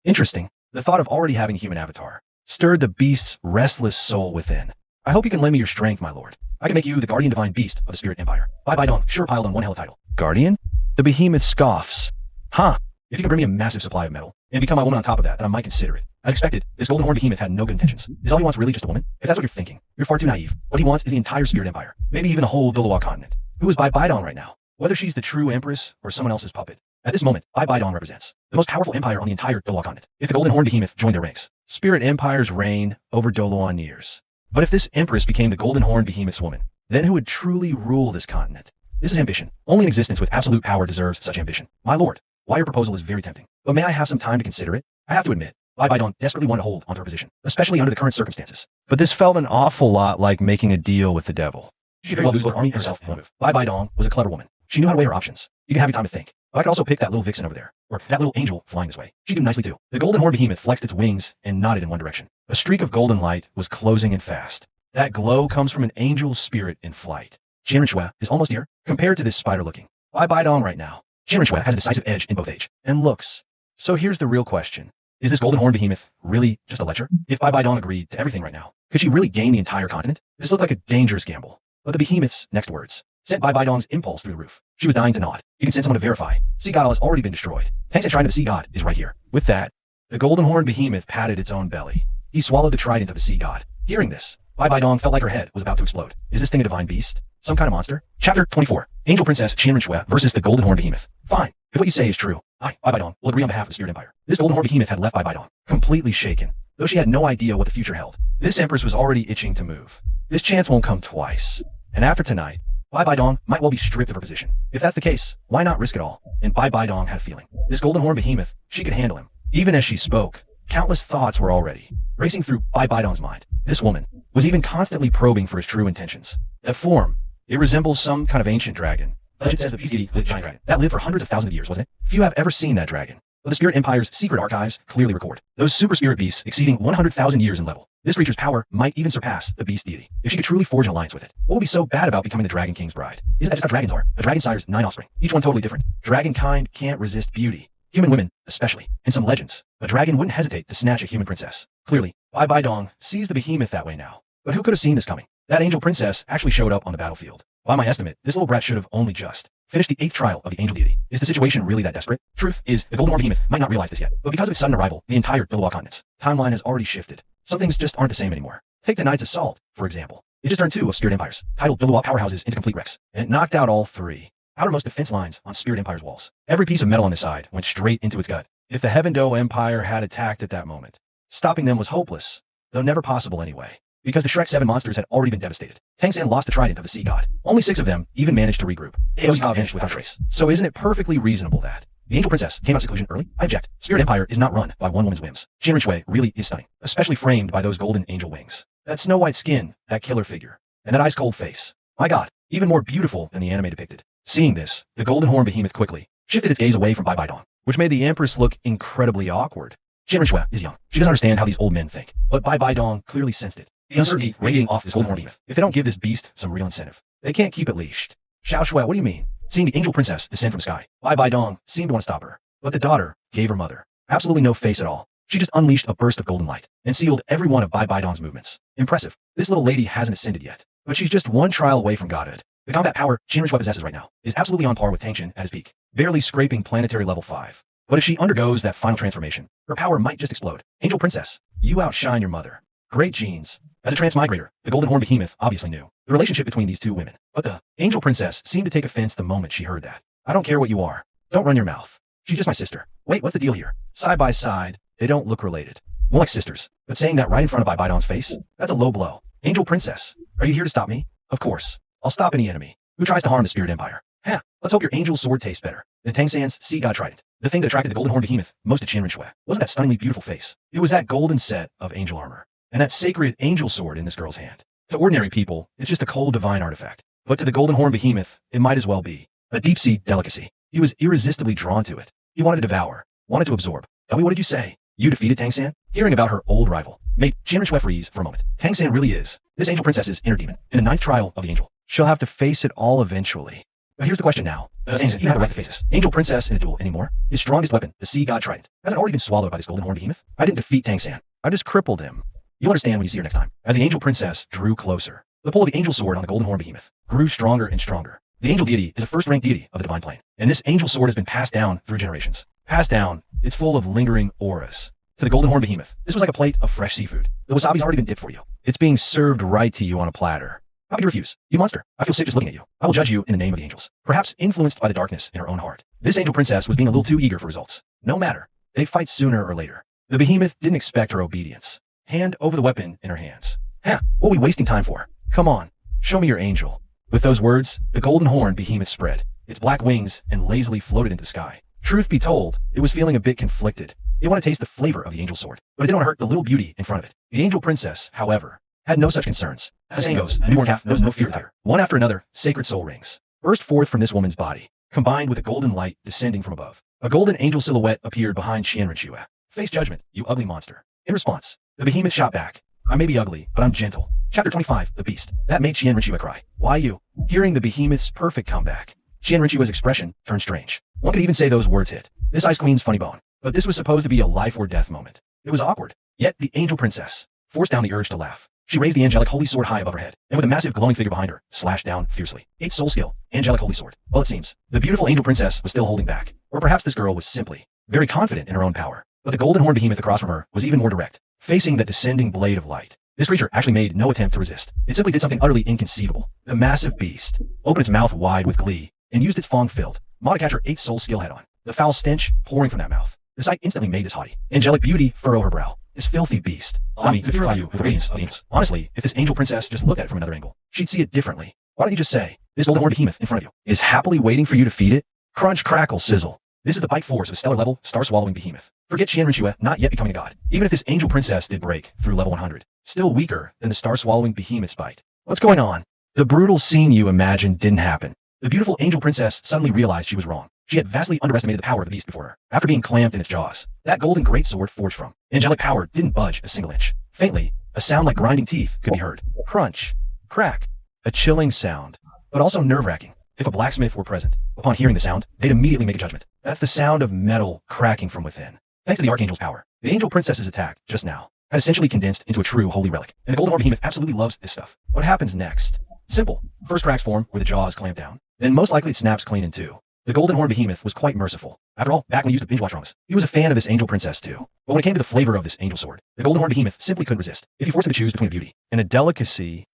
Interesting. The thought of already having a human avatar stirred the beast's restless soul within. I hope you can lend me your strength, my lord. I can make you the guardian divine beast of the spirit empire. Bai Dong sure piled on one hell of a title. Guardian? The behemoth scoffs. Huh. If you can bring me a massive supply of metal, and become my woman on top of that, then I might consider it. As expected, this golden horn behemoth had no good intentions. Is all he wants really just a woman? If that's what you're thinking, you're far too naive. What he wants is the entire spirit empire. Maybe even the whole Doloa continent. Who is Bai Dong right now? Whether she's the true empress or someone else's puppet. At this moment, Bai Dong represents the most powerful empire on the entire Doloa continent. If the golden horn behemoth joined their ranks, spirit empires reign over Doloan years. But if this empress became the golden horn behemoth's woman, then who would truly rule this continent? This is ambition. Only an existence with absolute power deserves such ambition. My lord, why your proposal is very tempting. But may I have some time to consider it? I have to admit, Bai Dong desperately wanted to hold onto her position, especially under the current circumstances. But this felt an awful lot like making a deal with the devil. She could very well lose both army and herself in one move. Bai Dong was a clever woman. She knew how to weigh her options. You can have your time to think. But I could also pick that little vixen over there, or that little angel flying this way. She'd do nicely too. The golden horn behemoth flexed its wings and nodded in one direction. A streak of golden light was closing in fast. That glow comes from an angel spirit in flight. Jinren Shui is almost here, compared to this spider-looking Bai Dong right now. Jinren Shui has a decisive edge in both age and looks. So here's the real question. Is this golden horn behemoth really just a lecher? If Bai Dong agreed to everything right now, could she really gain the entire continent? This looked like a dangerous gamble. But the behemoth's next words sent Bai Dong's impulse through the roof. She was dying to nod. You can send someone to verify. Sea God has already been destroyed. Tank's shrine of the Sea God is right here. With that, the golden horn behemoth patted its own belly. He swallowed the trident of the Sea God. Hearing this, Bai Dong felt like her head was about to explode. Is this thing a divine beast? Some kind of monster? Chapter 24. Angel Princess Jinren Shui versus the golden horn behemoth. Fine. If what you say is true, I, Bai Dong, will agree on behalf of the spirit empire. This golden horn behemoth had left Bai Dong completely shaken, though she had no idea what the future held. This empress was already itching to move. This chance won't come twice. And after tonight, Bai Dong might well be stripped of her position. If that's the case, why not risk it all? And Bai Dong had a feeling. This golden horn behemoth, she could handle him. Even as she spoke, countless thoughts were already racing through Bai Dong's mind. This woman was even constantly probing for his true intentions. That form, it resembles some kind of ancient dragon. Legend says the beast deity was a giant dragon that lived for hundreds of thousands of years, wasn't it? Few have ever seen that dragon, but the Spirit Empire's secret archives clearly record those super spirit beasts exceeding 100,000 years in level. This creature's power might even surpass the beast deity if she could truly forge an alliance with it. What would be so bad about becoming the Dragon King's bride? Isn't that just how dragons are? A dragon sire's 9 offspring, each one totally different. Dragonkind can't resist beauty. Human women, especially. In some legends, a dragon wouldn't hesitate to snatch a human princess. Clearly, Bai Dong sees the behemoth that way now. But who could have seen this coming? That angel princess actually showed up on the battlefield. By my estimate, this little brat should have only just finished the 8th trial of the angel deity. Is the situation really that desperate? Truth is, the golden horn behemoth might not realize this yet, but because of its sudden arrival, the entire Doloa continent's timeline has already shifted. Some things just aren't the same anymore. Take tonight's assault, for example. It just turned 2 of Spirit Empires, titled Doloa powerhouses into complete wrecks, and it knocked out all 3 outermost defense lines on Spirit Empire's walls. Every piece of metal on this side went straight into its gut. If the Heaven Do Empire had attacked at that moment, stopping them was hopeless, though never possible anyway, because the Shrek 7 monsters had already been devastated. Tang San lost the trident of the Sea God. Only 6 of them even managed to regroup. Ao's God vanished without trace. So isn't it perfectly reasonable that the Angel Princess came out of seclusion early? I object. Spirit Empire is not run by one woman's whims. Jinren Shui really is stunning, especially framed by those golden angel wings. That snow white skin, that killer figure, and that ice cold face. My God, even more beautiful than the anime depicted. Seeing this, the golden horn behemoth quickly shifted its gaze away from Bai Dong, which made the Empress look incredibly awkward. Jinren Shui is young. She doesn't understand how these old men think, but Bai Dong clearly sensed it. The uncertainty radiating off this golden horn behemoth. If they don't give this beast some real incentive, they can't keep it leashed. Xiao Shui, what do you mean? Seeing the angel princess descend from the sky, Bai Dong seemed to want to stop her, but the daughter gave her mother absolutely no face at all. She just unleashed a burst of golden light and sealed every one of Bai Dong's movements. Impressive. This little lady hasn't ascended yet, but she's just one trial away from godhood. The combat power Jinren Shui possesses right now is absolutely on par with Tangshan at his peak, barely scraping planetary level 5. But if she undergoes that final transformation, her power might just explode. Angel Princess, you outshine your mother. Great genes. As a transmigrator, the golden horn behemoth obviously knew the relationship between these 2 women. But the Angel Princess seemed to take offense the moment she heard that. I don't care what you are. Don't run your mouth. She's just my sister. Wait, what's the deal here? Side by side, they don't look related. More like sisters. But saying that right in front of Bai Dong's face, that's a low blow. Angel Princess, are you here to stop me? Of course. I'll stop any enemy who tries to harm the Spirit Empire. Huh, let's hope your angel sword tastes better than Tang San's Sea God trident. The thing that attracted the golden horn behemoth most to Jinren Shui wasn't that stunningly beautiful face. It was that golden set of angel armor and that sacred angel sword in this girl's hand. To ordinary people, it's just a cold divine artifact. But to the golden horn behemoth, it might as well be a deep-sea delicacy. He was irresistibly drawn to it. He wanted to devour, wanted to absorb. Tell me, what did you say? You defeated Tang San? Hearing about her old rival made Jinren Shui freeze for a moment. Tang San really is this angel princess's inner demon in the 9th trial of the angel. She'll have to face it all eventually. But here's the question now. Does Tang San even have the right to face this angel princess in a duel anymore? His strongest weapon, the Sea God trident, hasn't already been swallowed by this golden horn behemoth? I didn't defeat Tang San. I just crippled him. You'll understand when you see her next time. As the angel princess drew closer, The pull of the angel sword on the golden horn behemoth grew stronger and stronger. The angel deity is a first-ranked deity of the divine plane, and this angel sword has been passed down through generations. Passed down, it's full of lingering auras. To the golden horn behemoth, this was like a plate of fresh seafood. The wasabi's already been dipped for you. It's being served right to you on a platter. How could you refuse? You monster. I feel sick just looking at you. I will judge you in the name of the angels. Perhaps influenced by the darkness in her own heart. This angel princess was being a little too eager for results. No matter. They'd fight sooner or later. The behemoth didn't expect her obedience. Hand over the weapon in her hands. What are we wasting time for? Come on. Show me your angel. With those words, the golden horn behemoth spread its black wings and lazily floated into the sky. Truth be told, it was feeling a bit conflicted. It wanted to taste the flavor of the angel sword, but it didn't want to hurt the little beauty in front of it. The angel princess, however, had no such concerns. As the saying goes, a newborn calf knows no fear of the tiger. One after another, sacred soul rings burst forth from this woman's body, combined with a golden light descending from above. A golden angel silhouette appeared behind Qianrenchue. Face judgment, you ugly monster. In response, the behemoth shot back. I may be ugly, but I'm gentle. Chapter 25, The Beast. That made Qianrenchue cry. Why you? Hearing the behemoth's perfect comeback, Qianrenchue's expression turned strange. One could even say those words hit this ice queen's funny bone. But this was supposed to be a life or death moment. It was awkward. Yet the angel princess forced down the urge to laugh. She raised the angelic holy sword high above her head, and with a massive glowing figure behind her, slashed down fiercely. 8 soul skill, angelic holy sword. Well, it seems the beautiful angel princess was still holding back. Or perhaps this girl was simply very confident in her own power. But the golden horn behemoth across from her was even more direct, facing that descending blade of light. This creature actually made no attempt to resist. It simply did something utterly inconceivable. The massive beast opened its mouth wide with glee and used its fong-filled Modicatcher 8 soul skill head on. The foul stench pouring from that mouth. The sight instantly made this haughty, angelic beauty furrow her brow. This filthy beast. Allow me to purify you with the radiance of the angels. Honestly, if this angel princess just looked at it from another angle, she'd see it differently. Why don't you just say, this golden horn behemoth in front of you is happily waiting for you to feed it? Crunch, crackle, sizzle. This is the bite force of stellar level, star-swallowing behemoth. Forget Qianrenchue not yet becoming a god. Even if this angel princess did break through level 100, still weaker than the star-swallowing behemoth's bite. What's going on? The brutal scene you imagined didn't happen. The beautiful angel princess suddenly realized she was wrong. She had vastly underestimated the power of the beast before her. After being clamped in its jaws, that golden greatsword forged from angelic power didn't budge a single inch. Faintly, a sound like grinding teeth could be heard. Crunch. Crack. A chilling sound, but also nerve-wracking. If a blacksmith were present, upon hearing the sound, they'd immediately make a judgment. That's the sound of metal cracking from within. Thanks to the Archangel's power, the angel princess's attack, just now, had essentially condensed into a true holy relic. And the golden horn behemoth absolutely loves this stuff. What happens next? Simple. First cracks form where the jaws clamp down. Then most likely it snaps clean in two. The golden horn behemoth was quite merciful. After all, back when he used to binge watch dramas, he was a fan of this angel princess too. But when it came to the flavor of this angel sword, the golden horn behemoth simply couldn't resist. If you forced him to choose between a beauty and a delicacy,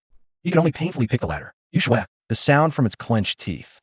he could only painfully pick the latter. You shwe, the sound from its clenched teeth.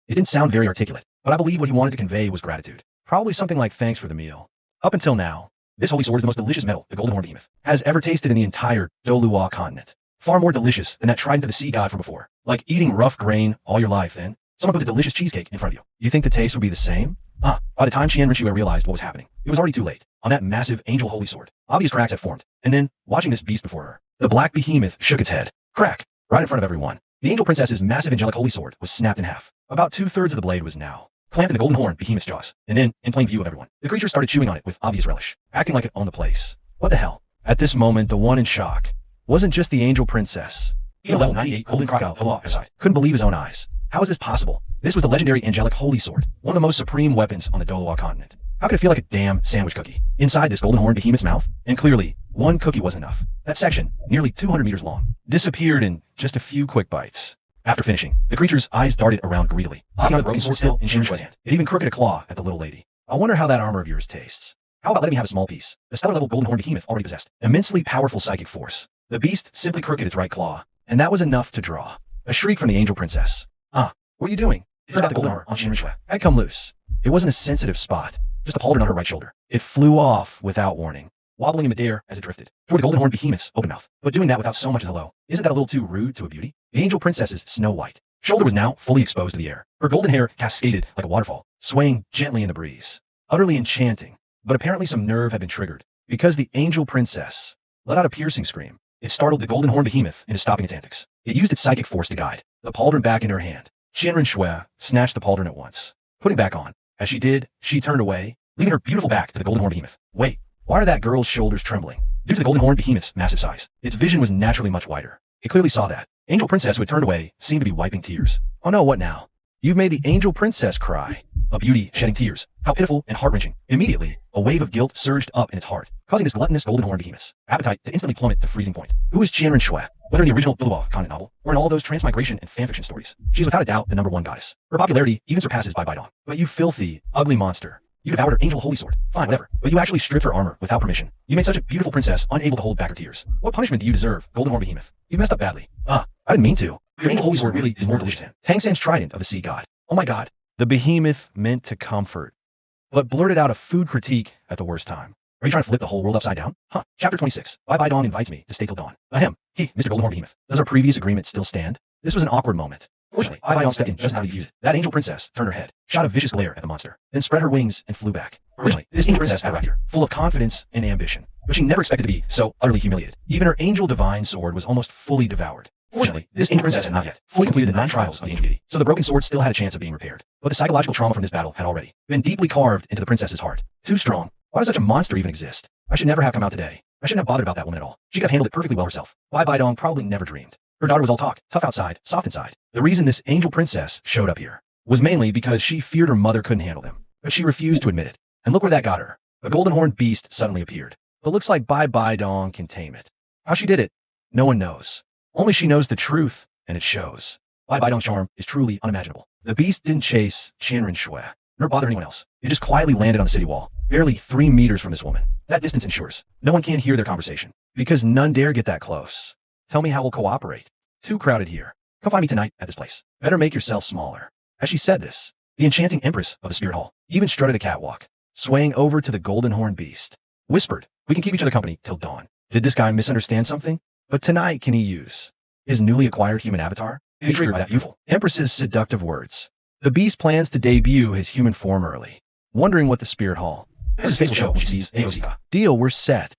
It didn't sound very articulate, but I believe what he wanted to convey was gratitude. Probably something like thanks for the meal. Up until now, this holy sword is the most delicious metal the golden horn behemoth has ever tasted in the entire Dolua continent. Far more delicious than that trident of the sea god from before. Like eating rough grain all your life then. Someone puts a delicious cheesecake in front of you. You think the taste would be the same? By the time Qianrenchue realized what was happening, it was already too late. On that massive angel holy sword, obvious cracks had formed. And then, watching this beast before her, the black behemoth shook its head. Crack! Right in front of everyone. The angel princess's massive angelic holy sword was snapped in half. About 2/3 of the blade was now clamped in the golden horn behemoth's jaws. And then, in plain view of everyone, the creature started chewing on it with obvious relish, acting like it owned the place. What the hell? At this moment, the one in shock wasn't just the angel princess. Even level 98 golden crocodile couldn't believe his own eyes. How is this possible? This was the legendary angelic holy sword, one of the most supreme weapons on the Dolua continent. How could it feel like a damn sandwich cookie inside this golden horn behemoth's mouth? And clearly, one cookie wasn't enough. That section, nearly 200 meters long, disappeared in just a few quick bites. After finishing, the creature's eyes darted around greedily, knocking on the broken sword still in Qianrenchue's hand. It even crooked a claw at the little lady. I wonder how that armor of yours tastes. How about letting me have a small piece? The stellar level golden horn behemoth already possessed immensely powerful psychic force. The beast simply crooked its right claw, and that was enough to draw a shriek from the angel princess. What are you doing? It got the golden armor on Qianrenchue had come loose. It wasn't a sensitive spot, just a pauldron on her right shoulder. It flew off without warning, wobbling in midair as it drifted toward the golden horn behemoth's open mouth, but doing that without so much as hello. Isn't that a little too rude to a beauty? The angel princess's snow white shoulder was now fully exposed to the air. Her golden hair cascaded like a waterfall, swaying gently in the breeze. Utterly enchanting, but apparently some nerve had been triggered, because the angel princess let out a piercing scream. It startled the golden horn behemoth into stopping its antics. It used its psychic force to guide the pauldron back into her hand. Qianrenchue snatched the pauldron at once, putting it back on. As she did, she turned away, leaving her beautiful back to the golden horn behemoth. Wait, why are that girl's shoulders trembling? Due to the golden horn behemoth's massive size, its vision was naturally much wider. It clearly saw that. Angel princess, who had turned away, seemed to be wiping tears. Oh no, what now? You've made the angel princess cry. A beauty shedding tears. How pitiful and heart-wrenching. Immediately, a wave of guilt surged up in its heart, causing this gluttonous golden horn behemoth's appetite to instantly plummet to freezing point. Who is Qianrenchue? Whether in the original Bilwa content novel or in all those transmigration and fanfiction stories, she is without a doubt the #1 goddess. Her popularity even surpasses Bai Bai Dong. But you filthy, ugly monster. You devoured her angel holy sword. Fine, whatever. But you actually stripped her armor without permission. You made such a beautiful princess unable to hold back her tears. What punishment do you deserve, Golden Horn Behemoth? You messed up badly. I didn't mean to. Your angel holy sword really is more delicious than Tang San's trident of the sea god. Oh my god. The behemoth meant to comfort, but blurted out a food critique at the worst time. Are you trying to flip the whole world upside down? Chapter 26. Bai Bai Dong invites me to stay till dawn. Ahem. Mr. Golden Horn Behemoth. Does our previous agreement still stand? This was an awkward moment. Fortunately, Bai Bai Dong stepped in just in time to defuse it. That angel princess turned her head, shot a vicious glare at the monster, then spread her wings and flew back. Originally, this angel princess had arrived here, full of confidence and ambition, but she never expected to be so utterly humiliated. Even her angel divine sword was almost fully devoured. Fortunately, this angel princess had not yet fully completed the 9 trials of the angel deity, so the broken sword still had a chance of being repaired. But the psychological trauma from this battle had already been deeply carved into the princess's heart. Too strong. Why does such a monster even exist? I should never have come out today. I shouldn't have bothered about that woman at all. She could have handled it perfectly well herself. Bai Bai Dong probably never dreamed. Her daughter was all talk, tough outside, soft inside. The reason this angel princess showed up here was mainly because she feared her mother couldn't handle them, but she refused to admit it. And look where that got her. A golden horned beast suddenly appeared. But looks like Bai Bai Dong can tame it. How she did it, no one knows. Only she knows the truth, and it shows. Bai Bai Dong's charm is truly unimaginable. The beast didn't chase Qianren Shui, nor bother anyone else. It just quietly landed on the city wall, barely 3 meters from this woman. That distance ensures no one can hear their conversation, because none dare get that close. Tell me how we'll cooperate. Too crowded here. Come find me tonight at this place. Better make yourself smaller. As she said this, the enchanting empress of the spirit hall even strutted a catwalk, swaying over to the golden horned beast. Whispered, we can keep each other company till dawn. Did this guy misunderstand something? But tonight can he use his newly acquired human avatar? Intrigued by that beautiful empress's seductive words, the beast plans to debut his human form early, wondering what the spirit hall his face will show when she sees AOC. Deal, we're set.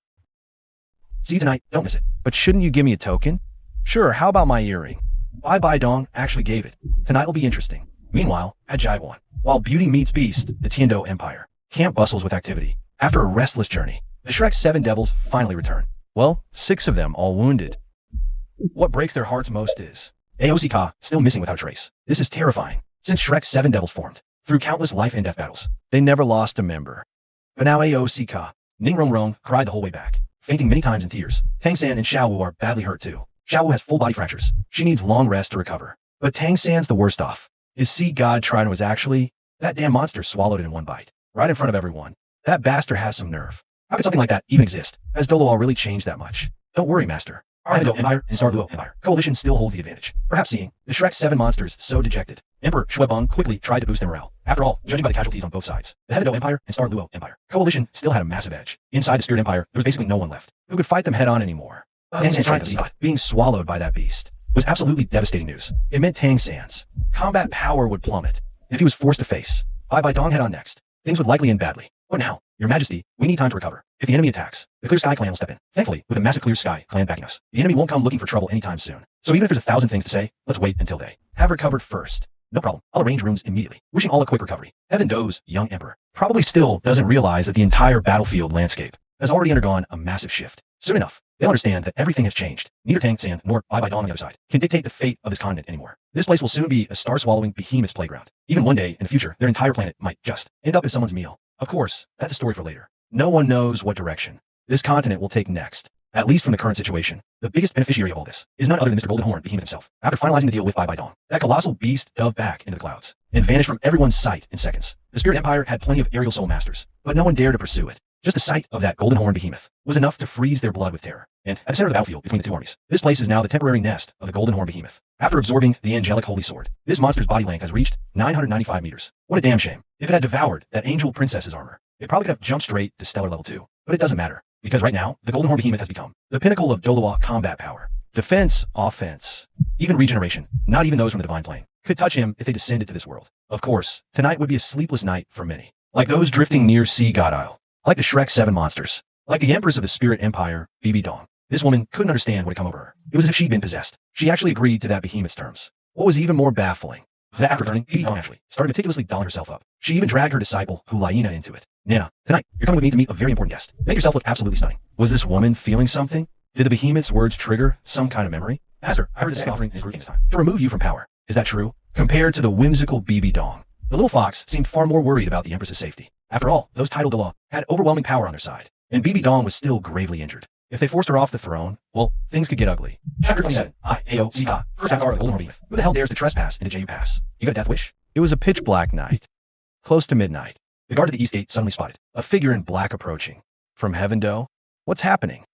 See you tonight, don't miss it. But shouldn't you give me a token? Sure, how about my earring? Bai Bai Dong actually gave it. Tonight will be interesting. Meanwhile, at Jaiwan, while beauty meets beast, the Tiando Empire camp bustles with activity. After a restless journey, the Shrek 7 devils finally return. Well, 6 of them all wounded. What breaks their hearts most is AOC still missing without a trace. This is terrifying. Since Shrek 7 devils formed, through countless life and death battles, they never lost a member. But now AOC Ning Rong Rong cried the whole way back, fainting many times in tears. Tang San and Xiao Wu are badly hurt too. Xiao Wu has full body fractures. She needs long rest to recover. But Tang San's the worst off. His sea god trident was actually that damn monster swallowed it in one bite, right in front of everyone. That bastard has some nerve. How could something like that even exist? Has Doloal really changed that much? Don't worry, master. Our Hedo Empire and Star Luo Empire coalition still holds the advantage. Perhaps seeing the Shrek 7 monsters so dejected, Emperor Shuebeng quickly tried to boost their morale. After all, judging by the casualties on both sides, the Hedo Empire and Star Luo Empire coalition still had a massive edge. Inside the Spirit Empire, there was basically no one left who could fight them head on anymore. Tang San's trident, the god, being swallowed by that beast was absolutely devastating news. It meant Tang San's combat power would plummet. If he was forced to face Bai Bai Dong head on next, things would likely end badly. What now? Your Majesty, we need time to recover. If the enemy attacks, the Clear Sky Clan will step in. Thankfully, with a massive Clear Sky Clan backing us, the enemy won't come looking for trouble anytime soon. So even if there's 1,000 things to say, let's wait until they have recovered first. No problem. I'll arrange rooms immediately. Wishing all a quick recovery. Heaven Do's young emperor probably still doesn't realize that the entire battlefield landscape has already undergone a massive shift. Soon enough, they'll understand that everything has changed. Neither Tang San nor Bai Bai Dong on the other side can dictate the fate of this continent anymore. This place will soon be a star-swallowing behemoth's playground. Even one day in the future, their entire planet might just end up as someone's meal. Of course, that's a story for later. No one knows what direction this continent will take next. At least from the current situation, the biggest beneficiary of all this is none other than Mr. Golden Horn Behemoth himself. After finalizing the deal with Bai Bai Dong, that colossal beast dove back into the clouds and vanished from everyone's sight in seconds. The Spirit Empire had plenty of aerial soul masters, but no one dared to pursue it. Just the sight of that Golden Horn Behemoth was enough to freeze their blood with terror. And at the center of the battlefield between the two armies, this place is now the temporary nest of the Golden Horn Behemoth. After absorbing the angelic holy sword, this monster's body length has reached 995 meters. What a damn shame. If it had devoured that angel princess's armor, it probably could have jumped straight to stellar level 2. But it doesn't matter, because right now, the Golden Horn Behemoth has become the pinnacle of Doloa combat power. Defense, offense, even regeneration, not even those from the divine plane, could touch him if they descended to this world. Of course, tonight would be a sleepless night for many. Like those drifting near Sea God Isle. Like the Shrek 7 monsters. Like the Empress of the Spirit Empire, Bibi Dong. This woman couldn't understand what had come over her. It was as if she'd been possessed. She actually agreed to that behemoth's terms. What was even more baffling was that after returning, Bibi Dong actually started meticulously dolling herself up. She even dragged her disciple, Hulaina, into it. Nana, tonight, you're coming with me to meet a very important guest. Make yourself look absolutely stunning. Was this woman feeling something? Did the behemoth's words trigger some kind of memory? Ask her, I heard the second offering is working this time. To remove you from power. Is that true? Compared to the whimsical Bibi Dong, the little fox seemed far more worried about the Empress's safety. After all, those titled law had overwhelming power on their side, and Bibi Dong was still gravely injured. If they forced her off the throne, well, things could get ugly. Chapter 27. I, Ao, Sika, first avatar of the Golden Horn Behemoth. Who the hell dares to trespass into JU Pass? You got a death wish? It was a pitch black night. Close to midnight. The guard at the east gate suddenly spotted a figure in black approaching. From Heavendoe? What's happening?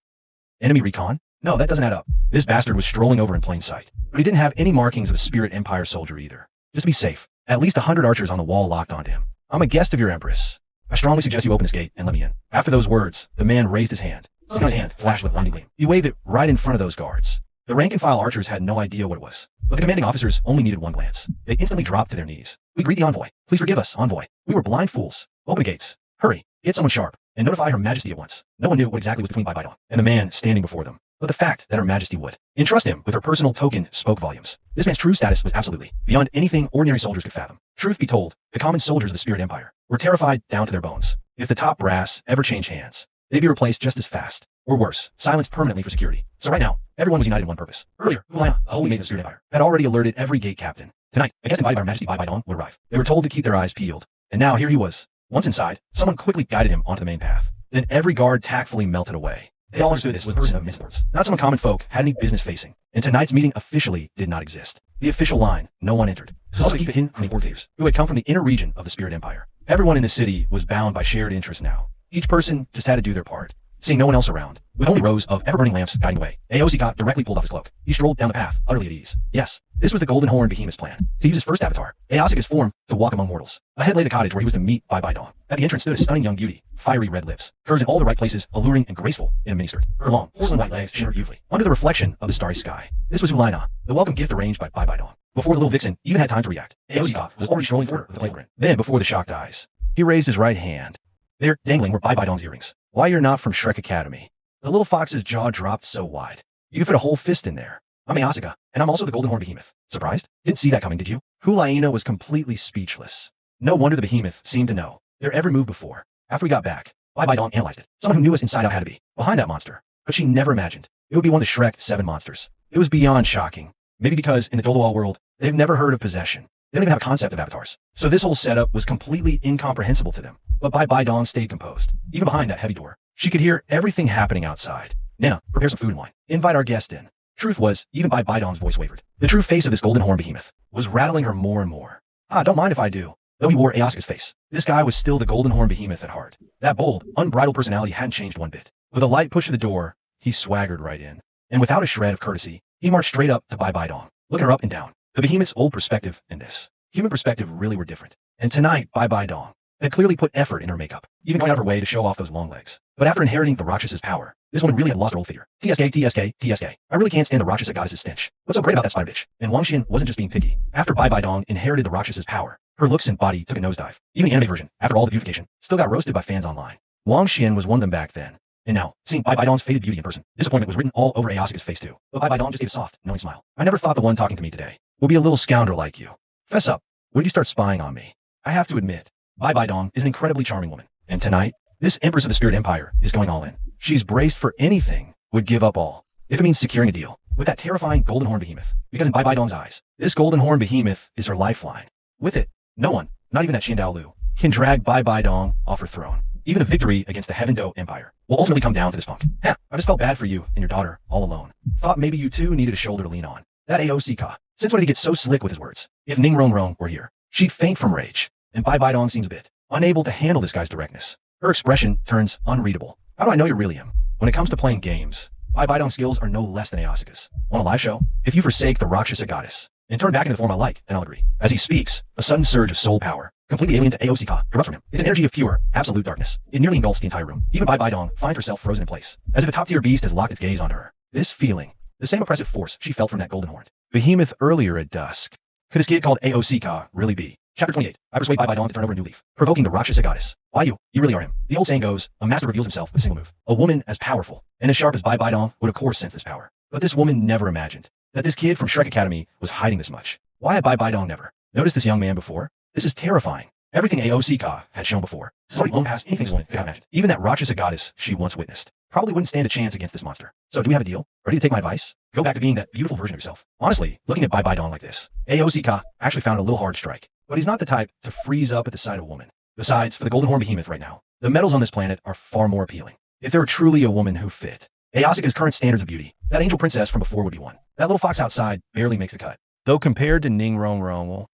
Enemy recon? No, that doesn't add up. This bastard was strolling over in plain sight. But he didn't have any markings of a Spirit Empire soldier either. Just to be safe, at least 100 archers on the wall locked onto him. I'm a guest of your Empress. I strongly suggest you open this gate and let me in. After those words, the man raised his hand. His hand flashed with blinding gleam. He waved it right in front of those guards. The rank-and-file archers had no idea what it was, but the commanding officers only needed one glance. They instantly dropped to their knees. We greet the envoy. Please forgive us, envoy. We were blind fools. Open the gates. Hurry. Get someone sharp, and notify Her Majesty at once. No one knew what exactly was between Bai Dong and the man standing before them, but the fact that Her Majesty would entrust him with her personal token spoke volumes. This man's true status was absolutely beyond anything ordinary soldiers could fathom. Truth be told, the common soldiers of the Spirit Empire were terrified down to their bones. If the top brass ever changed hands, they'd be replaced just as fast, or worse, silenced permanently for security. So right now, everyone was united in one purpose. Earlier, Hulina, a holy maiden of the Spirit Empire, had already alerted every gate captain. Tonight, a guest invited by Her Majesty Bai Dong would arrive. They were told to keep their eyes peeled, and now here he was. Once inside, someone quickly guided him onto the main path. Then every guard tactfully melted away. They all understood this was a person of misfortunes, not someone common folk had any business facing, and tonight's meeting officially did not exist. The official line, no one entered, was also to keep it hidden from the import thieves, who had come from the inner region of the Spirit Empire. Everyone in the city was bound by shared interests now. Each person just had to do their part. Seeing no one else around, with only rows of ever-burning lamps guiding the way, Ao Sika directly pulled off his cloak. He strolled down the path, utterly at ease. Yes, this was the Golden Horn Behemoth's plan, to use his first avatar, Aosika's form, to walk among mortals. Ahead lay the cottage where he was to meet Bai Dong. At the entrance stood a stunning young beauty, fiery red lips, curves in all the right places, alluring and graceful in a miniskirt. Her long, porcelain white legs shimmered beautifully under the reflection of the starry sky. This was Hulina, the welcome gift arranged by Bai Dong. Before the little vixen even had time to react, Ao Sika was already strolling toward her with a playful grin. Then, before the shocked eyes, he raised his right hand. There, dangling, were Bai Dong's earrings. Why you're not from Shrek Academy? The little fox's jaw dropped so wide, you could fit a whole fist in there. I'm Aosika, and I'm also the Golden Horn Behemoth. Surprised? Didn't see that coming, did you? Hulina was completely speechless. No wonder the behemoth seemed to know their every move before. After we got back, Bai Dong analyzed it. Someone who knew us inside out had to be behind that monster, but she never imagined it would be one of the Shrek 7 monsters. It was beyond shocking. Maybe because in the Doloal world, they've never heard of possession. They don't even have a concept of avatars. So this whole setup was completely incomprehensible to them. But Bai Dong stayed composed, even behind that heavy door. She could hear everything happening outside. Nana, prepare some food and wine. Invite our guest in. Truth was, even Bai Dong's voice wavered. The true face of this Golden Horn Behemoth was rattling her more and more. Don't mind if I do. Though he wore Aosika's face, this guy was still the Golden Horn Behemoth at heart. That bold, unbridled personality hadn't changed one bit. With a light push of the door, he swaggered right in. And without a shred of courtesy, he marched straight up to Bai Dong, looking her up and down. The Behemoth's old perspective and this human perspective really were different. And tonight, Bai Dong had clearly put effort in her makeup, even going out of her way to show off those long legs. But after inheriting the Rakshas's power, this woman really had lost her old figure. TSK. I really can't stand the Rakshasa goddess's stench. What's so great about that spider bitch? And Wang Xin wasn't just being picky. After Bai Dong inherited the Rakshas's power, her looks and body took a nosedive. Even the anime version, after all the beautification, still got roasted by fans online. Wang Xin was one of them back then. And now, seeing Bai Dong's faded beauty in person, disappointment was written all over Aosika's face too. But Bai Dong just gave a soft, knowing smile. I never thought the one talking to me today would be a little scoundrel like you. Fess up. When did you start spying on me? I have to admit, Bai Dong is an incredibly charming woman. And tonight, this Empress of the Spirit Empire is going all in. She's braced for anything, would give up all, if it means securing a deal with that terrifying Golden Horn Behemoth. Because in Bai Dong's eyes, this Golden Horn Behemoth is her lifeline. With it, no one, not even that Xiandao Lu, can drag Bai Dong off her throne. Even a victory against the Heavendoe Empire will ultimately come down to this punk. I just felt bad for you and your daughter all alone. Thought maybe you too needed a shoulder to lean on. That Ao Sika. Since when did he get so slick with his words? If Ning Rong were here, she'd faint from rage. And Bai Dong seems a bit unable to handle this guy's directness. Her expression turns unreadable. How do I know you're really him? When it comes to playing games, Bai Dong's skills are no less than Aosika's. On a live show, if you forsake the Rakshasa goddess and turn back into the form I like, then I'll agree. As he speaks, a sudden surge of soul power, completely alien to Ao Sika, erupts from him. It's an energy of pure, absolute darkness. It nearly engulfs the entire room. Even Bai Dong finds herself frozen in place, as if a top-tier beast has locked its gaze onto her. This feeling, the same oppressive force she felt from that golden horn Behemoth earlier at dusk. Could this kid called Ao Sika really be? Chapter 28. I persuade Bai Dong to turn over a new leaf, provoking the Rakshasa goddess. Why you? You really are him. The old saying goes, a master reveals himself with a single move. A woman as powerful and as sharp as Bai Dong would of course sense this power. But this woman never imagined that this kid from Shrek Academy was hiding this much. Why had Bai Dong never noticed this young man before? This is terrifying. Everything Ao Sika had shown before. This is already blown past anything this woman could have imagined. Even that Rakshasa goddess she once witnessed probably wouldn't stand a chance against this monster. So do we have a deal? Ready to take my advice? Go back to being that beautiful version of yourself. Honestly, looking at Bai Dong like this, Ao Sika actually found it a little hard to strike. But he's not the type to freeze up at the sight of a woman. Besides, for the Golden Horn Behemoth right now, the metals on this planet are far more appealing. If there were truly a woman who fit, Ayasika's current standards of beauty, that angel princess from before would be one. That little fox outside barely makes the cut. Though compared to Ningrong, well,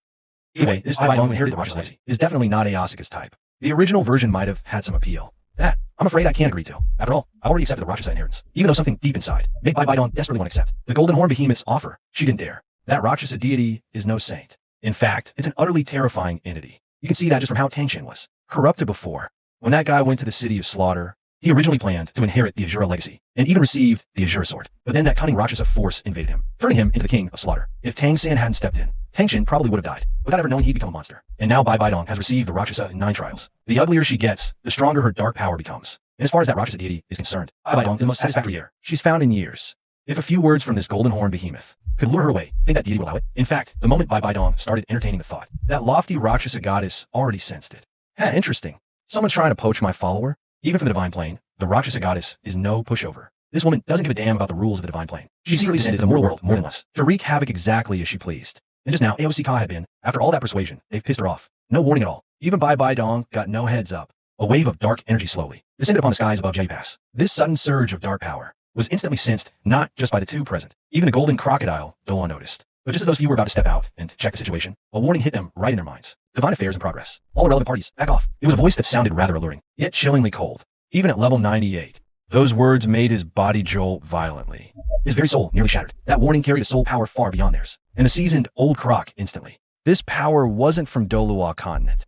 anyway, this Bye-Bye Dong who inherited the Rakshasa legacy is definitely not Ayasika's type. The original version might have had some appeal. That, I'm afraid I can't agree to. After all, I already accepted the Rakshasa inheritance, even though something deep inside made Bye-Bye Dong desperately want to accept the Golden Horn Behemoth's offer. She didn't dare. That Rakshasa deity is no saint. In fact, it's an utterly terrifying entity. You can see that just from how Tangshan was corrupted before. When that guy went to the City of Slaughter, he originally planned to inherit the Azura legacy, and even receive the Azura sword. But then that cunning Rakshasa force invaded him, turning him into the King of Slaughter. If Tangshan hadn't stepped in, Tangshan probably would have died, without ever knowing he'd become a monster. And now Bye-Bye Dong has received the Rakshasa in 9 trials. The uglier she gets, the stronger her dark power becomes. And as far as that Rakshasa deity is concerned, Bye-Bye Dong is the most satisfactory heir she's found in years. If a few words from this Golden Horn Behemoth could lure her away, think that deity will allow it? In fact, the moment Bye-Bye Dong started entertaining the thought, that lofty Rakshasa goddess already sensed it. Interesting. Someone trying to poach my follower? Even from the divine plane, the Rakshasa goddess is no pushover. This woman doesn't give a damn about the rules of the divine plane. She secretly descended to the mortal world more than once, to wreak havoc exactly as she pleased. And just now, AOC Ka had been, after all that persuasion, they've pissed her off. No warning at all. Even Bye-Bye Dong got no heads up. A wave of dark energy slowly descended upon the skies above Jelly Pass. This sudden surge of dark power was instantly sensed not just by the two present. Even the golden crocodile Doan noticed. But just as those few were about to step out and check the situation, a warning hit them right in their minds. Divine affairs in progress. All relevant parties, back off. It was a voice that sounded rather alluring, yet chillingly cold. Even at level 98, those words made his body jolt violently. His very soul nearly shattered. That warning carried a soul power far beyond theirs, and the seasoned old croc instantly. This power wasn't from Dolua continent.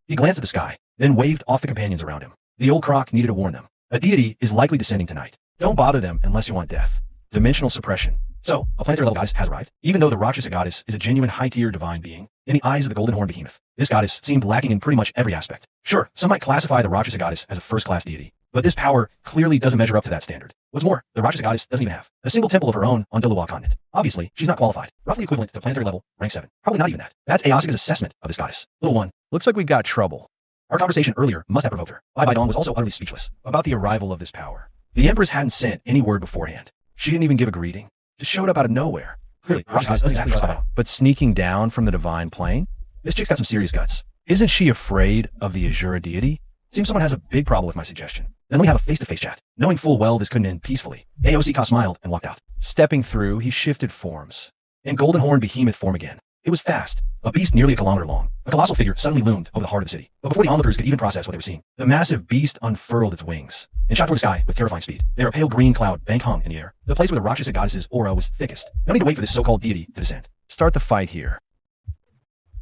He glanced at the sky, then waved off the companions around him. The old croc needed to warn them. A deity is likely descending tonight. Don't bother them unless you want death. Dimensional suppression. So, a planetary level goddess has arrived. Even though the Rakshasa goddess is a genuine high-tier divine being, in the eyes of the Golden Horn Behemoth, this goddess seemed lacking in pretty much every aspect. Sure, some might classify the Rakshasa goddess as a first-class deity, but this power clearly doesn't measure up to that standard. What's more, the Rakshasa goddess doesn't even have a single temple of her own on Dolua continent. Obviously, she's not qualified. Roughly equivalent to planetary level, rank 7. Probably not even that. That's Ayasika's assessment of this goddess. Little one, looks like we got trouble. Our conversation earlier must have provoked her. Bye-Bye Dong was also utterly speechless about the arrival of this power. The Empress hadn't sent any word beforehand. She didn't even give a greeting. Just showed up out of nowhere. Clearly, Rakshasa doesn't exactly trust Bye-Bye. But sneaking down from the divine plane? This chick's got some serious guts. Isn't she afraid of the Azura deity? Seems someone has a big problem with my suggestion. Then let me have a face-to-face chat, knowing full well this couldn't end peacefully. AOC Ka smiled and walked out. Stepping through, he shifted forms. In Golden Horn Behemoth form again. It was fast. A beast nearly a kilometer long. A colossal figure suddenly loomed over the heart of the city. But before the onlookers could even process what they were seeing, the massive beast unfurled its wings and shot toward the sky with terrifying speed. There a pale green cloud bank hung in the air, the place where the Rakshasa goddess's aura was thickest. No need to wait for this so-called deity to descend. Start the fight here.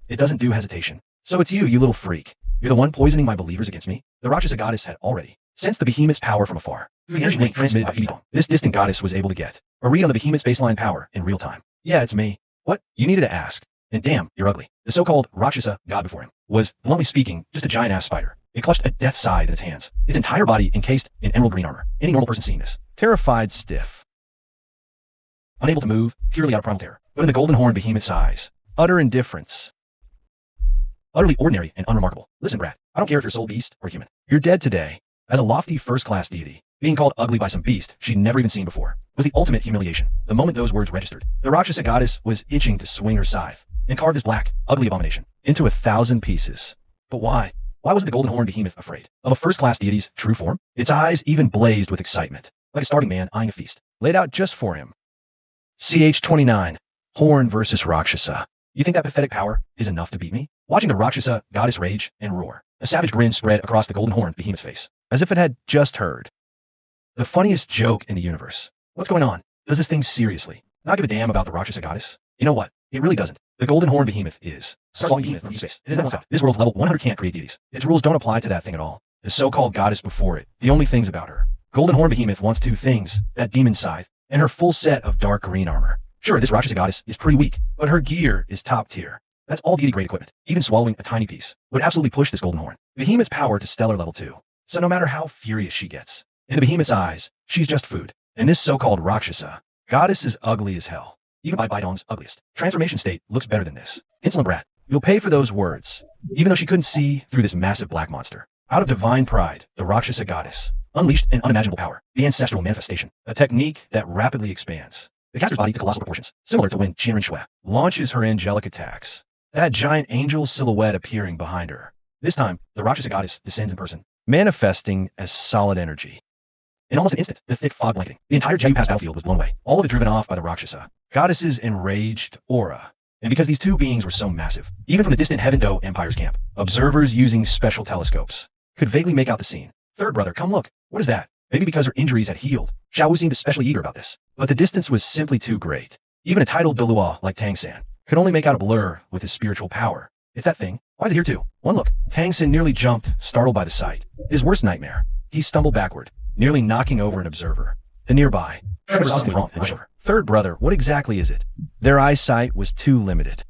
It doesn't do hesitation. So it's you little freak. You're the one poisoning my believers against me? The Rakshasa goddess had already sensed the behemoth's power from afar. Through the energy link transmitted by Bye-Bye Dong, this distant goddess was able to get a read on the behemoth's baseline power in real time. Yeah, it's me. What? You needed to ask. And damn, you're ugly. The so-called Rakshasa god before him was, bluntly speaking, just a giant-ass spider. It clutched a death scythe in its hands, its entire body encased in emerald green armor. Any normal person seeing this, terrified stiff. Unable to move, purely out of primal terror. But in the Golden Horn Behemoth's eyes, utter indifference. Utterly ordinary and unremarkable. Listen, brat, I don't care if you're soul beast or human. You're dead today. As a lofty first-class deity, being called ugly by some beast she'd never even seen before was the ultimate humiliation. The moment those words registered, the Rakshasa goddess was itching to swing her scythe and carve this black, ugly abomination into 1,000 pieces. But why? Why wasn't the Golden Horn Behemoth afraid of a first-class deity's true form? Its eyes even blazed with excitement, like a starving man eyeing a feast, laid out just for him. CH-29, Horn versus Rakshasa. You think that pathetic power is enough to beat me? Watching the Rakshasa goddess rage and roar, a savage grin spread across the Golden Horn Behemoth's face, as if it had just heard. The funniest joke in the universe. What's going on? Does this thing seriously not give a damn about the Rakshasa goddess? You know what? It really doesn't. The Golden Horn Behemoth is behemoth from space. It is not. This world's level 100 can't create deities. Its rules don't apply to that thing at all. The so-called goddess before it, the only things about her. Golden Horn Behemoth wants 2 things, that demon scythe, and her full set of dark green armor. Sure, this Rakshasa goddess is pretty weak, but her gear is top tier. That's all deity-grade equipment. Even swallowing a tiny piece would absolutely push this Golden Horn Behemoth's power to stellar level 2. So no matter how furious she gets, in the Behemoth's eyes, she's just food. And this so-called Rakshasa goddess is ugly as hell. Even Bye-Bye Dong's ugliest transformation state looks better than this. Insolent brat, you'll pay for those words. Even though she couldn't see through this massive black monster. Out of divine pride, the Rakshasa goddess unleashed an unimaginable power, the ancestral manifestation, a technique that rapidly expands the caster's body to colossal proportions, similar to when Qianren Shui launches her angelic attacks. That giant angel silhouette appearing behind her. This time, the Rakshasa goddess descends in person, manifesting as solid energy. In almost an instant, the thick fog blanketing, the entire Jayu Pass battlefield was blown away, all of it driven off by the Rakshasa, goddess's enraged aura. And because these two beings were so massive, even from the distant Heaven Do Empire's camp, observers using special telescopes could vaguely make out the scene. Third brother, come look. What is that? Maybe because her injuries had healed, Xiao Wu seemed especially eager about this. But the distance was simply too great. Even a titled Dolua like Tang San could only make out a blur with his spiritual power. It's that thing. Why is it here too? One look. Tang San nearly jumped, startled by the sight. His worst nightmare. He stumbled backward, nearly knocking over an observer. The nearby. There was something wrong and rushed over. Third brother, what exactly is it? Their eyesight was too limited.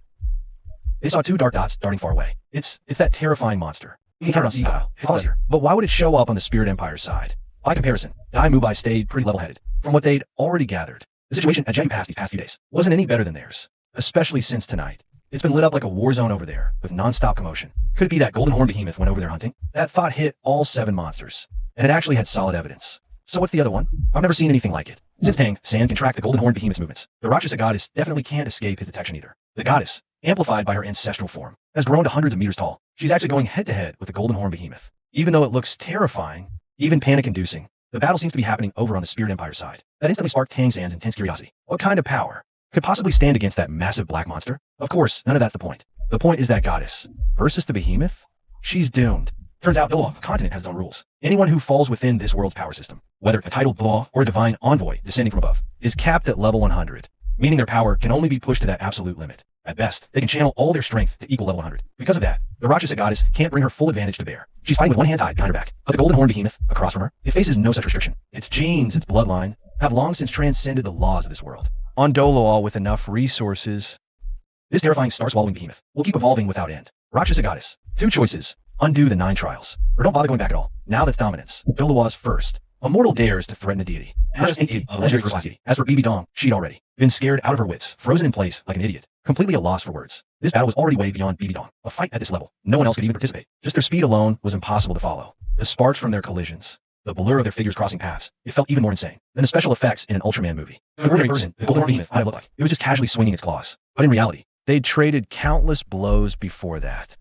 They saw two dark dots darting far away. It's that terrifying monster. But why would it show up on the Spirit Empire side? By comparison, Dai Mubai stayed pretty level-headed. From what they'd already gathered, the situation at Jayu Pass these past few days wasn't any better than theirs, especially since tonight. It's been lit up like a war zone over there, with non-stop commotion. Could it be that golden horn behemoth went over there hunting? That thought hit all 7 monsters, and it actually had solid evidence. So what's the other one? I've never seen anything like it. Since Tang San can track the golden horn behemoth's movements, the Rakshasa goddess definitely can't escape his detection either. The goddess, amplified by her ancestral form, has grown to hundreds of meters tall. She's actually going head-to-head with the golden horn behemoth. Even though it looks terrifying, even panic-inducing, the battle seems to be happening over on the Spirit Empire side. That instantly sparked Tang San's intense curiosity. What kind of power could possibly stand against that massive black monster? Of course, none of that's the point. The point is that goddess versus the behemoth? She's doomed. Turns out the continent has its own rules. Anyone who falls within this world's power system, whether a titled law or a divine envoy descending from above, is capped at level 100, meaning their power can only be pushed to that absolute limit. At best, they can channel all their strength to equal level 100. Because of that, the Rakshasa goddess can't bring her full advantage to bear. She's fighting with one hand tied behind her back, but the golden horn behemoth, across from her, it faces no such restriction. Its genes, its bloodline, have long since transcended the laws of this world. On Doloal with enough resources, this terrifying star-swallowing behemoth will keep evolving without end. Rakshasa goddess, 2 choices. Undo the 9 trials, or don't bother going back at all. Now that's dominance. Doloa's first. A mortal dares to threaten a deity. Not just any deity, a legendary first-class deity. As for Bibi Dong, she'd already been scared out of her wits, frozen in place like an idiot, completely at a loss for words. This battle was already way beyond Bibi Dong. A fight at this level, no one else could even participate. Just their speed alone was impossible to follow. The sparks from their collisions, the blur of their figures crossing paths, it felt even more insane than the special effects in an Ultraman movie. To an ordinary person, the golden horn behemoth might have looked like it was just casually swinging its claws. But in reality, they'd traded countless blows before that.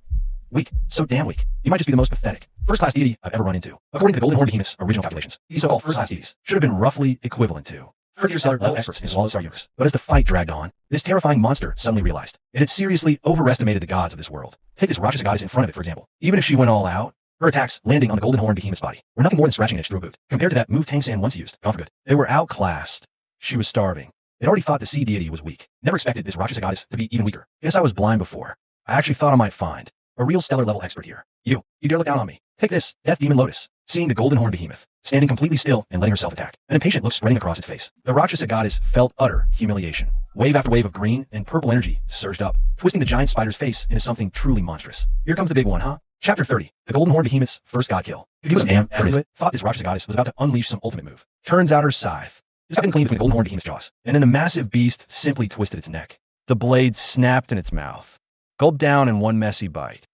Weak. So damn weak. You might just be the most pathetic first-class deity I've ever run into. According to the Golden Horn Behemoth's original calculations, these so-called first-class deities should have been roughly equivalent to third-tier stellar level experts in Swallow Star universe. But as the fight dragged on, this terrifying monster suddenly realized it had seriously overestimated the gods of this world. Take this Rakshasa goddess in front of it, for example. Even if she went all out, her attacks landing on the Golden Horn Behemoth's body were nothing more than scratching an itch through a boot. Compared to that move Tang San once used, gone for good. They were outclassed. She was starving. They'd already thought the sea deity was weak. Never expected this Rakshasa goddess to be even weaker. Guess I was blind before. I actually thought I might find a real stellar level expert here. You dare look down on me. Take this, Death Demon Lotus. Seeing the Golden Horn Behemoth, standing completely still and letting herself attack. An impatient look spreading across its face. The Rakshasa goddess felt utter humiliation. Wave after wave of green and purple energy surged up, twisting the giant spider's face into something truly monstrous. Here comes the big one, huh? Chapter 30. The Golden Horn Behemoth's first god kill. Could you damn it? Thought this Rakshasa goddess was about to unleash some ultimate move. Turns out her scythe just got clean between the Golden Horn Behemoth's jaws, and then the massive beast simply twisted its neck. The blade snapped in its mouth, gulped down in one messy bite.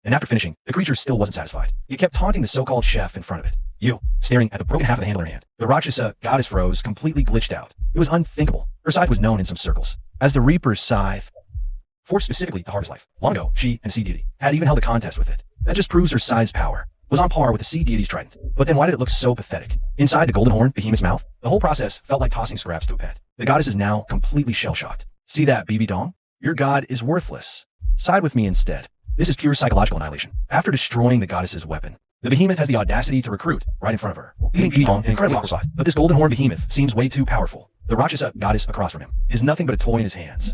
And after finishing, the creature still wasn't satisfied. It kept taunting the so-called chef in front of it. Staring at the broken half of the handle in her hand. The Rakshasa goddess froze, completely glitched out. It was unthinkable. Her scythe was known in some circles as the Reaper's scythe, forged specifically to harvest life. Long ago, she and Sea Deity had even held a contest with it. That just proves her scythe's power was on par with the Sea Deity's trident. But then why did it look so pathetic? Inside the Golden Horn Behemoth's mouth, the whole process felt like tossing scraps to a pet. The goddess is now completely shell-shocked. See that, Bibi Dong? Your god is worthless. Side with me instead. This is pure psychological annihilation. After destroying the goddess's weapon, the behemoth has the audacity to recruit right in front of her, leaving Bibi Dong in an incredibly awkward spot. But this Golden Horn Behemoth seems way too powerful. The Rakshasa goddess across from him is nothing but a toy in his hands.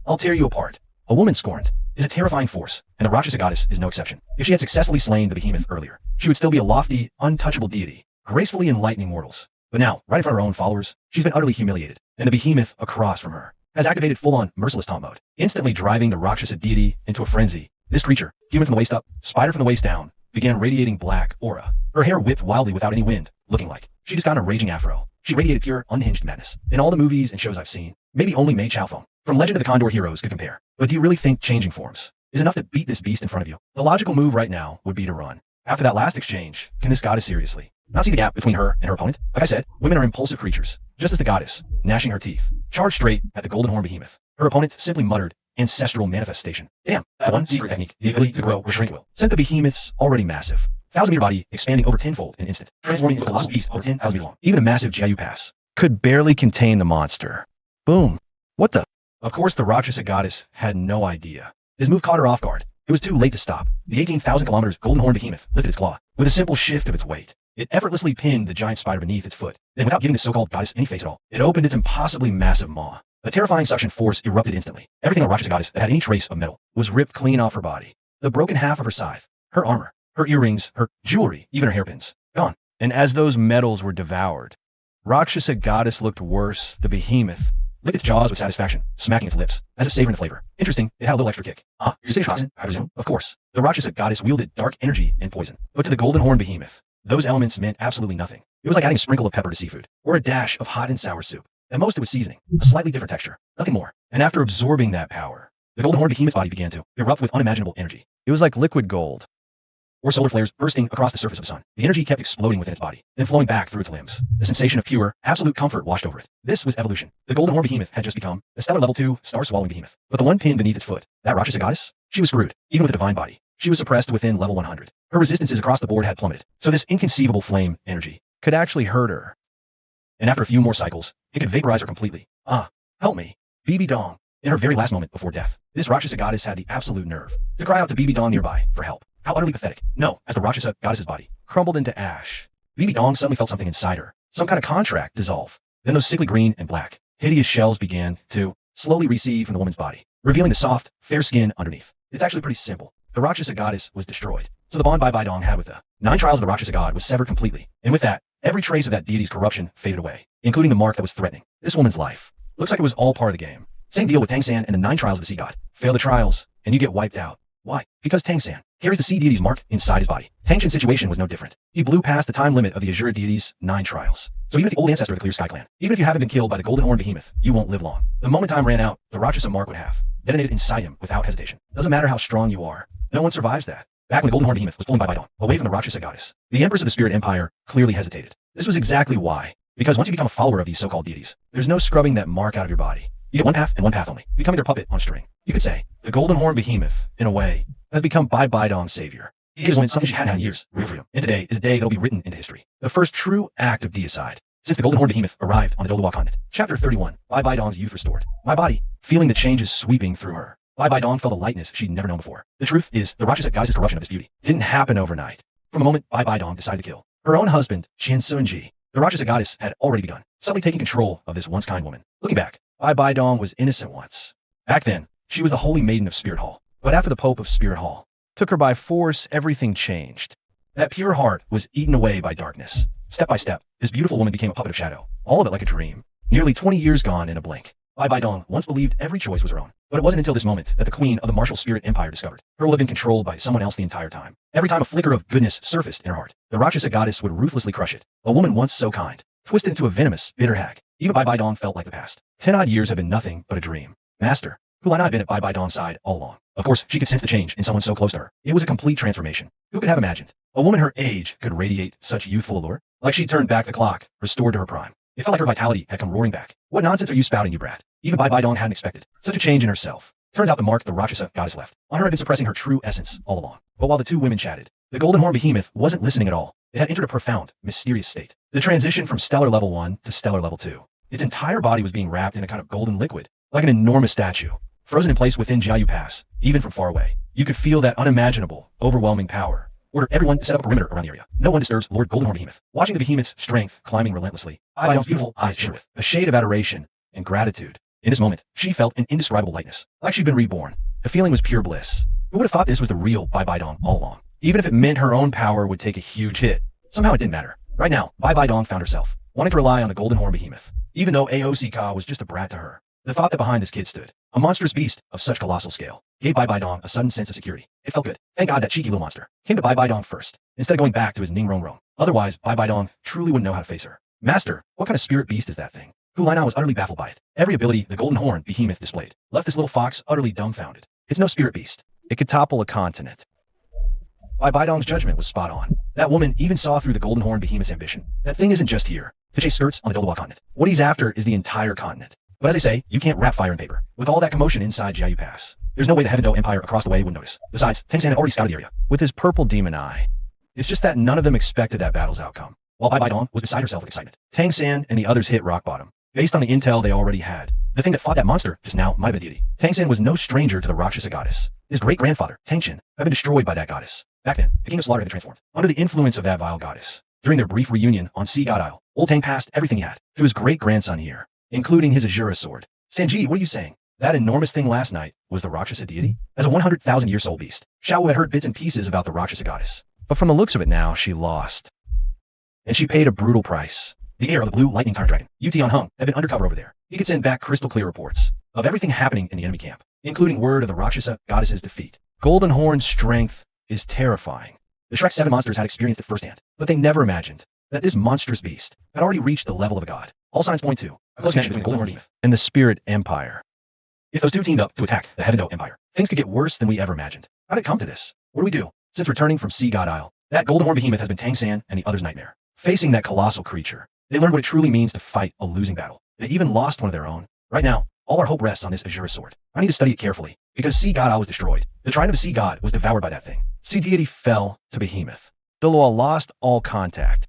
I'll tear you apart. A woman scorned is a terrifying force, and the Rakshasa goddess is no exception. If she had successfully slain the behemoth earlier, she would still be a lofty, untouchable deity, gracefully enlightening mortals. But now, right in front of her own followers, she's been utterly humiliated, and the behemoth across from her has activated full-on merciless taunt mode, instantly driving the Rakshasa deity into a frenzy. This creature, human from the waist up, spider from the waist down, began radiating black aura. Her hair whipped wildly without any wind, looking like she just got a raging afro. She radiated pure, unhinged madness. In all the movies and shows I've seen, maybe only Mei Chaofeng from Legend of the Condor Heroes could compare. But do you really think changing forms is enough to beat this beast in front of you? The logical move right now would be to run. After that last exchange, can this goddess seriously not see the gap between her and her opponent? Like I said, women are impulsive creatures, just as the goddess, gnashing her teeth, charged straight at the Golden Horn Behemoth. Her opponent simply muttered, ancestral manifestation. Damn, that one secret technique, the ability to grow or shrink will, sent the behemoth's already massive 1,000-meter body expanding over tenfold in an instant, transforming into a colossal beast over 10,000 meters long. Even a massive Jiayu pass could barely contain the monster. Boom. What the? Of course, the Rakshasa goddess had no idea. His move caught her off guard. It was too late to stop. The 18,000 kilometers golden horn behemoth lifted its claw. With a simple shift of its weight, it effortlessly pinned the giant spider beneath its foot. Then, without giving the so-called goddess any face at all, it opened its impossibly massive maw. A terrifying suction force erupted instantly. Everything a Rakshasa goddess that had any trace of metal was ripped clean off her body. The broken half of her scythe, her armor, her earrings, her jewelry, even her hairpins, gone. And as those metals were devoured, Rakshasa goddess looked worse. The behemoth licked its jaws with satisfaction, smacking its lips, as if savoring the flavor. Interesting, it had a little extra kick. You're saying toxin, I presume? Of course. The Rakshasa goddess wielded dark energy and poison. But to the golden horn behemoth, those elements meant absolutely nothing. It was like adding a sprinkle of pepper to seafood, or a dash of hot and sour soup. At most, it was seasoning, a slightly different texture, nothing more. And after absorbing that power, the golden horn behemoth's body began to erupt with unimaginable energy. It was like liquid gold, or solar flares bursting across the surface of the sun. The energy kept exploding within its body, then flowing back through its limbs. The sensation of pure, absolute comfort washed over it. This was evolution. The golden horn behemoth had just become a stellar level 2, star-swallowing behemoth. But the one pinned beneath its foot, that Rakshasa goddess, she was screwed. Even with a divine body, she was suppressed within level 100. Her resistances across the board had plummeted. So this inconceivable flame energy could actually hurt her. And after a few more cycles, it could vaporize her completely. Help me. BB Dong. In her very last moment before death, this Rakshasa goddess had the absolute nerve to cry out to BB Dong nearby for help. How utterly pathetic. No, as the Rakshasa goddess's body crumbled into ash, BB Dong suddenly felt something inside her, some kind of contract dissolve. Then those sickly green and black, hideous shells began to slowly recede from the woman's body, revealing the soft, fair skin underneath. It's actually pretty simple. The Rakshasa goddess was destroyed. So the bond BB Dong had with the 9 trials of the Rakshasa god was severed completely. And with that, every trace of that deity's corruption faded away, including the mark that was threatening this woman's life. Looks like it was all part of the game. Same deal with Tang San and the 9 trials of the sea god. Fail the trials, and you get wiped out. Why? Because Tang San carries the sea deity's mark inside his body. Tang Shan's situation was no different. He blew past the time limit of the Azura deity's 9 trials. So even if the old ancestor of the Clear Sky clan, even if you haven't been killed by the golden horn behemoth, you won't live long. The moment time ran out, the Rakshasa mark would have detonated inside him without hesitation. Doesn't matter how strong you are. No one survives that. Back when the golden horn behemoth was pulling BB Dong away from the Rakshasa goddess, the empress of the spirit empire clearly hesitated. This was exactly why. Because once you become a follower of these so-called deities, there's no scrubbing that mark out of your body. You get one path and one path only, becoming their puppet on a string. You could say, the golden horn behemoth, in a way, has become BB Dong's savior. He gives women something she hadn't had in years, real freedom. And today is a day that'll be written into history. The first true act of deicide since the golden horn behemoth arrived on the Dolawa continent. Chapter 31, BB Dong's youth restored. My body, feeling the changes sweeping through her. BB Dong felt a lightness she'd never known before. The truth is, the Rakshasa goddess's corruption of this beauty didn't happen overnight. From the moment BB Dong decided to kill her own husband, Shin Sunji, the Rakshasa goddess had already begun, suddenly taking control of this once kind woman. Looking back, BB Dong was innocent once. Back then, she was the holy maiden of Spirit Hall. But after the Pope of Spirit Hall took her by force, everything changed. That pure heart was eaten away by darkness. Step by step, this beautiful woman became a puppet of shadow, all of it like a dream. Nearly 20 years gone in a blink. BB Dong once believed every choice was her own. But it wasn't until this moment that the queen of the martial spirit empire discovered her will have been controlled by someone else the entire time. Every time a flicker of goodness surfaced in her heart, the Rakshasa goddess would ruthlessly crush it. A woman once so kind, twisted into a venomous, bitter hag. Even BB Dong felt like the past. 10 odd years have been nothing but a dream. Master, who had not been at BB Dong's side all along. Of course, she could sense the change in someone so close to her. It was a complete transformation. Who could have imagined? A woman her age could radiate such youthful allure? Like she'd turned back the clock, restored to her prime. It felt like her vitality had come roaring back. What nonsense are you spouting, you brat? Even BB Dong hadn't expected such a change in herself. Turns out the mark the Rakshasa goddess left on her had been suppressing her true essence all along. But while the two women chatted, the golden horn behemoth wasn't listening at all. It had entered a profound, mysterious state. The transition from stellar level 1 to stellar level 2. Its entire body was being wrapped in a kind of golden liquid, like an enormous statue, frozen in place within Jiayu Pass. Even from far away, you could feel that unimaginable, overwhelming power. Order everyone to set up a perimeter around the area. No one disturbs Lord Golden Horn Behemoth. Watching the behemoth's strength climbing relentlessly, BB Dong's beautiful eyes shimmered with a shade of adoration and gratitude. In this moment, she felt an indescribable lightness, like she'd been reborn. The feeling was pure bliss. Who would have thought this was the real BB Dong all along? Even if it meant her own power would take a huge hit, somehow it didn't matter. Right now, BB Dong found herself wanting to rely on the Golden Horn Behemoth, even though Aoc was just a brat to her. The thought that behind this kid stood a monstrous beast of such colossal scale gave BB Dong a sudden sense of security. It felt good. Thank God that cheeky little monster came to BB Dong first, instead of going back to his Ning Rong Rong. Otherwise, BB Dong truly wouldn't know how to face her. Master, what kind of spirit beast is that thing? Hulina was utterly baffled by it. Every ability the Golden Horn Behemoth displayed left this little fox utterly dumbfounded. It's no spirit beast. It could topple a continent. BB Dong's judgment was spot on. That woman even saw through the Golden Horn Behemoth's ambition. That thing isn't just here to chase skirts on the Dolawa continent. What he's after is the entire continent. But as they say, you can't wrap fire in paper. With all that commotion inside Jiayu Pass, there's no way the Heaven Do Empire across the way would notice. Besides, Tang San had already scouted the area with his purple demon eye. It's just that none of them expected that battle's outcome. While Bai Bai Dong was beside herself with excitement, Tang San and the others hit rock bottom, based on the intel they already had. The thing that fought that monster just now might have been a deity. Tang San was no stranger to the Rakshasa goddess. His great-grandfather, Tang Chin, had been destroyed by that goddess. Back then, the king of slaughter had been transformed, under the influence of that vile goddess. During their brief reunion on Sea God Isle, old Tang passed everything he had to his great-grandson here, including his Azura sword. Sanji, what are you saying? That enormous thing last night was the Rakshasa deity? As a 100,000-year soul beast, Xiao Wu had heard bits and pieces about the Rakshasa goddess. But from the looks of it now, she lost. And she paid a brutal price. The heir of the blue lightning time dragon, Yuti Hung, had been undercover over there. He could send back crystal-clear reports of everything happening in the enemy camp, including word of the Rakshasa goddess's defeat. Golden Horn's strength is terrifying. The Shrek 7 monsters had experienced it firsthand, but they never imagined that this monstrous beast had already reached the level of a god. All signs point to a close connection between Golden Horn and the Spirit Empire. If those two teamed up to attack the Heaven Doe Empire, things could get worse than we ever imagined. How did it come to this? What do we do? Since returning from Sea God Isle, that Golden Horn behemoth has been Tang San and the others' nightmare. Facing that colossal creature, they learned what it truly means to fight a losing battle. They even lost one of their own. Right now, all our hope rests on this Azura sword. I need to study it carefully, because Sea God Isle was destroyed. The Trident of the Sea God was devoured by that thing. Sea Deity fell to Behemoth. Doloa lost all contact.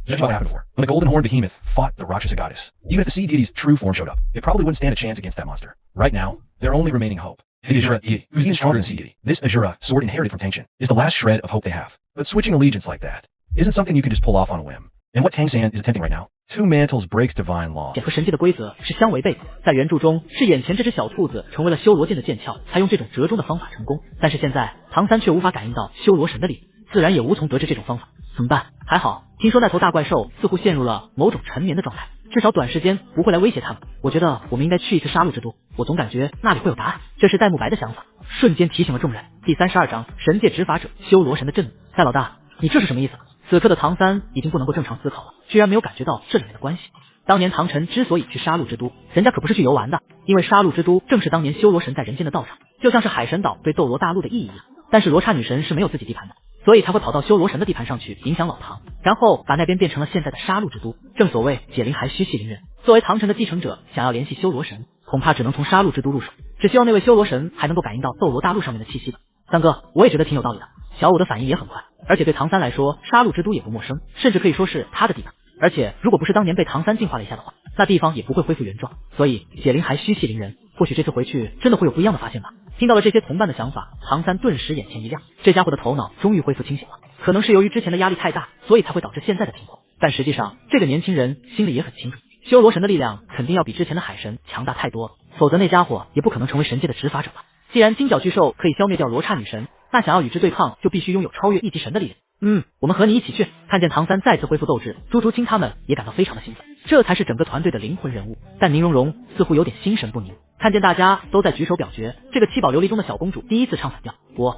Judge what happened before. When the Golden Horn Behemoth fought the Rakshasa goddess, even if the Sea Deity's true form showed up, it probably wouldn't stand a chance against that monster. Right now, their only remaining hope is the Azura Deity, who's even stronger than Sea Deity. This Azura sword inherited from Tang Chin is the last shred of hope they have. But switching allegiance like that isn't something you can just pull off on a whim. And what Tang San is attempting right now, Two Mantles breaks divine law. 和神界的规则是相违背的。在原著中，是眼前这只小兔子成为了修罗剑的剑鞘，才用这种折中的方法成功。但是现在，唐三却无法感应到修罗神的力量，自然也无从得知这种方法。怎么办？还好，听说那头大怪兽似乎陷入了某种沉眠的状态，至少短时间不会来威胁他们。我觉得我们应该去一次杀戮之都，我总感觉那里会有答案。这是戴沐白的想法，瞬间提醒了众人。第32章，神界执法者，修罗神的震怒。戴老大，你这是什么意思？此刻的唐三已经不能够正常思考了，居然没有感觉到这里面的关系。当年唐晨之所以去杀戮之都，人家可不是去游玩的，因为杀戮之都正是当年修罗神在人间的道场，就像是海神岛对斗罗大陆的意义一样。但是罗刹女神是没有自己地盘的，所以才会跑到修罗神的地盘上去影响老唐，然后把那边变成了现在的杀戮之都。正所谓解铃还须系铃人，作为唐晨的继承者，想要联系修罗神，恐怕只能从杀戮之都入手。只希望那位修罗神还能够感应到斗罗大陆上面的气息吧。三哥，我也觉得挺有道理的。小五的反应也很快，而且对唐三来说，杀戮之都也不陌生，甚至可以说是他的地盘。而且如果不是当年被唐三净化了一下的话，那地方也不会恢复原状。所以解铃还须系铃人，或许这次回去真的会有不一样的发现吧。听到了这些同伴的想法，唐三顿时眼前一亮，这家伙的头脑终于恢复清醒了。可能是由于之前的压力太大，所以才会导致现在的情况。但实际上，这个年轻人心里也很清楚，修罗神的力量肯定要比之前的海神强大太多了，否则那家伙也不可能成为神界的执法者吧。既然金角巨兽可以消灭掉罗刹女神，那想要与之对抗，就必须拥有超越一级神的力量。我们和你一起去。看见唐三再次恢复斗志，朱竹清他们也感到非常的兴奋，这才是整个团队的灵魂人物。但宁荣荣似乎有点心神不宁，看见大家都在举手表决，这个七宝琉璃中的小公主第一次唱反调，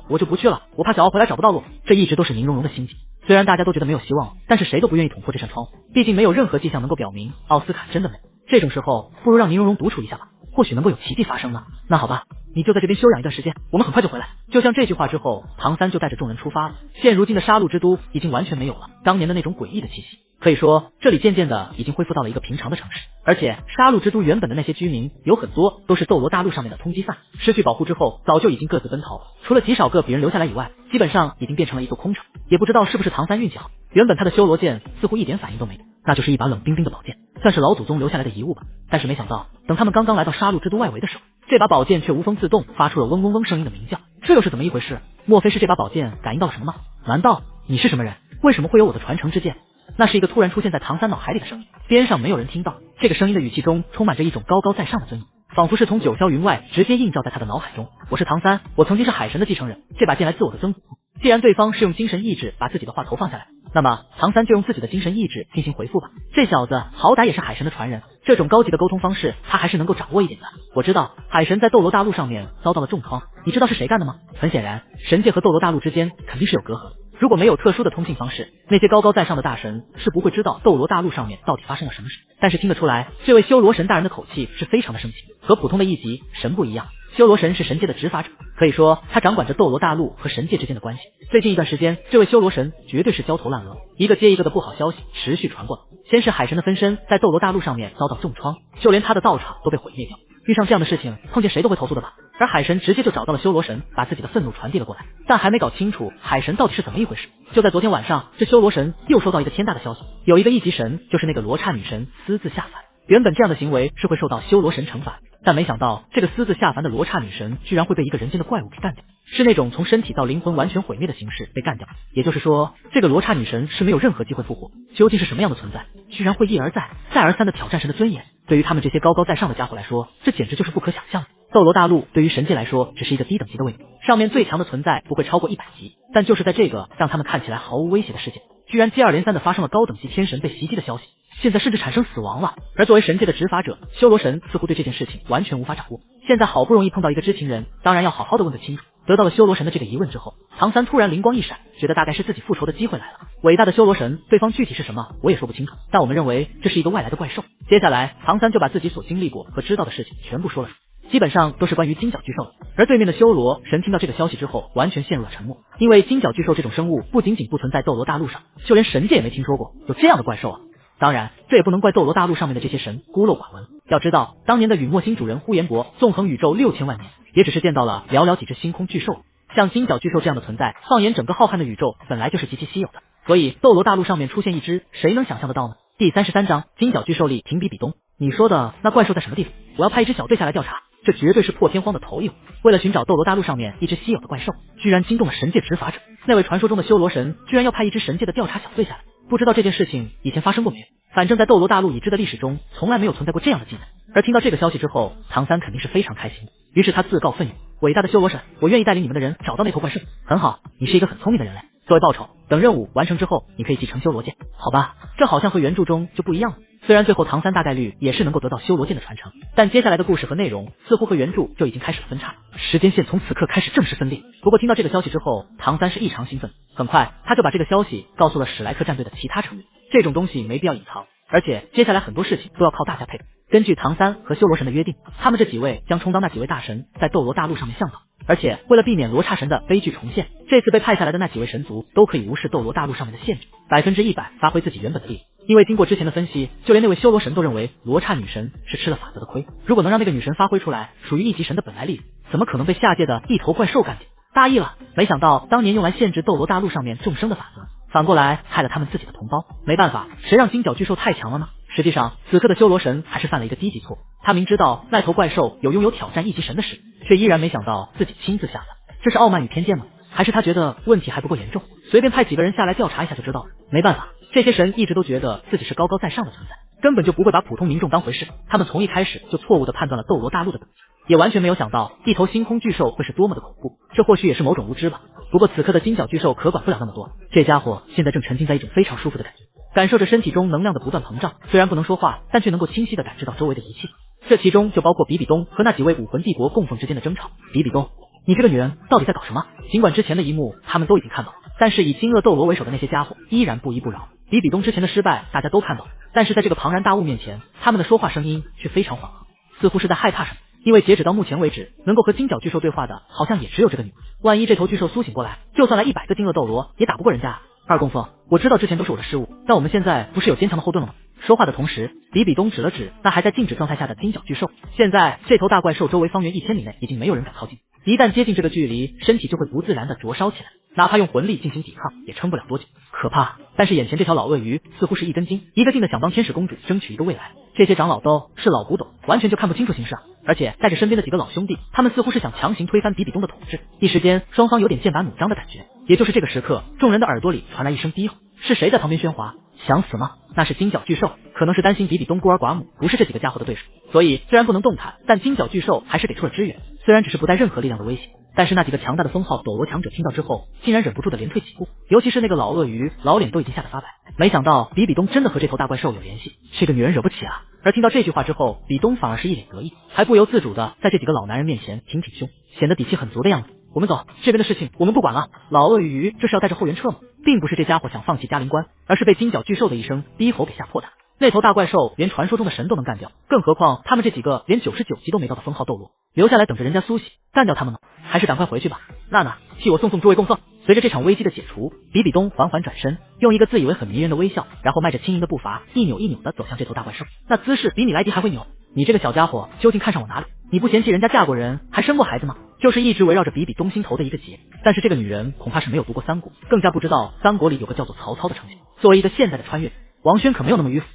我就不去了，我怕小奥回来找不到路。这一直都是宁荣荣的心结。虽然大家都觉得没有希望，但是谁都不愿意捅破这扇窗户，毕竟没有任何迹象能够表明奥斯卡真的没。这种时候，不如让宁荣荣独处一下吧，或许能够有奇迹发生呢。那好吧，你就在这边休养一段时间，我们很快就回来。就像这句话之后，唐三就带着众人出发了。现如今的杀戮之都已经完全没有了当年的那种诡异的气息，可以说这里渐渐的已经恢复到了一个平常的城市。而且杀戮之都原本的那些居民有很多都是斗罗大陆上面的通缉犯，失去保护之后早就已经各自奔逃了，除了极少个别人留下来以外，基本上已经变成了一座空城。也不知道是不是唐三运气好，原本他的修罗剑似乎一点反应都没有，那就是一把冷冰冰的宝剑，算是老祖宗留下来的遗物吧。但是没想到，等他们刚刚来到杀戮之都外围的时候，这把宝剑却无风自动发出了嗡嗡嗡声音的鸣叫，这又是怎么一回事？莫非是这把宝剑感应到了什么吗？难道你是什么人？为什么会有我的传承之剑？那是一个突然出现在唐三脑海里的声音，边上没有人听到，这个声音的语气中充满着一种高高在上的尊严，仿佛是从九霄云外直接映照在他的脑海中。我是唐三，我曾经是海神的继承人，这把剑来自我的曾祖父。既然对方是用精神意志把自己的话投放下来，那么唐三就用自己的精神意志进行回复吧。这小子好歹也是海神的传人，这种高级的沟通方式他还是能够掌握一点的。我知道海神在斗罗大陆上面遭到了重创，你知道是谁干的吗？很显然，神界和斗罗大陆之间肯定是有隔阂。如果没有特殊的通信方式，那些高高在上的大神是不会知道斗罗大陆上面到底发生了什么事。但是听得出来，这位修罗神大人的口气是非常的生气，和普通的一级神不一样。修罗神是神界的执法者，可以说他掌管着斗罗大陆和神界之间的关系。最近一段时间，这位修罗神绝对是焦头烂额，一个接一个的不好消息持续传过来。先是海神的分身在斗罗大陆上面遭到重创，就连他的道场都被毁灭掉。遇上这样的事情，碰见谁都会投诉的吧。而海神直接就找到了修罗神，把自己的愤怒传递了过来，但还没搞清楚海神到底是怎么一回事。就在昨天晚上，这修罗神又收到一个天大的消息，有一个一级神，就是那个罗刹女神私自下凡。原本这样的行为是会受到修罗神惩罚，但没想到这个私自下凡的罗刹女神居然会被一个人间的怪物给干掉，是那种从身体到灵魂完全毁灭的形式被干掉。也就是说，这个罗刹女神是没有任何机会复活。究竟是什么样的存在，居然会一而再再而三的挑战神的尊严？对于他们这些高高在上的家伙来说，这简直就是不可想象的。斗罗大陆对于神界来说只是一个低等级的位置，上面最强的存在不会超过100级，但就是在这个让他们看起来毫无威胁的世界，居然接二连三的发生了高等级天神被袭击的消息，现在甚至产生死亡了。而作为神界的执法者，修罗神似乎对这件事情完全无法掌握。现在好不容易碰到一个知情人，当然要好好的问个清楚。得到了修罗神的这个疑问之后，唐三突然灵光一闪，觉得大概是自己复仇的机会来了。伟大的修罗神，对方具体是什么我也说不清楚，但我们认为这是一个外来的怪兽。接下来唐三就把自己所经历过和知道的事情全部说了出来，基本上都是关于金角巨兽的。而对面的修罗神听到这个消息之后，完全陷入了沉默，因为金角巨兽这种生物不仅仅不存在斗罗大陆上，就连神界也没听说过有这样的怪兽啊。当然，这也不能怪斗罗大陆上面的这些神孤陋寡闻。要知道，当年的陨墨星主人呼延博纵横宇宙6000万年，也只是见到了寥寥几只星空巨兽。像金角巨兽这样的存在，放眼整个浩瀚的宇宙，本来就是极其稀有的。所以，斗罗大陆上面出现一只，谁能想象得到呢？第33章，金角巨兽力挺比比东。你说的那怪兽在什么地方？我要派一支小队下来调查。这绝对是破天荒的头一回。为了寻找斗罗大陆上面一只稀有的怪兽，居然惊动了神界执法者。那位传说中的修罗神，居然要派一支神界的调查小队下来。不知道这件事情以前发生过没有？反正在斗罗大陆已知的历史中，从来没有存在过这样的记载。而听到这个消息之后，唐三肯定是非常开心的。于是他自告奋勇：伟大的修罗神，我愿意带领你们的人找到那头怪兽。很好，你是一个很聪明的人类。作为报酬，等任务完成之后，你可以继承修罗剑。好吧，这好像和原著中就不一样了。虽然最后唐三大概率也是能够得到修罗剑的传承，但接下来的故事和内容似乎和原著就已经开始了分叉，时间线从此刻开始正式分裂。不过听到这个消息之后，唐三是异常兴奋，很快他就把这个消息告诉了史莱克战队的其他成员。这种东西没必要隐藏，而且接下来很多事情都要靠大家配合。根据唐三和修罗神的约定，他们这几位将充当那几位大神在斗罗大陆上面向导，而且为了避免罗刹神的悲剧重现，这次被派下来的那几位神族都可以无视斗罗大陆上面的限制，100%发挥自己原本的力量。因为经过之前的分析，就连那位修罗神都认为罗刹女神是吃了法则的亏，如果能让那个女神发挥出来属于一级神的本来力量，怎么可能被下界的一头怪兽干掉？大意了，没想到当年用来限制斗罗大陆上面众生的法则，反过来害了他们自己的同胞。没办法，谁让金角巨兽太强了呢？实际上，此刻的修罗神还是犯了一个低级错误。他明知道那头怪兽有拥有挑战一级神的实力，却依然没想到自己亲自下凡。这是傲慢与偏见吗？还是他觉得问题还不够严重，随便派几个人下来调查一下就知道了？没办法，这些神一直都觉得自己是高高在上的存在，根本就不会把普通民众当回事。他们从一开始就错误地判断了斗罗大陆的等级，也完全没有想到一头星空巨兽会是多么的恐怖。这或许也是某种无知吧。不过此刻的金角巨兽可管不了那么多，这家伙现在正沉浸在一种非常舒服的感觉，感受着身体中能量的不断膨胀。虽然不能说话，但却能够清晰地感知到周围的一切。这其中就包括比比东和那几位武魂帝国供奉之间的争吵。比比东，你这个女人到底在搞什么？尽管之前的一幕他们都已经看到了，但是以金鳄斗罗为首的那些家伙依然不依不饶。比比东之前的失败大家都看到了，但是在这个庞然大物面前，他们的说话声音却非常缓和，似乎是在害怕什么。因为截止到目前为止，能够和金角巨兽对话的好像也只有这个女人。万一这头巨兽苏醒过来，就算来100个金鳄斗罗也打不过人家。二供奉，我知道之前都是我的失误，但我们现在不是有坚强的后盾了吗？说话的同时，比比东指了指那还在静止状态下的金角巨兽。现在这头大怪兽周围方圆1000里内已经没有人敢靠近，一旦接近这个距离，身体就会不自然的灼烧起来，哪怕用魂力进行抵抗，也撑不了多久。可怕！但是眼前这条老鳄鱼似乎是一根筋，一个劲的想帮天使公主争取一个未来。这些长老都是老古董，完全就看不清楚形势啊！而且带着身边的几个老兄弟，他们似乎是想强行推翻比比东的统治。一时间，双方有点剑拔弩张的感觉。也就是这个时刻，众人的耳朵里传来一声低吼，是谁在旁边喧哗？想死吗？那是金角巨兽，可能是担心比比东孤儿寡母，不是这几个家伙的对手，所以虽然不能动弹，但金角巨兽还是给出了支援。虽然只是不带任何力量的威胁，但是那几个强大的封号斗罗强者听到之后，竟然忍不住的连退几步，尤其是那个老鳄鱼，老脸都已经吓得发白。没想到比比东真的和这头大怪兽有联系，这个女人惹不起啊！而听到这句话之后，比东反而是一脸得意，还不由自主的在这几个老男人面前挺挺胸，显得底气很足的样子。我们走，这边的事情我们不管了。老鳄鱼这是要带着后援撤吗？并不是这家伙想放弃嘉陵关，而是被金角巨兽的一声低吼给吓破胆。那头大怪兽连传说中的神都能干掉，更何况他们这几个连99级都没到的封号斗罗，留下来等着人家苏醒干掉他们呢？还是赶快回去吧。娜，替我送送诸位供奉。随着这场危机的解除，比比东缓缓转身，用一个自以为很迷人的微笑，然后迈着轻盈的步伐，一扭一扭的走向这头大怪兽。那姿势比你莱迪还会扭，你这个小家伙究竟看上我哪里？你不嫌弃人家嫁过人，还生过孩子吗？就是一直围绕着比比东心头的一个结。但是这个女人恐怕是没有读过三国，更加不知道三国里有个叫做曹操的丞相。作为一个现代的穿越，王轩可没有那么迂腐。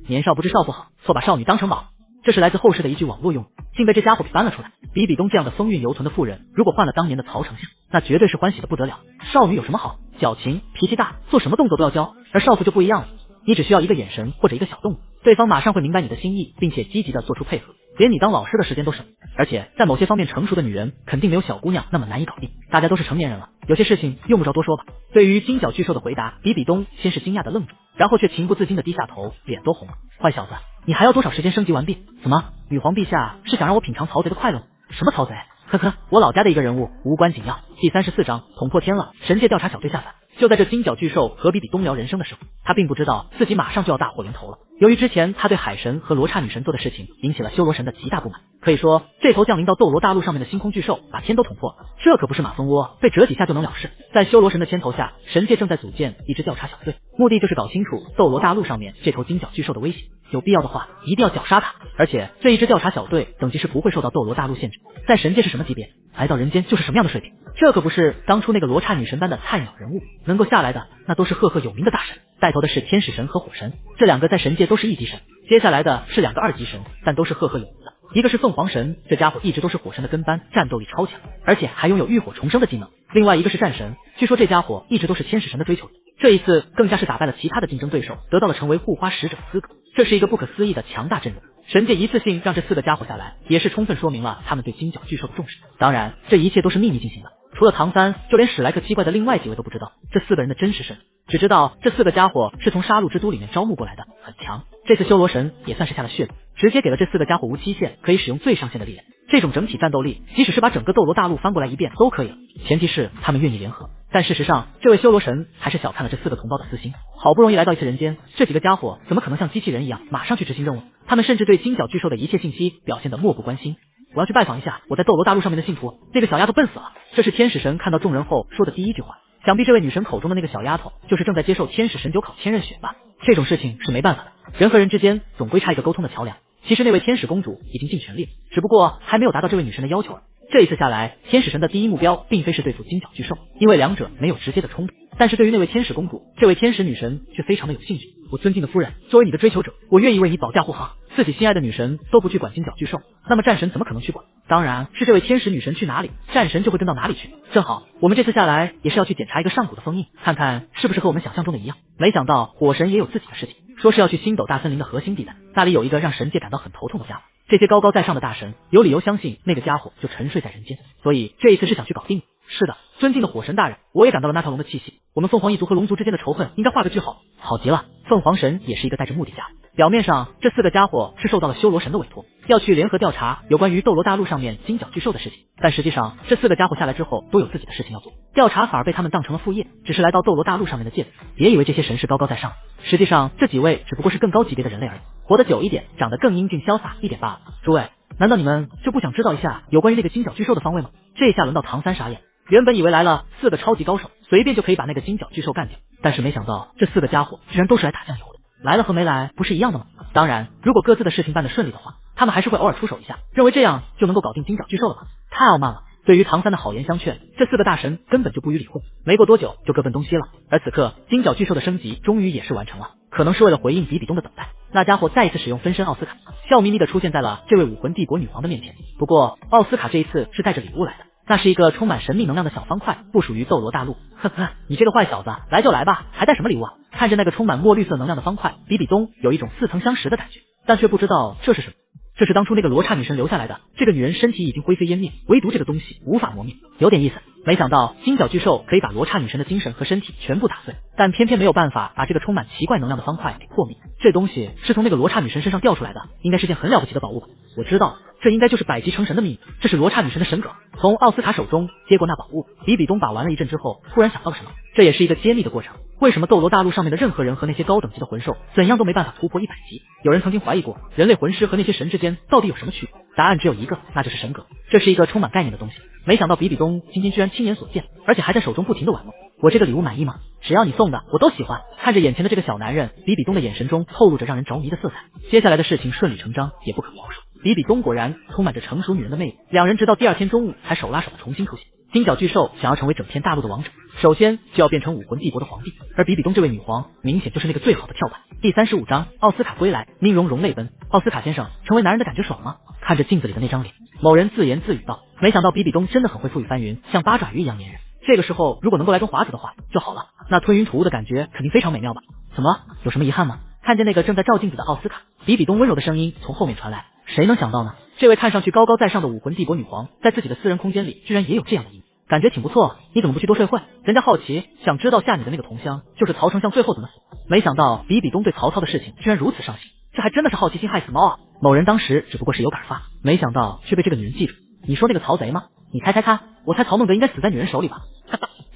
年少不知少妇好，错把少女当成宝。这是来自后世的一句网络用语，竟被这家伙给搬了出来。比比东这样的风韵犹存的妇人，如果换了当年的曹丞相，那绝对是欢喜的不得了。少女有什么好？矫情，脾气大，做什么动作都要教。而少妇就不一样了，你只需要一个眼神或者一个小动作，对方马上会明白你的心意，并且积极的做出配合，连你当老师的时间都省。而且在某些方面成熟的女人，肯定没有小姑娘那么难以搞定。大家都是成年人了，有些事情用不着多说吧。对于金角巨兽的回答，比比东先是惊讶的愣住，然后却情不自禁的低下头，脸都红了。坏小子，你还要多少时间升级完毕？怎么，女皇陛下是想让我品尝曹贼的快乐？什么曹贼？呵呵，我老家的一个人物，无关紧要。第34章捅破天了，神界调查小队下凡。就在这金角巨兽和比比东聊人生的时候，他并不知道自己马上就要大祸临头了。由于之前他对海神和罗刹女神做的事情引起了修罗神的极大不满，可以说这头降临到斗罗大陆上面的星空巨兽把天都捅破了，这可不是马蜂窝，被折几下就能了事。在修罗神的牵头下，神界正在组建一支调查小队，目的就是搞清楚斗罗大陆上面这头金角巨兽的威胁，有必要的话一定要绞杀它。而且这一支调查小队等级是不会受到斗罗大陆限制，在神界是什么级别，来到人间就是什么样的水平。这可不是当初那个罗刹女神般的菜鸟人物能够下来的，那都是赫赫有名的大神，带头的是天使神和火神，这两个在神界都是一级神。接下来的是两个二级神，但都是赫赫有名的，一个是凤凰神，这家伙一直都是火神的跟班，战斗力超强，而且还拥有浴火重生的技能。另外一个是战神，据说这家伙一直都是天使神的追求者，这一次更加是打败了其他的竞争对手，得到了成为护花使者的资格，这是一个不可思议的强大阵容。神界一次性让这4个家伙下来，也是充分说明了他们对金角巨兽的重视。当然，这一切都是秘密进行的，除了唐三，就连史莱克七怪的另外几位都不知道这4个人的真实身份，只知道这4个家伙是从杀戮之都里面招募过来的，很强。这次修罗神也算是下了血本，直接给了这4个家伙无期限可以使用最上限的力量。这种整体战斗力，即使是把整个斗罗大陆翻过来一遍都可以了，前提是他们愿意联合。但事实上，这位修罗神还是小看了这4个同胞的私心。好不容易来到一次人间，这几个家伙怎么可能像机器人一样马上去执行任务？他们甚至对金角巨兽的一切信息表现得漠不关心。我要去拜访一下我在斗罗大陆上面的信徒，那个小丫头笨死了。这是天使神看到众人后说的第一句话。想必这位女神口中的那个小丫头，就是正在接受天使神九考千仞雪吧？这种事情是没办法的，人和人之间总归差一个沟通的桥梁。其实那位天使公主已经尽全力了，只不过还没有达到这位女神的要求而已。这一次下来，天使神的第一目标并非是对付金角巨兽，因为两者没有直接的冲突。但是对于那位天使公主，这位天使女神却非常的有兴趣。我尊敬的夫人，作为你的追求者，我愿意为你保驾护航。自己心爱的女神都不去管金角巨兽，那么战神怎么可能去管？当然是这位天使女神去哪里，战神就会跟到哪里去。正好我们这次下来也是要去检查一个上古的封印，看看是不是和我们想象中的一样。没想到火神也有自己的事情，说是要去星斗大森林的核心地带，那里有一个让神界感到很头痛的家伙。这些高高在上的大神有理由相信那个家伙就沉睡在人间，所以这一次是想去搞定。是的，尊敬的火神大人，我也感到了那条龙的气息，我们凤凰一族和龙族之间的仇恨应该画个句号。好极了，凤凰神也是一个带着目的家。表面上这4个家伙是受到了修罗神的委托，要去联合调查有关于斗罗大陆上面金角巨兽的事情，但实际上这4个家伙下来之后都有自己的事情要做，调查反而被他们当成了副业，只是来到斗罗大陆上面的借口。别以为这些神是高高在上，实际上这几位只不过是更高级别的人类而已，活得久一点，长得更英俊潇洒一点罢了。诸位，难道你们就不想知道一下有关于那个金角巨兽的方位吗？这一下轮到唐三傻眼，原本以为来了4个超级高手，随便就可以把那个金角巨兽干掉，但是没想到这4个家伙居然都是来打酱油的，来了和没来不是一样的吗？当然，如果各自的事情办得顺利的话，他们还是会偶尔出手一下，认为这样就能够搞定金角巨兽了吗？太傲慢了。对于唐三的好言相劝，这4个大神根本就不予理会，没过多久就各奔东西了。而此刻金角巨兽的升级终于也是完成了，可能是为了回应比比东的等待，那家伙再一次使用分身奥斯卡，笑眯眯的出现在了这位武魂帝国女皇的面前。不过奥斯卡这一次是带着礼物来的，那是一个充满神秘能量的小方块，不属于斗罗大陆。呵呵，你这个坏小子，来就来吧，还带什么礼物啊？看着那个充满墨绿色能量的方块，比比东有一种似曾相识的感觉，但却不知道这是什么。这是当初那个罗刹女神留下来的，这个女人身体已经灰飞烟灭，唯独这个东西无法磨灭，有点意思。没想到金角巨兽可以把罗刹女神的精神和身体全部打碎，但偏偏没有办法把这个充满奇怪能量的方块给破灭。这东西是从那个罗刹女神身上掉出来的，应该是件很了不起的宝物吧？我知道，这应该就是百级成神的秘密，这是罗刹女神的神梗。从奥斯卡手中接过那宝物，比比东把玩了一阵之后，突然想到了什么，这也是一个揭秘的过程。为什么斗罗大陆上面的任何人和那些高等级的魂兽怎样都没办法突破100级？有人曾经怀疑过，人类魂师和那些神之间到底有什么区别？答案只有一个，那就是神格。这是一个充满概念的东西。没想到比比东今天居然亲眼所见，而且还在手中不停的玩弄。我这个礼物满意吗？只要你送的，我都喜欢。看着眼前的这个小男人，比比东的眼神中透露着让人着迷的色彩。接下来的事情顺理成章，也不可保守。比比东果然充满着成熟女人的魅力，两人直到第二天中午才手拉手的重新出现。金角巨兽想要成为整片大陆的王者，首先就要变成武魂帝国的皇帝，而比比东这位女皇明显就是那个最好的跳板。第35章，奥斯卡归来，宁荣荣泪奔。奥斯卡先生，成为男人的感觉爽吗？看着镜子里的那张脸，某人自言自语道。没想到比比东真的很会覆雨翻云，像八爪鱼一样粘人。这个时候如果能够来根华子的话就好了，那吞云吐雾的感觉肯定非常美妙吧？怎么，有什么遗憾吗？看见那个正在照镜子的奥斯卡，比比东温柔的声音从后面传来。谁能想到呢？这位看上去高高在上的武魂帝国女皇，在自己的私人空间里居然也有这样的一面，感觉挺不错。你怎么不去多睡会？人家好奇，想知道下你的那个同乡就是曹丞相最后怎么死。没想到比比东对曹操的事情居然如此上心，这还真的是好奇心害死猫啊！某人当时只不过是有感发，没想到却被这个女人记住。你说那个曹贼吗？你猜猜看，我猜曹孟德应该死在女人手里吧？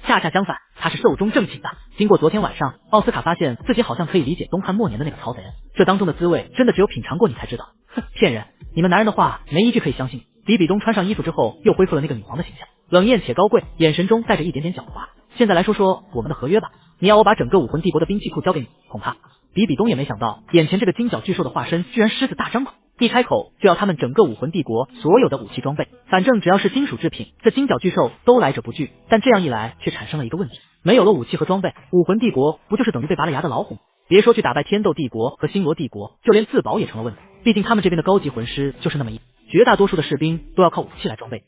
恰恰相反，他是寿终正寝的。经过昨天晚上，奥斯卡发现自己好像可以理解东汉末年的那个曹贼，这当中的滋味真的只有品尝过你才知道。哼，骗人！你们男人的话没一句可以相信。比比东穿上衣服之后，又恢复了那个女皇的形象，冷艳且高贵，眼神中带着一点点狡猾。现在来说说我们的合约吧，你要我把整个武魂帝国的兵器库交给你，恐怕……比比东也没想到，眼前这个金角巨兽的化身居然狮子大张口，一开口就要他们整个武魂帝国所有的武器装备，反正只要是金属制品，这金角巨兽都来者不拒。但这样一来，却产生了一个问题，没有了武器和装备，武魂帝国不就是等于被拔了牙的老虎吗？别说去打败天斗帝国和星罗帝国，就连自保也成了问题。毕竟他们这边的高级魂师就是那么一，绝大多数的士兵都要靠武器来装备。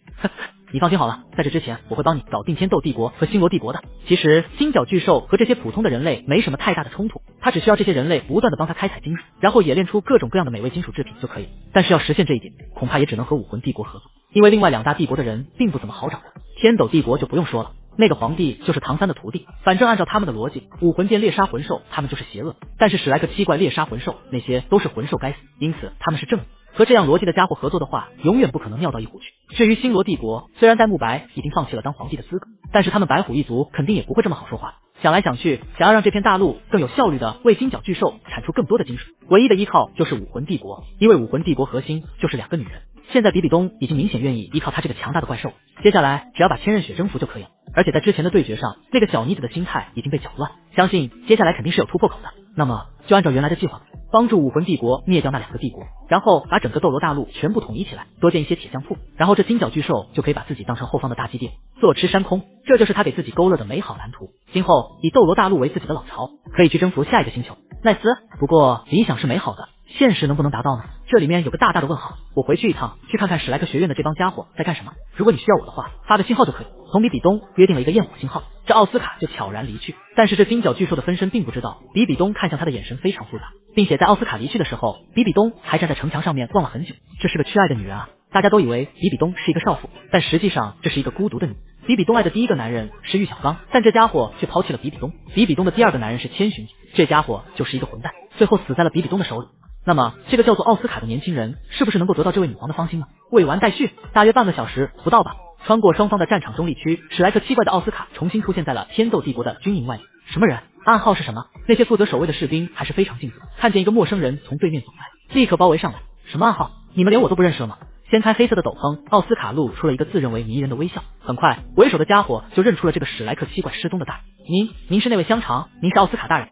你放心好了，在这之前我会帮你搞定天斗帝国和星罗帝国的。其实金角巨兽和这些普通的人类没什么太大的冲突，他只需要这些人类不断的帮他开采金属，然后冶炼出各种各样的美味金属制品就可以。但是要实现这一点，恐怕也只能和武魂帝国合作，因为另外两大帝国的人并不怎么好掌握。天斗帝国就不用说了，那个皇帝就是唐三的徒弟，反正按照他们的逻辑，武魂殿猎杀魂兽他们就是邪恶，但是史莱克七怪猎杀魂兽那些都是魂兽该死，因此他们是正义。和这样逻辑的家伙合作的话，永远不可能妙到一虎去。至于星罗帝国，虽然戴沐白已经放弃了当皇帝的资格，但是他们白虎一族肯定也不会这么好说话。想来想去，想要让这片大陆更有效率的为金角巨兽产出更多的金属，唯一的依靠就是武魂帝国，因为武魂帝国核心就是两个女人。现在比比东已经明显愿意依靠他这个强大的怪兽，接下来只要把千仞雪征服就可以了。而且在之前的对决上，那个小妮子的心态已经被搅乱，相信接下来肯定是有突破口的。那么就按照原来的计划，帮助武魂帝国灭掉那两个帝国，然后把整个斗罗大陆全部统一起来，多建一些铁匠铺，然后这金角巨兽就可以把自己当成后方的大基地，坐吃山空。这就是他给自己勾勒的美好蓝图。今后以斗罗大陆为自己的老巢，可以去征服下一个星球。奈斯，不过理想是美好的，现实能不能达到呢？这里面有个大大的问号。我回去一趟，去看看史莱克学院的这帮家伙在干什么。如果你需要我的话，发个信号就可以。同比比东约定了一个焰火信号，这奥斯卡就悄然离去。但是这金角巨兽的分身并不知道，比比东看向他的眼神非常复杂，并且在奥斯卡离去的时候，比比东还站在城墙上面望了很久。这是个缺爱的女人啊！大家都以为比比东是一个少妇，但实际上这是一个孤独的女。比比东爱的第一个男人是玉小刚，但这家伙却抛弃了比比东。比比东的第二个男人是千寻，这家伙就是一个混蛋，最后死在了比比东的手里。那么这个叫做奥斯卡的年轻人是不是能够得到这位女皇的芳心呢？未完待续，大约半个小时不到吧。穿过双方的战场中立区，史莱克七怪的奥斯卡重新出现在了天斗帝国的军营外面。什么人？暗号是什么？那些负责守卫的士兵还是非常敬畏，看见一个陌生人从对面走来，立刻包围上来。什么暗号？你们连我都不认识了吗？掀开黑色的斗篷，奥斯卡露出了一个自认为迷人的微笑。很快，为首的家伙就认出了这个史莱克七怪失踪的大人。您是那位香肠？您是奥斯卡大人？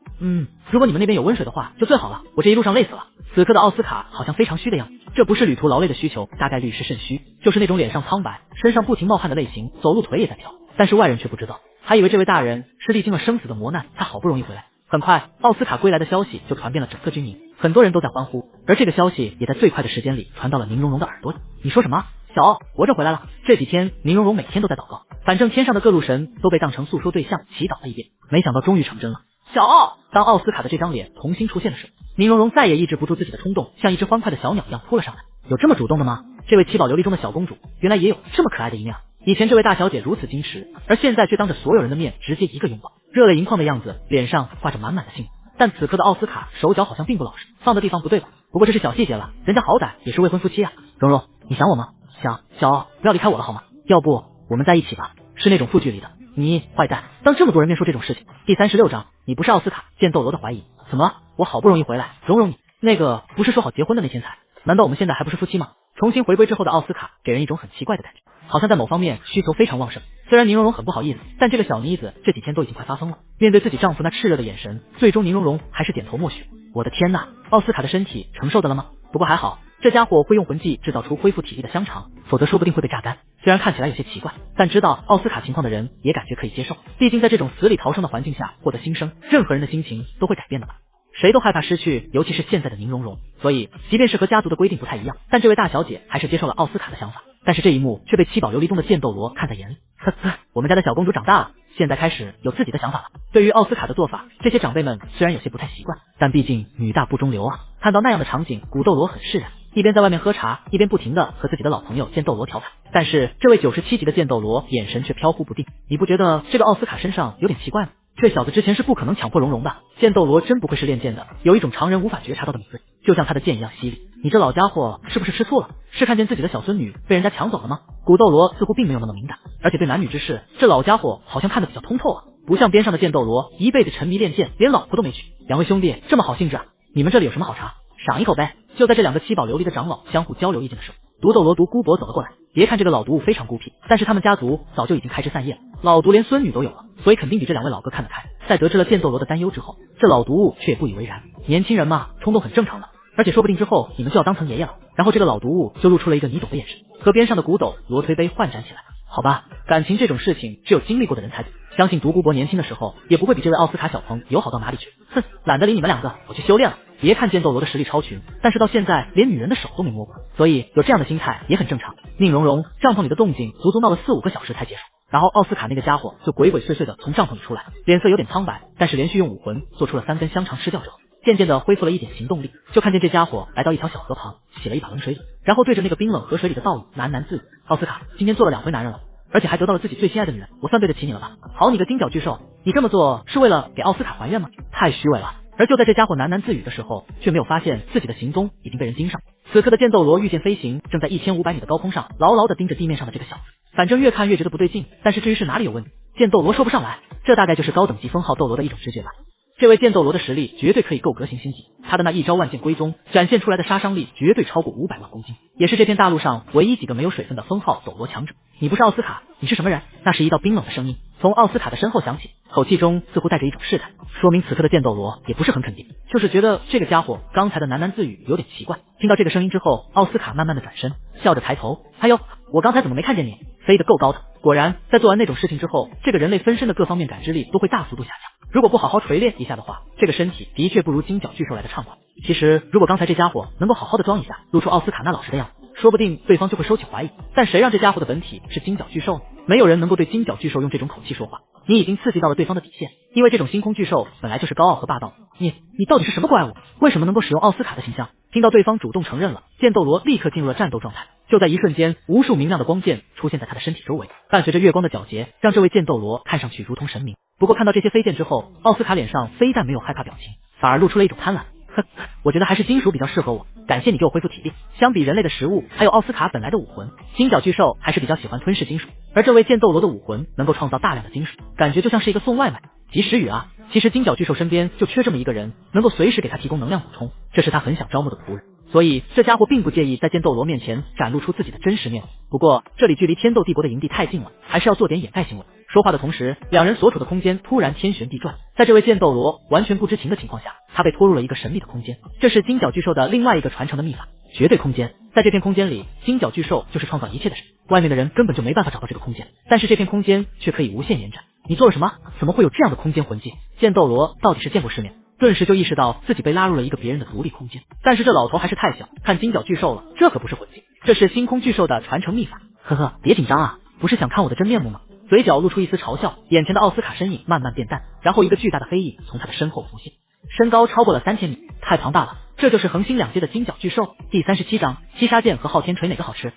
如果你们那边有温水的话就最好了，我这一路上累死了。此刻的奥斯卡好像非常虚的样子，这不是旅途劳累的需求，大概率是肾虚，就是那种脸上苍白，身上不停冒汗的类型，走路腿也在跳。但是外人却不知道，还以为这位大人是历经了生死的磨难才好不容易回来。很快，奥斯卡归来的消息就传遍了整个军营，很多人都在欢呼，而这个消息也在最快的时间里传到了宁荣荣的耳朵里。你说什么？小奥，活着回来了。这几天宁荣荣每天都在祷告，反正天上的各路神都被当成诉说对象祈祷了一遍，没想到终于成真了。小奥，当奥斯卡的这张脸重新出现的时候，宁荣荣再也抑制不住自己的冲动，像一只欢快的小鸟一样扑了上来。有这么主动的吗？这位七宝琉璃中的小公主原来也有这么可爱的一面啊！以前这位大小姐如此矜持，而现在却当着所有人的面直接一个拥抱，热泪盈眶的样子，脸上挂着满满的幸福。但此刻的奥斯卡手脚好像并不老实，放的地方不对吧？不过这是小细节了，人家好歹也是未婚夫妻啊。蓉蓉，你想我吗？想。小奥，不要离开我了好吗？要不我们在一起吧？是那种负距离的。你坏蛋，当这么多人面说这种事情。第36章，你不是奥斯卡，见斗罗的怀疑。怎么？我好不容易回来，蓉蓉你那个不是说好结婚的那天才？难道我们现在还不是夫妻吗？重新回归之后的奥斯卡给人一种很奇怪的感觉，好像在某方面需求非常旺盛。虽然宁荣荣很不好意思，但这个小妮子这几天都已经快发疯了。面对自己丈夫那炽热的眼神，最终宁荣荣还是点头默许。我的天呐，奥斯卡的身体承受得了吗？不过还好，这家伙会用魂技制造出恢复体力的香肠，否则说不定会被榨干。虽然看起来有些奇怪，但知道奥斯卡情况的人也感觉可以接受，毕竟在这种死里逃生的环境下获得新生，任何人的心情都会改变的嘛。谁都害怕失去，尤其是现在的宁荣荣，所以即便是和家族的规定不太一样，但这位大小姐还是接受了奥斯卡的想法。但是这一幕却被七宝琉璃宗的剑斗罗看在眼里。呵呵，我们家的小公主长大了，现在开始有自己的想法了。对于奥斯卡的做法，这些长辈们虽然有些不太习惯，但毕竟女大不中留啊。看到那样的场景，古斗罗很释然，一边在外面喝茶，一边不停的和自己的老朋友剑斗罗调侃。但是这位97级的剑斗罗眼神却飘忽不定，你不觉得这个奥斯卡身上有点奇怪吗？这小子之前是不可能强迫荣荣的，剑斗罗真不愧是练剑的，有一种常人无法觉察到的敏锐，就像他的剑一样犀利。你这老家伙是不是吃醋了？是看见自己的小孙女被人家抢走了吗？古斗罗似乎并没有那么敏感，而且对男女之事，这老家伙好像看得比较通透啊，不像边上的剑斗罗一辈子沉迷练剑，连老婆都没娶。两位兄弟这么好兴致啊，你们这里有什么好茶？赏一口呗。就在这两个七宝琉璃的长老相互交流意见的时候，毒斗罗毒姑伯走了过来。别看这个老毒物非常孤僻，但是他们家族早就已经开枝散叶了，老毒连孙女都有了，所以肯定比这两位老哥看得开。在得知了剑斗罗的担忧之后，这老毒物却也不以为然。年轻人嘛，冲动很正常的，而且说不定之后你们就要当成爷爷了。然后这个老毒物就露出了一个你懂的眼神，和边上的古斗罗推杯换盏起来。好吧，感情这种事情只有经历过的人才懂，相信独孤博年轻的时候也不会比这位奥斯卡小鹏友好到哪里去。哼，懒得理你们两个，我去修炼了。别看剑斗罗的实力超群，但是到现在连女人的手都没摸过，所以有这样的心态也很正常。宁荣荣，帐篷里的动静足足闹了4-5个小时才结束，然后奥斯卡那个家伙就鬼鬼祟祟的从帐篷里出来，脸色有点苍白，但是连续用武魂做出了3根香肠吃掉之后，渐渐的恢复了一点行动力。就看见这家伙来到一条小河旁，洗了一把冷水里，然后对着那个冰冷河水里的倒影喃喃自语：奥斯卡，今天做了2回男人了，而且还得到了自己最心爱的女人，我算对得起你了吧？好你个金角巨兽，你这么做是为了给奥斯卡还愿吗？太虚伪了。而就在这家伙喃喃自语的时候，却没有发现自己的行踪已经被人盯上。此刻的剑斗罗御剑飞行，正在1500米的高空上牢牢地盯着地面上的这个小子，反正越看越觉得不对劲，但是至于是哪里有问题，剑斗罗说不上来，这大概就是高等级封号斗罗的一种直觉吧。这位剑斗罗的实力绝对可以够革新星级，他的那一招万剑归宗展现出来的杀伤力绝对超过500万公斤，也是这片大陆上唯一几个没有水分的封号斗罗强者。你不是奥斯卡，你是什么人？那是一道冰冷的声音从奥斯卡的身后响起，口气中似乎带着一种试探，说明此刻的剑斗罗也不是很肯定，就是觉得这个家伙刚才的喃喃自语有点奇怪。听到这个声音之后，奥斯卡慢慢的转身，笑着抬头，哎呦，我刚才怎么没看见你？飞得够高的。果然，在做完那种事情之后，这个人类分身的各方面感知力都会大幅度下降。如果不好好锤炼一下的话，这个身体的确不如金角巨兽来的畅快。其实，如果刚才这家伙能够好好的装一下，露出奥斯卡那老实的样子，说不定对方就会收起怀疑。但谁让这家伙的本体是金角巨兽呢？没有人能够对金角巨兽用这种口气说话。你已经刺激到了对方的底线，因为这种星空巨兽本来就是高傲和霸道。你到底是什么怪物？为什么能够使用奥斯卡的形象？听到对方主动承认了，剑斗罗立刻进入了战斗状态。就在一瞬间，无数明亮的光剑出现在他的身体周围，伴随着月光的皎洁，让这位剑斗罗看上去如同神明。不过看到这些飞剑之后，奥斯卡脸上非但没有害怕表情，反而露出了一种贪婪。呵，我觉得还是金属比较适合我，感谢你给我恢复体力。相比人类的食物，还有奥斯卡本来的武魂，金角巨兽还是比较喜欢吞噬金属，而这位剑斗罗的武魂能够创造大量的金属，感觉就像是一个送外卖。及时雨啊，其实金角巨兽身边就缺这么一个人，能够随时给他提供能量补充，这是他很想招募的仆人。所以这家伙并不介意在剑斗罗面前展露出自己的真实面目。不过这里距离天斗帝国的营地太近了，还是要做点掩盖行为。说话的同时，两人所处的空间突然天旋地转，在这位剑斗罗完全不知情的情况下，他被拖入了一个神秘的空间。这是金角巨兽的另外一个传承的秘法，绝对空间。在这片空间里，金角巨兽就是创造一切的神，外面的人根本就没办法找到这个空间，但是这片空间却可以无限延展。你做了什么？怎么会有这样的空间魂技？剑斗罗到底是见过世面，顿时就意识到自己被拉入了一个别人的独立空间。但是这老头还是太小，看金角巨兽了，这可不是魂技，这是星空巨兽的传承秘法。呵呵，别紧张啊，不是想看我的真面目吗？嘴角露出一丝嘲笑，眼前的奥斯卡身影慢慢变淡，然后一个巨大的黑影从他的身后浮现，身高超过了3000米，太庞大了。这就是横星2阶的金角巨兽。第37章，七杀剑和昊天锤哪个好吃？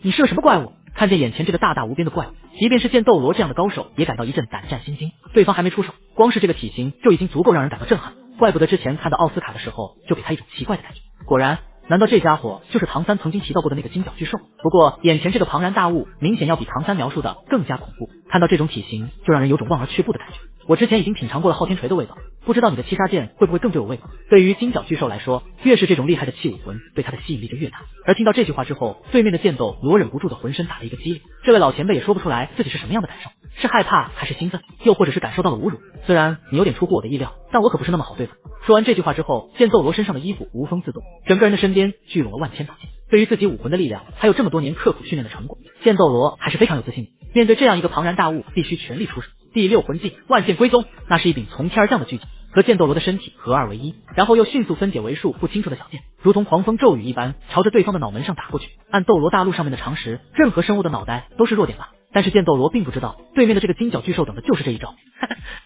你是个什么怪物？看见眼前这个大大无边的怪物，即便是剑斗罗这样的高手也感到一阵胆战心惊。对方还没出手，光是这个体型就已经足够让人感到震撼，怪不得之前看到奥斯卡的时候就给他一种奇怪的感觉。果然，难道这家伙就是唐三曾经提到过的那个金角巨兽？不过眼前这个庞然大物明显要比唐三描述的更加恐怖，看到这种体型就让人有种望而却步的感觉。我之前已经品尝过了昊天锤的味道，不知道你的七杀剑会不会更对我胃口？对于金角巨兽来说，越是这种厉害的器武魂，对他的吸引力就越大。而听到这句话之后，对面的剑斗罗忍不住的浑身打了一个激灵。这位老前辈也说不出来自己是什么样的感受，是害怕还是兴奋，又或者是感受到了侮辱？虽然你有点出乎我的意料，但我可不是那么好对付。说完这句话之后，剑斗罗身上的衣服无风自动，整个人的身边聚拢了万千道剑。对于自己武魂的力量，还有这么多年刻苦训练的成果，剑斗罗还是非常有自信的。面对这样一个庞然大物，必须全力出手。第6魂技万剑归宗，那是一柄从天而降的巨戟，和剑斗罗的身体合二为一，然后又迅速分解为数不清楚的小剑，如同狂风骤雨一般，朝着对方的脑门上打过去。按斗罗大陆上面的常识，任何生物的脑袋都是弱点吧？但是剑斗罗并不知道，对面的这个金角巨兽等的就是这一招。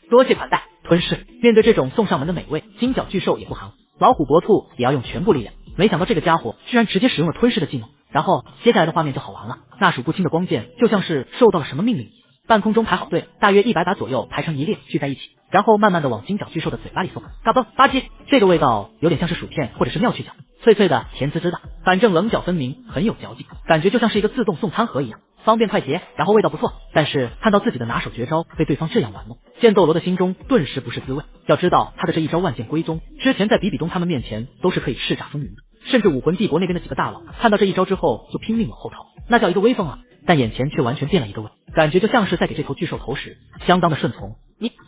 多谢款待，吞噬。面对这种送上门的美味，金角巨兽也不含糊，老虎搏兔也要用全部力量。没想到这个家伙居然直接使用了吞噬的技能，然后接下来的画面就好玩了，那数不清的光剑就像是受到了什么命令一样，半空中排好队，大约100把左右排成一列聚在一起，然后慢慢的往金角巨兽的嘴巴里送。嘎嘣吧唧，这个味道有点像是薯片或者是妙趣角，脆脆的，甜滋滋的，反正棱角分明，很有嚼劲，感觉就像是一个自动送餐盒一样，方便快捷，然后味道不错。但是看到自己的拿手绝招被对方这样玩弄，剑斗罗的心中顿时不是滋味。要知道他的这一招万剑归宗，之前在比比东他们面前都是可以叱咤风云的，甚至武魂帝国那边的几个大佬看到这一招之后就拼命往后逃，那叫一个威风啊！但眼前却完全变了一个味，感觉就像是在给这头巨兽投食，相当的顺从。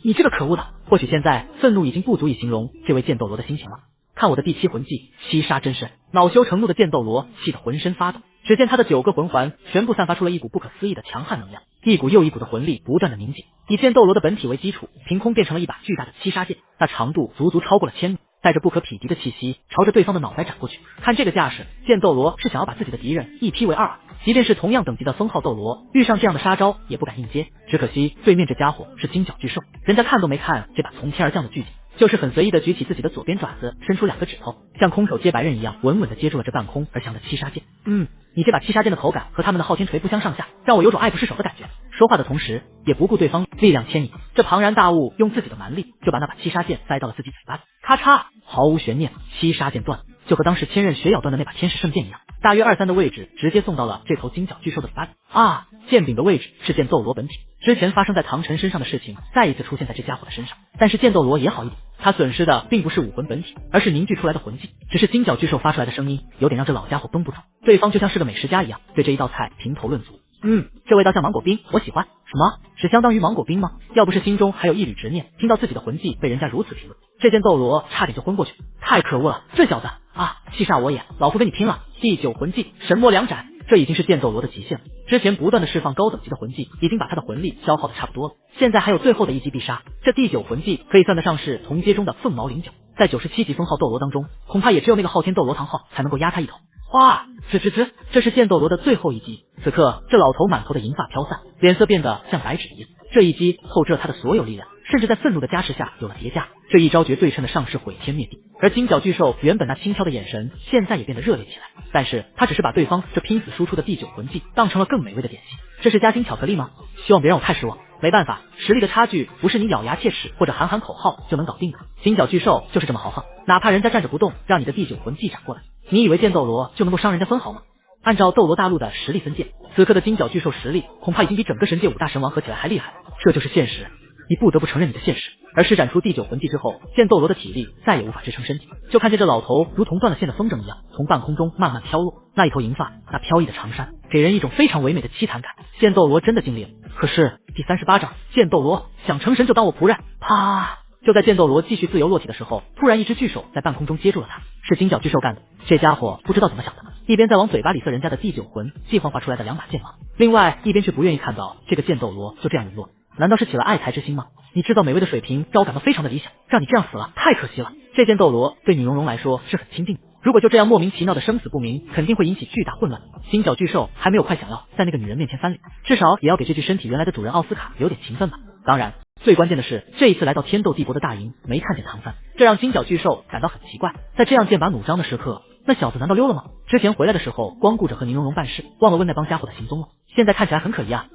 你这个可恶的！或许现在愤怒已经不足以形容这位剑斗罗的心情了。看我的第7魂技七杀真身，恼羞成怒的剑斗罗气得浑身发抖。只见他的9个魂环全部散发出了一股不可思议的强悍能量，一股又一股的魂力不断的凝结，以剑斗罗的本体为基础，凭空变成了一把巨大的七杀剑，那长度足足超过了1000米，带着不可匹敌的气息，朝着对方的脑袋斩过去。看这个架势，剑斗罗是想要把自己的敌人一劈为2啊！即便是同样等级的封号斗罗，遇上这样的杀招也不敢硬接。只可惜对面这家伙是金角巨兽，人家看都没看这把从天而降的巨戟，就是很随意的举起自己的左边爪子，伸出2个指头，像空手接白刃一样，稳稳的接住了这半空而降的七杀剑。你这把七杀剑的口感和他们的昊天锤不相上下，让我有种爱不释手的感觉。说话的同时，也不顾对方力量牵引，这庞然大物用自己的蛮力就把那把七杀剑塞到了自己嘴巴里，咔嚓，毫无悬念，七杀剑断了，就和当时千仞雪咬断的那把天使圣剑一样，大约2-3的位置直接送到了这头金角巨兽的嘴巴里。啊，剑柄的位置是剑斗罗本体，之前发生在唐晨身上的事情再一次出现在这家伙的身上。但是剑斗罗也好一点，他损失的并不是武魂本体，而是凝聚出来的魂技，只是金角巨兽发出来的声音有点让这老家伙绷不住，对方就像是个美食家一样，对这一道菜评头论足。这味道像芒果冰，我喜欢。什么？是相当于芒果冰吗？要不是心中还有一缕执念，听到自己的魂技被人家如此评论，这剑斗罗差点就昏过去。太可恶了，这小子啊，气煞我也，老夫跟你拼了！第9魂技神魔两斩，这已经是剑斗罗的极限了。之前不断的释放高等级的魂技，已经把他的魂力消耗的差不多了，现在还有最后的一击必杀，这第9魂技可以算得上是同阶中的凤毛麟角，在97级封号斗罗当中，恐怕也只有那个昊天斗罗唐昊才能够压他一头。哇，这是剑斗罗的最后一击。此刻这老头满头的银发飘散，脸色变得像白纸一样，这一击透支了他的所有力量，甚至在愤怒的加持下有了叠加，这一招绝对称得上是毁天灭地。而金角巨兽原本那轻佻的眼神现在也变得热烈起来，但是他只是把对方这拼死输出的第9魂技当成了更美味的点心。这是夹心巧克力吗？希望别让我太失望。没办法，实力的差距不是你咬牙切齿或者喊喊口号就能搞定的。金角巨兽就是这么豪横，哪怕人家站着不动，让你的第9魂技斩过来，你以为剑斗罗就能够伤人家分毫吗？按照斗罗大陆的实力分界，此刻的金角巨兽实力恐怕已经比整个神界5大神王合起来还厉害，这就是现实，你不得不承认你的现实。而施展出第9魂技之后，剑斗罗的体力再也无法支撑身体，就看见这老头如同断了线的风筝一样，从半空中慢慢飘落，那一头银发，那飘逸的长衫，给人一种非常唯美的凄惨感。剑斗罗真的尽力了，可是第38章，剑斗罗想成神就当我仆人，啪！就在剑斗罗继续自由落体的时候，突然一只巨手在半空中接住了他，是金角巨兽干的。这家伙不知道怎么想的，一边在往嘴巴里塞人家的第9魂计划画出来的2把剑芒，另外一边却不愿意看到这个剑斗罗就这样陨落。难道是起了爱才之心吗？你制造美味的水平让我感到非常的理想，让你这样死了太可惜了。这剑斗罗对女蓉蓉来说是很亲近的，如果就这样莫名其妙的生死不明，肯定会引起巨大混乱。金角巨兽还没有快想要在那个女人面前翻脸，至少也要给这具身体原来的主人奥斯卡留点情分吧。当然最关键的是，这一次来到天斗帝国的大营没看见唐三，这让金角巨兽感到很奇怪。在这样剑拔弩张的时刻，那小子难道溜了吗？之前回来的时候光顾着和宁荣荣办事，忘了问那帮家伙的行踪了，现在看起来很可疑啊。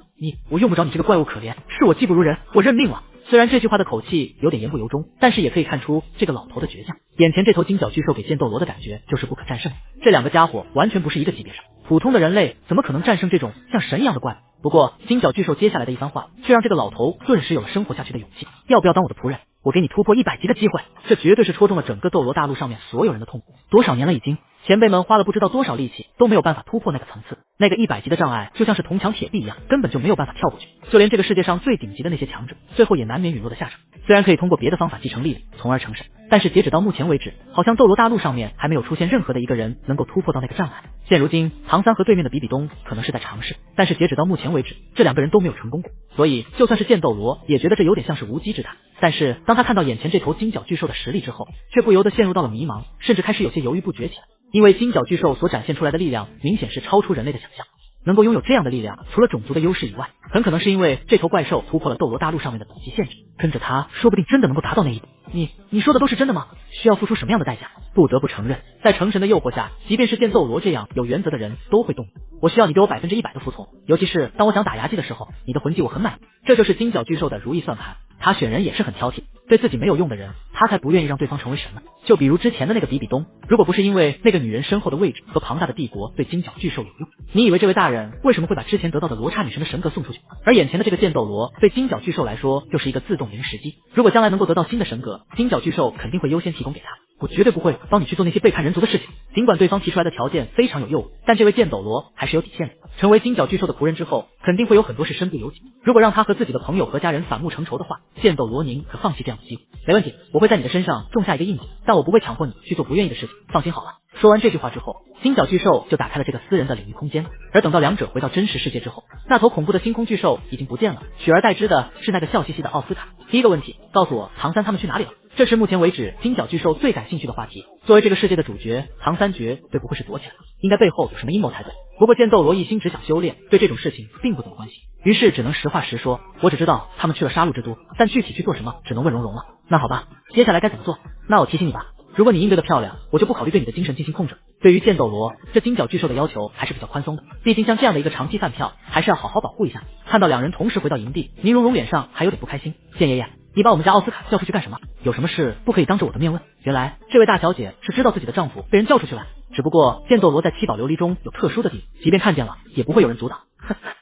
我用不着你这个怪物可怜，是我技不如人，我认命了。虽然这句话的口气有点言不由衷，但是也可以看出这个老头的倔强。眼前这头金角巨兽给剑斗罗的感觉就是不可战胜，这2个家伙完全不是一个级别上，普通的人类怎么可能战胜这种像神一样的怪物？不过金角巨兽接下来的一番话却让这个老头顿时有了生活下去的勇气。要不要当我的仆人？我给你突破100级的机会。这绝对是戳中了整个斗罗大陆上面所有人的痛苦。多少年了已经，前辈们花了不知道多少力气，都没有办法突破那个层次。那个100级的障碍就像是铜墙铁壁一样，根本就没有办法跳过去。就连这个世界上最顶级的那些强者，最后也难免陨落的下场。虽然可以通过别的方法继承力量，从而成神，但是截止到目前为止，好像斗罗大陆上面还没有出现任何的一个人能够突破到那个障碍。现如今，唐三和对面的比比东可能是在尝试，但是截止到目前为止，这2个人都没有成功过。所以，就算是剑斗罗，也觉得这有点像是无稽之谈。但是，当他看到眼前这头金角巨兽的实力之后，却不由得陷入到了迷茫，甚至开始有些犹豫不决起来。因为金角巨兽所展现出来的力量，明显是超出人类的想象。能够拥有这样的力量，除了种族的优势以外，很可能是因为这头怪兽突破了斗罗大陆上面的等级限制，跟着他，说不定真的能够达到那一步。你说的都是真的吗？需要付出什么样的代价？不得不承认，在成神的诱惑下，即便是剑斗罗这样有原则的人都会动怒。我需要你对我100%的服从，尤其是当我想打牙祭的时候，你的魂技我很满意。这就是金角巨兽的如意算盘。他选人也是很挑剔，对自己没有用的人，他才不愿意让对方成为神呢。就比如之前的那个比比东，如果不是因为那个女人身后的位置和庞大的帝国对金角巨兽有用，你以为这位大人为什么会把之前得到的罗刹女神的神格送出去？而眼前的这个剑斗罗对金角巨兽来说就是一个自动零时机，如果将来能够得到新的神格，金角巨兽肯定会优先提供给他。我绝对不会帮你去做那些背叛人族的事情。尽管对方提出来的条件非常有诱惑，但这位剑斗罗还是有底线的。成为金角巨兽的仆人之后，肯定会有很多事身不由己。如果让他和自己的朋友和家人反目成仇的话，剑斗罗宁可放弃这样的机会。没问题，我会在你的身上种下一个印记，但我不会强迫你去做不愿意的事情，放心好了。说完这句话之后，金角巨兽就打开了这个私人的领域空间。而等到两者回到真实世界之后，那头恐怖的星空巨兽已经不见了，取而代之的是那个笑嘻嘻的奥斯卡。第一个问题，告诉我唐三他们去哪里了？这是目前为止金角巨兽最感兴趣的话题。作为这个世界的主角，唐三绝对不会是躲起来，应该背后有什么阴谋才对。不过剑斗罗一心只想修炼，对这种事情并不怎么关心，于是只能实话实说，我只知道他们去了杀戮之都，但具体去做什么，只能问蓉蓉了。那好吧，接下来该怎么做？那我提醒你吧，如果你应对的漂亮，我就不考虑对你的精神进行控制。对于剑斗罗，这金角巨兽的要求还是比较宽松的，毕竟像这样的一个长期饭票，还是要好好保护一下。看到两人同时回到营地，宁荣荣脸上还有点不开心。剑爷爷，你把我们家奥斯卡叫出去干什么？有什么事不可以当着我的面问？原来这位大小姐是知道自己的丈夫被人叫出去了，只不过剑斗罗在七宝琉璃中有特殊的地位，即便看见了，也不会有人阻挡。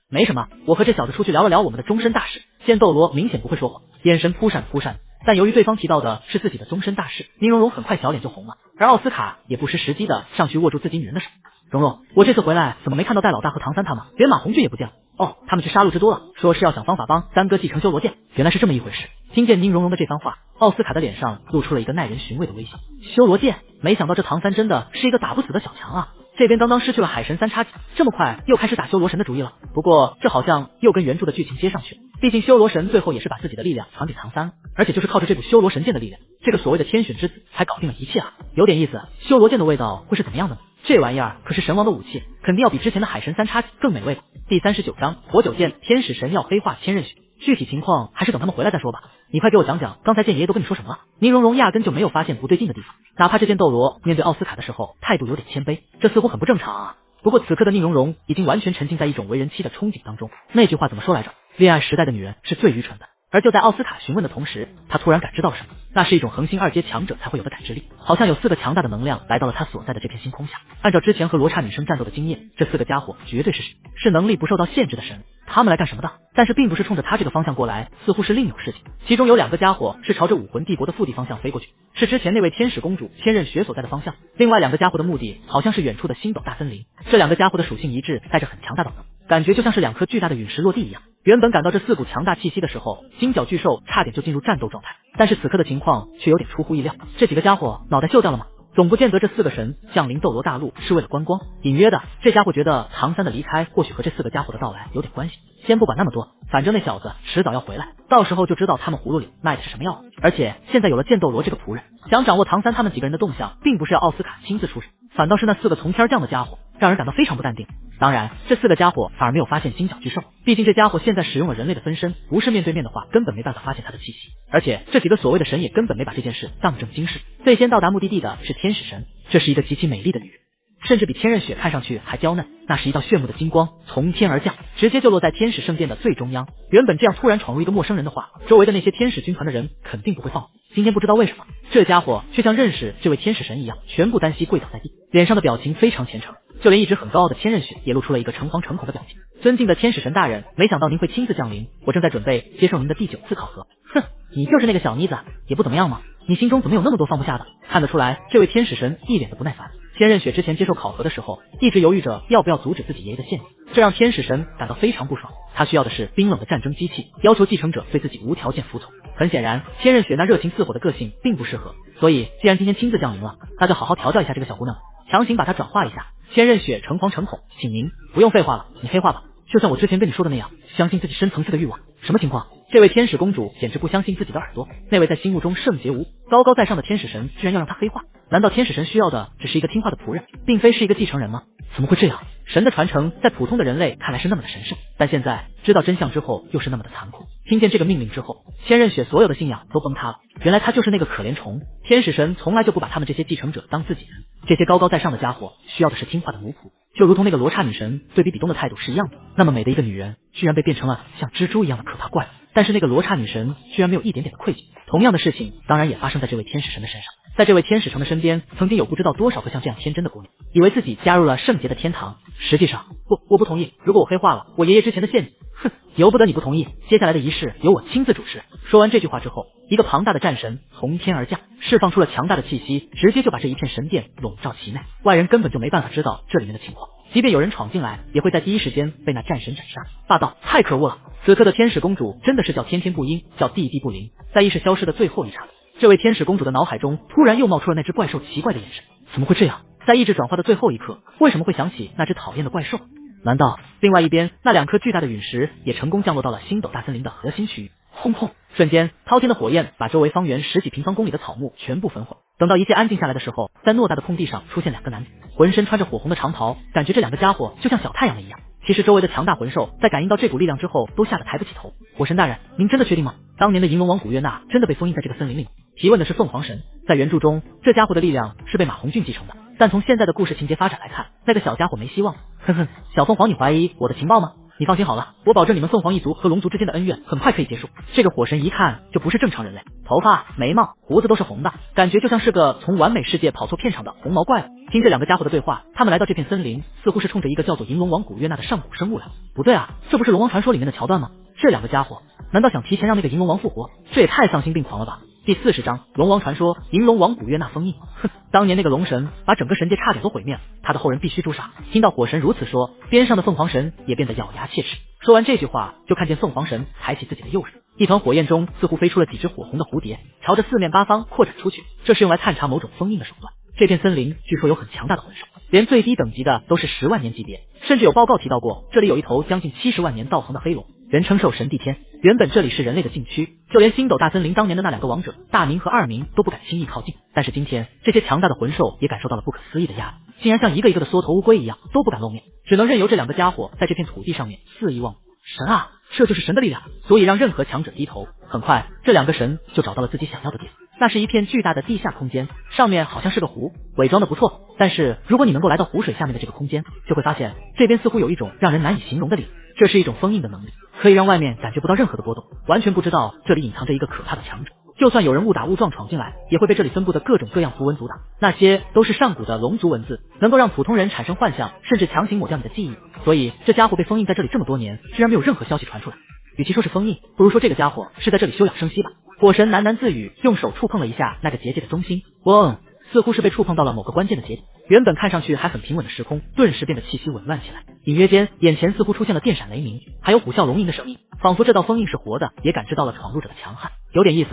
没什么，我和这小子出去聊了聊我们的终身大事。剑斗罗明显不会说谎，眼神扑闪扑闪。但由于对方提到的是自己的终身大事，宁荣荣很快小脸就红了，而奥斯卡也不失时机的上去握住自己女人的手。蓉蓉，我这次回来怎么没看到戴老大和唐三他们，连马红俊也不见了？哦，他们去杀戮之都了，说是要想方法帮三哥继承修罗剑，原来是这么一回事。听见宁荣荣的这番话，奥斯卡的脸上露出了一个耐人寻味的微笑。修罗剑，没想到这唐三真的是一个打不死的小强啊！这边刚刚失去了海神三叉戟，这么快又开始打修罗神的主意了。不过这好像又跟原著的剧情接上去了，毕竟修罗神最后也是把自己的力量传给唐三了，而且就是靠着这股修罗神剑的力量，这个所谓的天选之子才搞定了一切啊！有点意思，修罗剑的味道会是怎么样的呢？这玩意儿可是神王的武器，肯定要比之前的海神三叉戟更美味。第39章火九剑天使神药黑化千仞雪，具体情况还是等他们回来再说吧。你快给我讲讲，刚才剑爷爷都跟你说什么了？宁荣荣压根就没有发现不对劲的地方，哪怕这剑斗罗面对奥斯卡的时候态度有点谦卑，这似乎很不正常啊。不过此刻的宁荣荣已经完全沉浸在一种为人妻的憧憬当中。那句话怎么说来着？恋爱时代的女人是最愚蠢的。而就在奥斯卡询问的同时，他突然感知到了什么，那是一种横星2阶强者才会有的感知力，好像有4个强大的能量来到了他所在的这片星空下。按照之前和罗刹女生战斗的经验，这4个家伙绝对是神，是能力不受到限制的神。他们来干什么的？但是并不是冲着他这个方向过来，似乎是另有事情。其中有2个家伙是朝着武魂帝国的腹地方向飞过去，是之前那位天使公主千仞雪所在的方向。另外2个家伙的目的好像是远处的星斗大森林。这2个家伙的属性一致，带着很强大的能，感觉就像是2颗巨大的陨石落地一样。原本感到这4股强大气息的时候，金角巨兽差点就进入战斗状态，但是此刻的情况却有点出乎意料。这几个家伙脑袋锈掉了吗？总不见得这4个神降临斗罗大陆是为了观光，隐约的这家伙觉得唐三的离开或许和这4个家伙的到来有点关系。先不管那么多，反正那小子迟早要回来，到时候就知道他们葫芦里卖的是什么药了。而且现在有了剑斗罗这个仆人，想掌握唐三他们几个人的动向，并不是要奥斯卡亲自出手，反倒是那4个从天降的家伙，让人感到非常不淡定。当然，这4个家伙反而没有发现金角巨兽，毕竟这家伙现在使用了人类的分身，不是面对面的话，根本没办法发现他的气息。而且这几个所谓的神也根本没把这件事当正经事。最先到达目的地的是天使神，这是一个极其美丽的女人，甚至比千仞雪看上去还娇嫩。那是一道炫目的金光从天而降，直接就落在天使圣殿的最中央。原本这样突然闯入一个陌生人的话，周围的那些天使军团的人肯定不会放。今天不知道为什么，这家伙却像认识这位天使神一样，全部单膝跪倒在地，脸上的表情非常虔诚。就连一直很高傲的千仞雪也露出了一个诚惶诚恐的表情。尊敬的天使神大人，没想到您会亲自降临，我正在准备接受您的第9次考核。哼，你就是那个小妮子，也不怎么样嘛，你心中怎么有那么多放不下的？看得出来，这位天使神一脸的不耐烦。千仞雪之前接受考核的时候，一直犹豫着要不要阻止自己爷爷的陷阱，这让天使神感到非常不爽。他需要的是冰冷的战争机器，要求继承者对自己无条件服从。很显然，千仞雪那热情似火的个性并不适合，所以既然今天亲自降临了，那就好好调教一下这个小姑娘，强行把她转化一下。千仞雪诚惶诚恐，请您不用废话了，你黑化吧，就像我之前跟你说的那样，相信自己深层次的欲望。什么情况？这位天使公主简直不相信自己的耳朵，那位在心目中圣洁无高高在上的天使神居然要让她黑化？难道天使神需要的只是一个听话的仆人，并非是一个继承人吗？怎么会这样？神的传承在普通的人类看来是那么的神圣，但现在知道真相之后又是那么的残酷。听见这个命令之后，千仞雪所有的信仰都崩塌了。原来他就是那个可怜虫，天使神从来就不把他们这些继承者当自己人，这些高高在上的家伙需要的是听话的奴仆，就如同那个罗刹女神对比比东的态度是一样的。那么美的一个女人，居然被变成了像蜘蛛一样的可怕怪物，但是那个罗刹女神居然没有一点点的愧疚。同样的事情当然也发生在这位天使神的身上。在这位天使神的身边，曾经有不知道多少个像这样天真的姑娘，以为自己加入了圣洁的天堂。实际上，我不同意。如果我黑化了我爷爷之前的陷阱，哼，由不得你不同意。接下来的仪式由我亲自主持。说完这句话之后，一个庞大的战神从天而降，释放出了强大的气息，直接就把这一片神殿笼罩其内。外人根本就没办法知道这里面的情况，即便有人闯进来，也会在第一时间被那战神斩杀。霸道，太可恶了！此刻的天使公主真的是叫天天不应，叫地地不灵。在意识消失的最后一刹那，这位天使公主的脑海中突然又冒出了那只怪兽奇怪的眼神。怎么会这样？在意志转化的最后一刻，为什么会想起那只讨厌的怪兽？难道另外一边那两颗巨大的陨石也成功降落到了星斗大森林的核心区域？轰轰！瞬间，滔天的火焰把周围方圆10几平方公里的草木全部焚毁。等到一切安静下来的时候，在偌大的空地上出现两个男子，浑身穿着火红的长袍，感觉这两个家伙就像小太阳一样。其实周围的强大魂兽在感应到这股力量之后，都吓得抬不起头。火神大人，您真的确定吗？当年的银龙王古月娜真的被封印在这个森林里？提问的是凤凰神。在原著中，这家伙的力量是被马红俊继承的，但从现在的故事情节发展来看，那个小家伙没希望。哼哼，小凤凰，你怀疑我的情报吗？你放心好了，我保证你们凤凰一族和龙族之间的恩怨很快可以结束。这个火神一看就不是正常人类，头发、眉毛、胡子都是红的，感觉就像是个从完美世界跑错片场的红毛怪物。听这两个家伙的对话，他们来到这片森林，似乎是冲着一个叫做银龙王古月娜的上古生物来。不对啊，这不是龙王传说里面的桥段吗？这两个家伙难道想提前让那个银龙王复活？这也太丧心病狂了吧！第40章龙王传说，银龙王古月娜封印。哼，当年那个龙神把整个神界差点都毁灭了，他的后人必须诛杀。听到火神如此说，边上的凤凰神也变得咬牙切齿。说完这句话，就看见凤凰神抬起自己的右手，一团火焰中似乎飞出了几只火红的蝴蝶，朝着四面八方扩展出去。这是用来探查某种封印的手段。这片森林据说有很强大的魂兽，连最低等级的都是10万年级别，甚至有报告提到过，这里有一头将近70万年道行的黑龙，人称兽神帝天。原本这里是人类的禁区，就连星斗大森林当年的那两个王者大明和二明都不敢轻易靠近。但是今天这些强大的魂兽也感受到了不可思议的压力，竟然像一个一个的缩头乌龟一样都不敢露面，只能任由这两个家伙在这片土地上面肆意妄为。神啊，这就是神的力量，足以让任何强者低头。很快，这两个神就找到了自己想要的地方，那是一片巨大的地下空间，上面好像是个湖，伪装的不错。但是如果你能够来到湖水下面的这个空间，就会发现这边似乎有一种让人难以形容的力量，这是一种封印的能力，可以让外面感觉不到任何的波动，完全不知道这里隐藏着一个可怕的强者。就算有人误打误撞闯进来，也会被这里分布的各种各样符文阻挡，那些都是上古的龙族文字，能够让普通人产生幻象，甚至强行抹掉你的记忆。所以这家伙被封印在这里这么多年，居然没有任何消息传出来。与其说是封印，不如说这个家伙是在这里休养生息吧。火神喃喃自语，用手触碰了一下那个结界的中心，嗡，似乎是被触碰到了某个关键的节点。原本看上去还很平稳的时空，顿时变得气息紊乱起来。隐约间，眼前似乎出现了电闪雷鸣，还有虎啸龙吟的声音，仿佛这道封印是活的，也感知到了闯入者的强悍。有点意思。